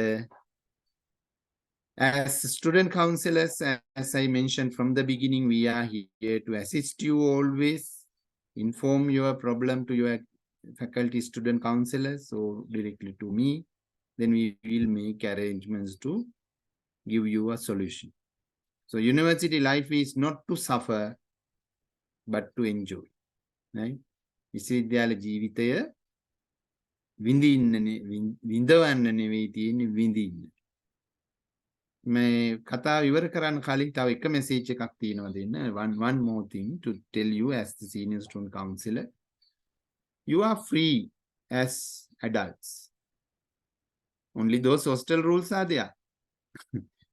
Speaker 3: as student counselors, as I mentioned from the beginning, we are here to assist you always. Inform your problem to your faculty student counselors or directly to me. Then we will make arrangements to give you a solution. So university life is not to suffer, but to enjoy. Right? විශ්වවිද්‍යාල ජීවිතය විඳවන්න නෙවෙයි තියෙන්නේ විඳින්න. මේ කතාව ඉවර කරන්න කලින් තව එක මෙසේජ් එකක් තියෙනවා දෙන්න. One more thing to tell you as the senior student counselor. You are free as adults. Only those hostel rules are there.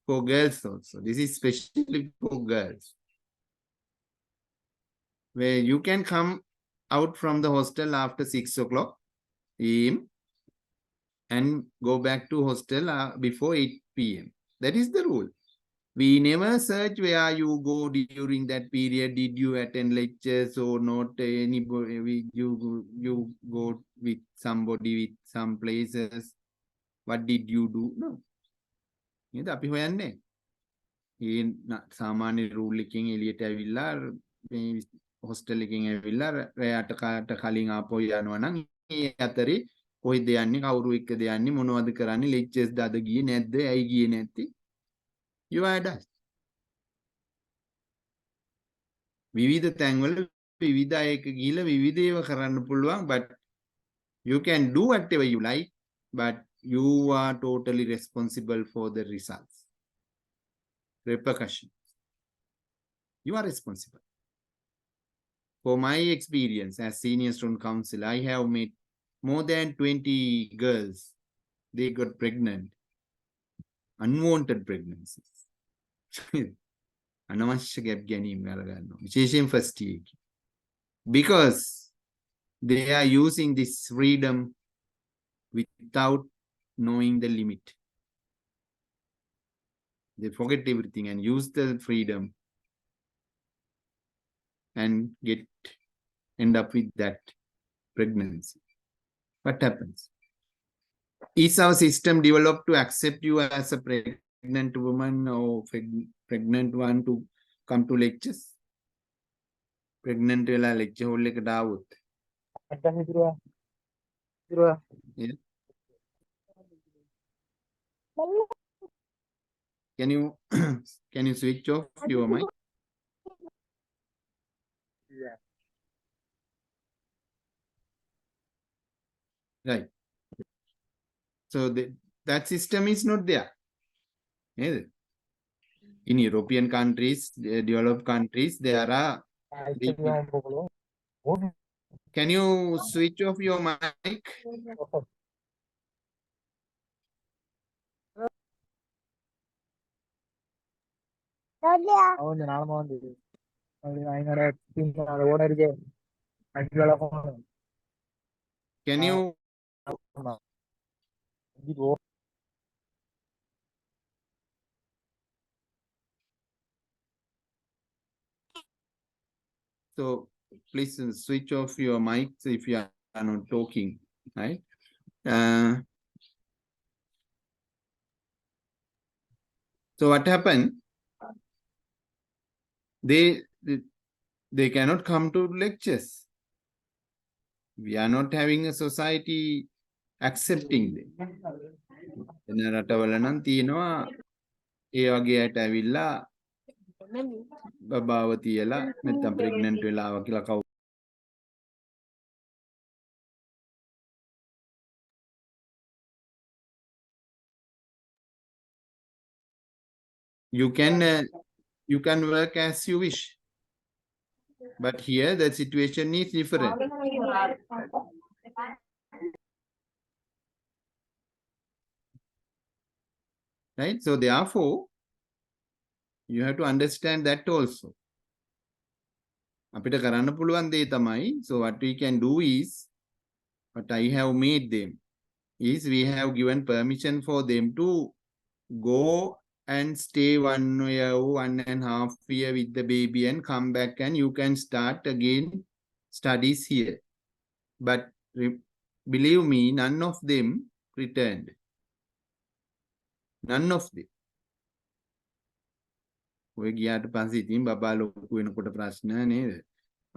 Speaker 3: For girls also. This is especially for girls. Where you can come out from the hostel after 6 o'clock AM and go back to hostel before 8 PM. That is the rule. We never search where you go during that period. Did you attend lectures or not? Anybody, you go with somebody with some places. What did you do? No. නේද අපි හොයන්නේ. ඒ සාමාන්‍ය rule එකකින් එළියට ඇවිල්ලා මේ hostel එකකින් ඇවිල්ලා රැයට කලින් ආපහු යනවා නම් ඒ අතරේ කොහෙද යන්නේ කවුරු එක්කද යන්නේ මොනවද කරන්නේ ලෙක්චර්ස් ද අද ගියේ නැද්ද ඇයි ගියේ නැත්තේ you are adult. විවිධ තැන්වල විවිධ අයක ගිහිල්ලා විවිධ ඒවා කරන්න පුළුවන් but you can do whatever you like but you are totally responsible for the results repercussions. You are responsible. For my experience as senior student counselor, I have met more than 20 girls. They got pregnant. Unwanted pregnancies. අනවශ්‍ය gap ගැනීම කරගන්නවා. විශේෂයෙන් first year. Because they are using this freedom without knowing the limit. They forget everything and use the freedom and end up with that pregnancy. What happens? Is our system developed to accept you as a pregnant woman or pregnant one to come to lectures? Pregnant vela lecture hall eකට ආවොත්. Yeah. Can you switch off your mic?
Speaker 9: Yeah.
Speaker 3: Right. So that system is not there. Yeah. In European countries, developed countries, there are. Can you switch off your mic? Can you? So please switch off your mics if you are not talking, right? So what happened? They cannot come to lectures. We are not having a society accepting them. එන රටවල නම් තියෙනවා ඒ වගේ අයට ඇවිල්ලා බබාව තියලා නැත්නම් pregnant වෙලාව කියලා කවුරු you can work as you wish, but here the situation is different. Right? So therefore, you have to understand that also. අපිට කරන්න පුළුවන් දේ තමයි, so what we can do is, what I have made them, is we have given permission for them to go and stay 1 year, 1.5 year with the baby and come back and you can start again studies here. But believe me, none of them returned. None of them. ඔය ගියාට පස්සේ ඉතින් බබා ලොකු වෙනකොට ප්‍රශ්න නේද?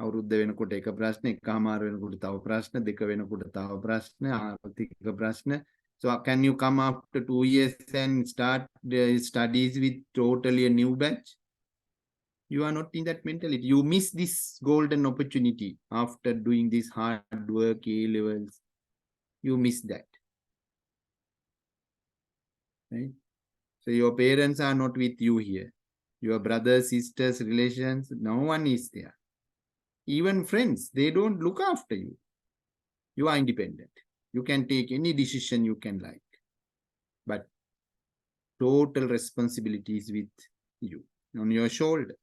Speaker 3: අවුරුද්ද වෙනකොට එක ප්‍රශ්න, එකමාර වෙනකොට තව ප්‍රශ්න, දෙක වෙනකොට තව ප්‍රශ්න, ආර්ථික ප්‍රශ්න. So can you come after 2 years and start the studies with totally a new batch? You are not in that mentality. You miss this golden opportunity after doing this hard work, A-levels. You miss that. Right? So your parents are not with you here. Your brothers, sisters, relations, no one is there. Even friends, they don't look after you. You are independent. You can take any decision you can like. But total responsibility is with you, on your shoulder.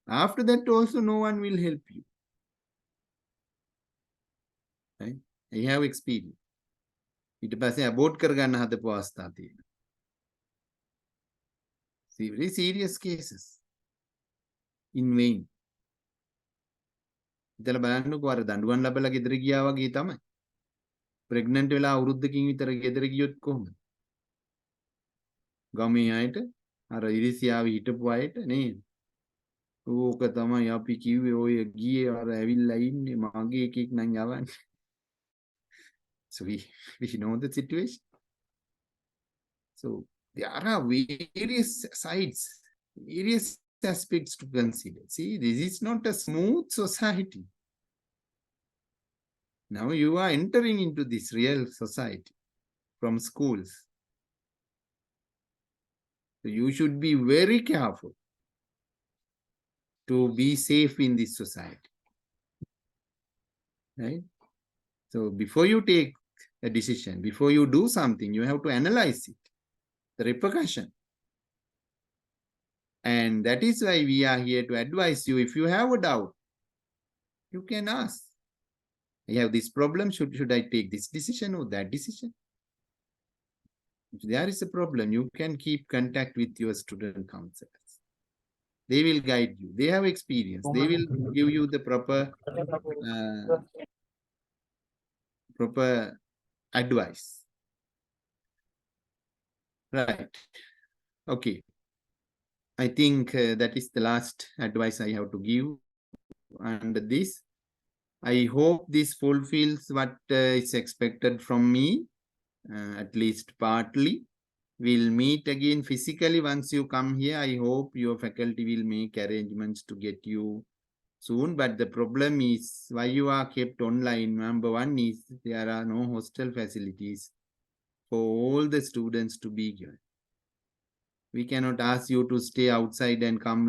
Speaker 3: After that also, no one will help you. Right? I have experience. ඊට පස්සේ abort කරගන්න හදපු අවස්ථා තියෙනවා. Very serious cases. In vain. ඉතල බලන්නකෝ අර දඬුවම් ලැබලා ගෙදර ගියා වගේ තමයි. ප්‍රෙග්නන්ට් වෙලා අවුරුද්දකින් විතර ගෙදර ගියොත් කොහොමද? ගමේ අයට අර ඉරිසියාව හිටපු අයට නේද? ඕක තමයි අපි කිව්වේ ඔය ගියේ අර ඇවිල්ලා ඉන්නේ මගේ එකෙක් නම් යවන්නේ. So we know the situation. So there are various sides, various aspects to consider. See, this is not a smooth society. Now you are entering into this real society from schools. So you should be very careful to be safe in this society. Right? So before you take a decision, before you do something, you have to analyze it, the repercussion. And that is why we are here to advise you. If you have a doubt, you can ask. I have this problem. Should I take this decision or that decision? If there is a problem, you can keep contact with your student counselors. They will guide you. They have experience. They will give you the proper advice. Right. Okay. I think that is the last advice I have to give. And this, I hope this fulfills what is expected from me, at least partly. We'll meet again physically once you come here. I hope your faculty will make arrangements to get you soon. But the problem is why you are kept online. Number one is there are no hostel facilities for all the students to be given. We cannot ask you to stay outside and come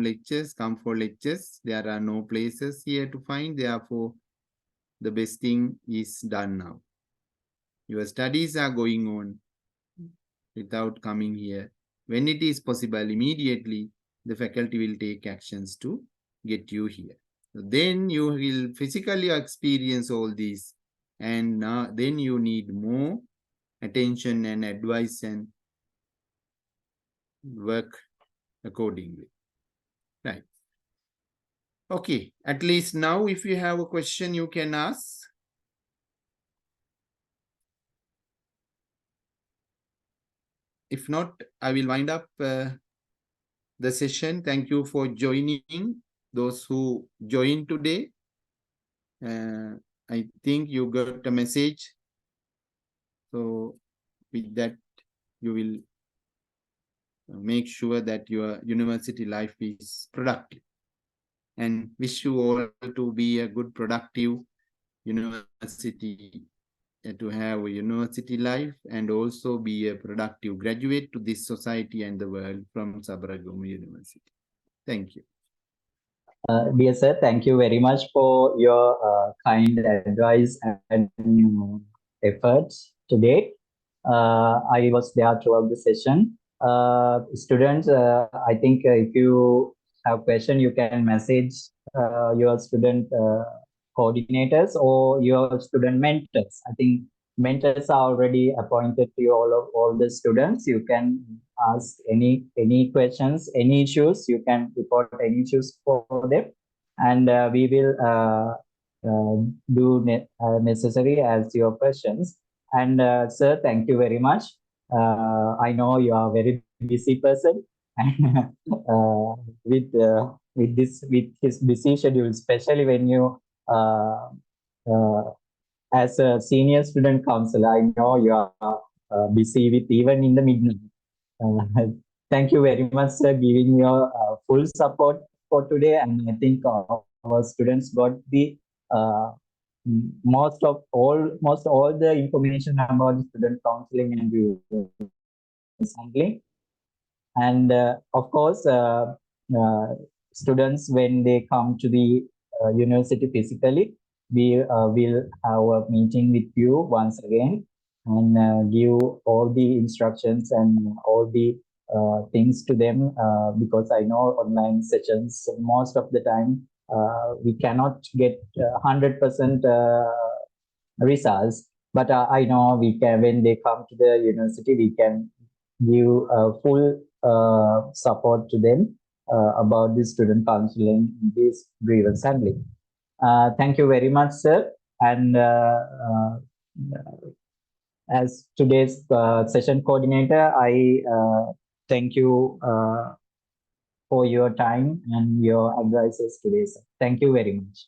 Speaker 3: for lectures. There are no places here to find. Therefore, the best thing is done now. Your studies are going on without coming here. When it is possible, immediately the faculty will take actions to get you here. So then you will physically experience all these, and then you need more attention and advice and work accordingly. Right. Okay, at least now if you have a question, you can ask. If not, I will wind up the session. Thank you for joining, those who joined today. I think you got a message. So with that, you will make sure that your university life is productive. And wish you all to be a good, productive university, to have a university life and also be a productive graduate to this society and the world from Sabaragamu University. Thank you.
Speaker 1: Dear sir, thank you very much for your kind advice and efforts today. I was there throughout the session. Students, I think if you have question, you can message your student coordinators or your student mentors. I think mentors are already appointed to all the students. You can ask any questions, any issues. You can report any issues for them, and we will do necessary as your questions. And sir, thank you very much. I know you are a very busy person, and with his busy schedule, especially when you as a senior student counselor, I know you are busy with even in the midnight. Thank you very much, sir, giving your full support for today. And I think our students got the most all the information about the student counseling and grievance handling. And of course, students, when they come to the university physically, we will have a meeting with you once again and give all the instructions and all the things to them, because I know online sessions, most of the time, we cannot get 100% results. But I know we can, when they come to the university, we can give full support to them about this student counseling, this grievance handling. Thank you very much, sir. And as today's session coordinator, I thank you for your time and your advices today, sir. Thank you very much.